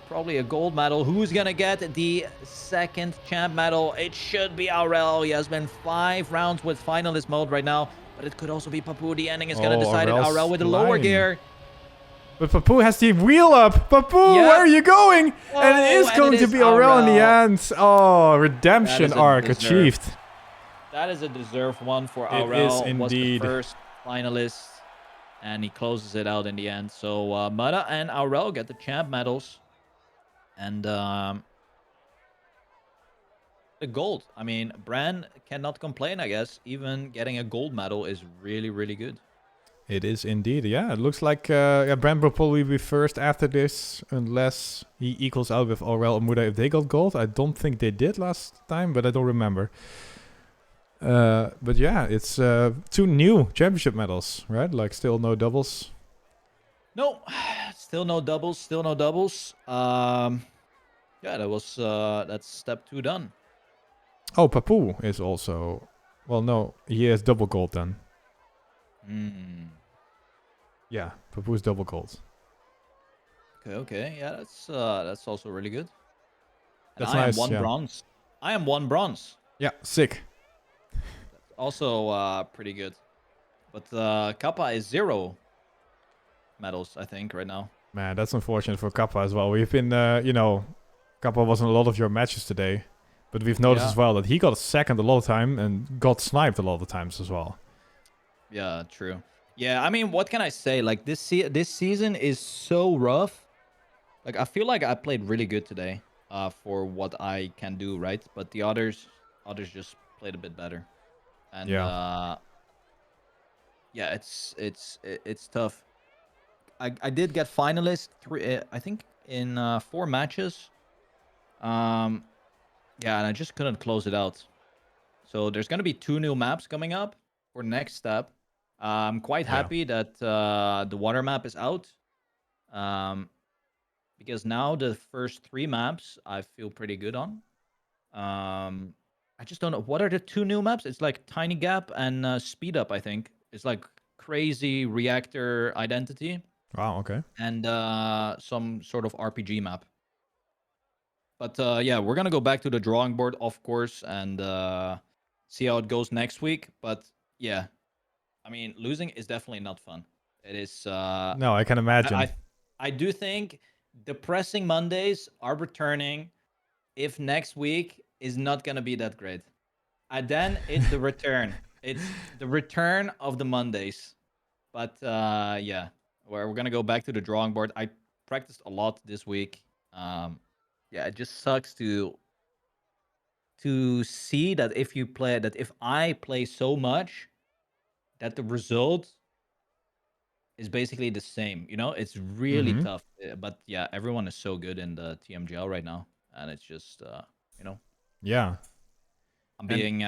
probably a gold medal. Who's gonna get the second champ medal? It should be Aurel. He has been 5 rounds with finalist mode right now, but it could also be Papu. The ending is gonna decide it. Aurel with the lower gear. But Papu has the wheel up. Papu, where are you going? And it is going to be Aurel in the end. Oh, redemption arc achieved. That is a deserved one for Aurel. It is indeed. Was the first finalist, and he closes it out in the end. So Mada and Aurel get the champ medals. And the gold. I mean, Bran cannot complain, I guess. Even getting a gold medal is really, really good. It is indeed, yeah. It looks like Bran will probably be first after this, unless he equals out with Aurel and Muda if they got gold. I don't think they did last time, but I don't remember. But yeah, it's 2 new championship medals, right? Like still no doubles. No, still no doubles. Still no doubles. Yeah, that was that's step 2 done. Oh, Papu is also. Well, no, he has double gold then. Yeah, Papu is double gold. Okay, yeah, that's also really good. And That's I nice. am 1 bronze. I am 1 bronze. Yeah, sick. Also pretty good. But Kappa is 0 medals, I think, right now. Man, that's unfortunate for Kappa as well. We've been, Kappa was in a lot of your matches today. But we've noticed as well that he got second a lot of time and got sniped a lot of times as well. Yeah, true. Yeah, I mean, what can I say? Like this season is so rough. Like I feel like I played really good today, for what I can do, right? But the others just played a bit better, and Yeah. yeah, it's tough. I did get finalist three, I think in 4 matches. Um, yeah, and I just couldn't close it out. So there's gonna be 2 new maps coming up for next step. I'm quite Yeah. happy that the water map is out. Um, because now the first 3 maps I feel pretty good on. I just don't know what are the 2 new maps. It's like Tiny Gap and Speed Up. I think it's like crazy reactor identity Wow, okay. and some sort of RPG map. But yeah, we're gonna go back to the drawing board, of course, and see how it goes next week. But yeah, I mean, losing is definitely not fun. It is. No, I can imagine. I do think depressing Mondays are returning if next week is not gonna be that great. And then it's the return. It's the return of the Mondays. But yeah, we're gonna go back to the drawing board. I practiced a lot this week. Yeah, it just sucks to see that if I play so much that the result is basically the same. You know, it's really Mm-hmm. tough. But yeah, everyone is so good in the TMGL right now, and it's just you know, Yeah. And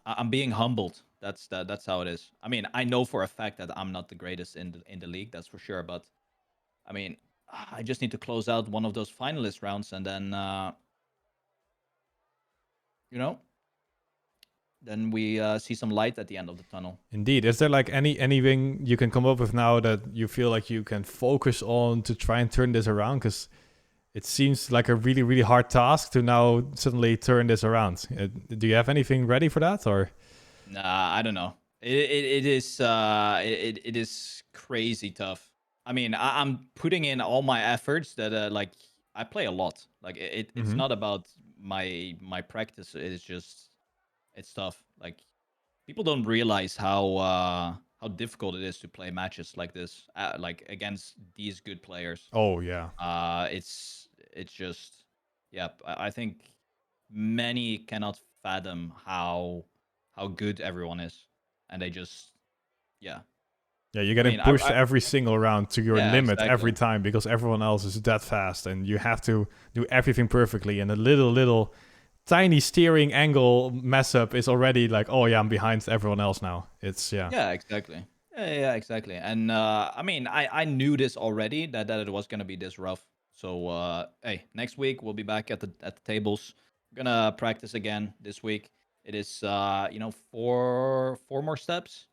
I'm being humbled. That's how it is. I mean, I know for a fact that I'm not the greatest in the league, that's for sure. But I mean, I just need to close out one of those finalist rounds, and then you know, then we see some light at the end of the tunnel. indeed, is there like anything you can come up with now that you feel like you can focus on to try and turn this around? Because it seems like a really, really hard task to now suddenly turn this around. Do you have anything ready for that, or? Nah, I don't know. It is crazy tough. I mean, I'm putting in all my efforts that like I play a lot. Like it's Mm-hmm. not about my practice. It's just it's tough. Like people don't realize how difficult it is to play matches like this, like against these good players. Oh yeah. It's just yeah. I think many cannot fathom how good everyone is, and they just yeah. Yeah, you're I getting mean, pushed every single round to your yeah, limit every exactly. time because everyone else is that fast and you have to do everything perfectly. And a little tiny steering angle mess up is already like, oh yeah, I'm behind everyone else now. It's yeah. Yeah, exactly. Yeah, exactly. And I mean, I knew this already that it was gonna be this rough. So hey, next week we'll be back at the tables. We're gonna practice again this week. It is you know, four more steps.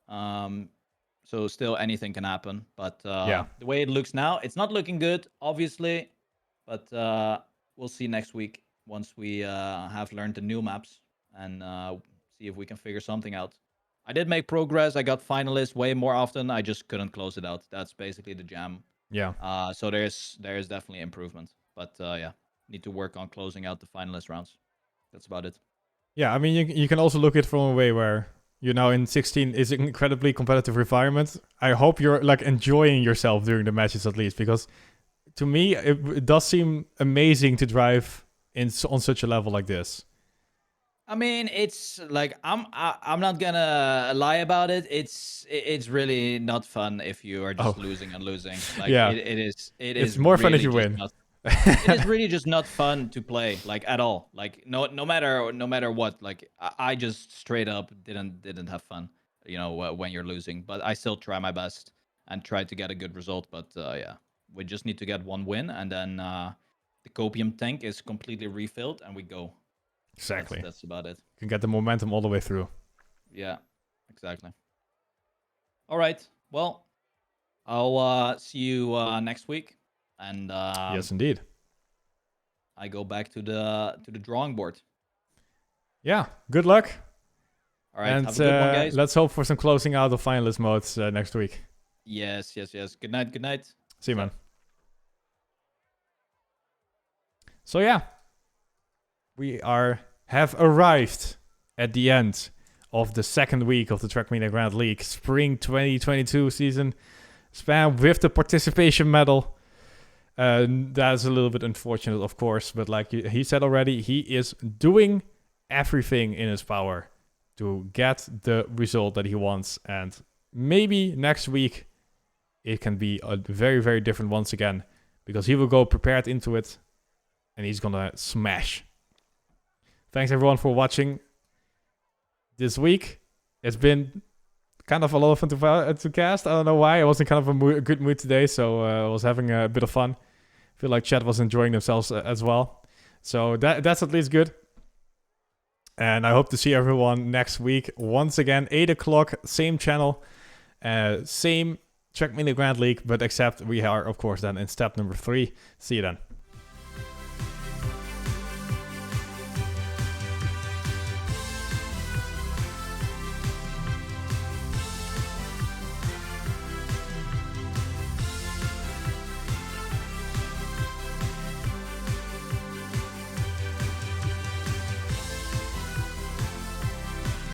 Um, so still anything can happen. But Yeah. the way it looks now, it's not looking good, obviously. But we'll see next week once we have learned the new maps and see if we can figure something out. I did make progress. I got finalists way more often. I just couldn't close it out. That's basically the jam. Yeah. So there is definitely improvement. But yeah, need to work on closing out the finalist rounds. That's about it. Yeah, I mean, you can also look at it from a way where you're now in 16 is an incredibly competitive environment. I hope you're like enjoying yourself during the matches at least, because to me it does seem amazing to drive on such a level like this. I mean, it's like I'm not gonna lie about it. It's really not fun if you are just Oh, losing and losing. Like yeah. it It's is more fun if really you just win. not. It is really just not fun to play, like at all. Like no matter what. Like I just straight up didn't have fun. You know, when you're losing, but I still try my best and try to get a good result. But yeah, we just need to get one win, and then the copium tank is completely refilled, and we go. Exactly. That's about it. You can get the momentum all the way through. Yeah, exactly. All right. Well, I'll see you next week, and Yes, indeed. I go back to the drawing board. Yeah, good luck. All right. And Have a good one, guys. let's hope for some closing out of finalist modes next week. Yes, yes, yes. Good night. Good night. See you, man. So yeah, have arrived at the end of the second week of the Trackmania Grand League Spring 2022 season. Spam with the participation medal. That's a little bit unfortunate, of course, but like he said already, he is doing everything in his power to get the result that he wants, and maybe next week it can be a very, very different once again, because he will go prepared into it and he's gonna smash. Thanks everyone for watching this week. It's been kind of a lot of fun to cast. I don't know why. I was in kind of a good mood today, so I was having a bit of fun. I feel like chat was enjoying themselves as well. So that's at least good. And I hope to see everyone next week. Once again, 8 o'clock, same channel, same Trackmania Grand League, but except we are, of course, then in step number 3. See you then.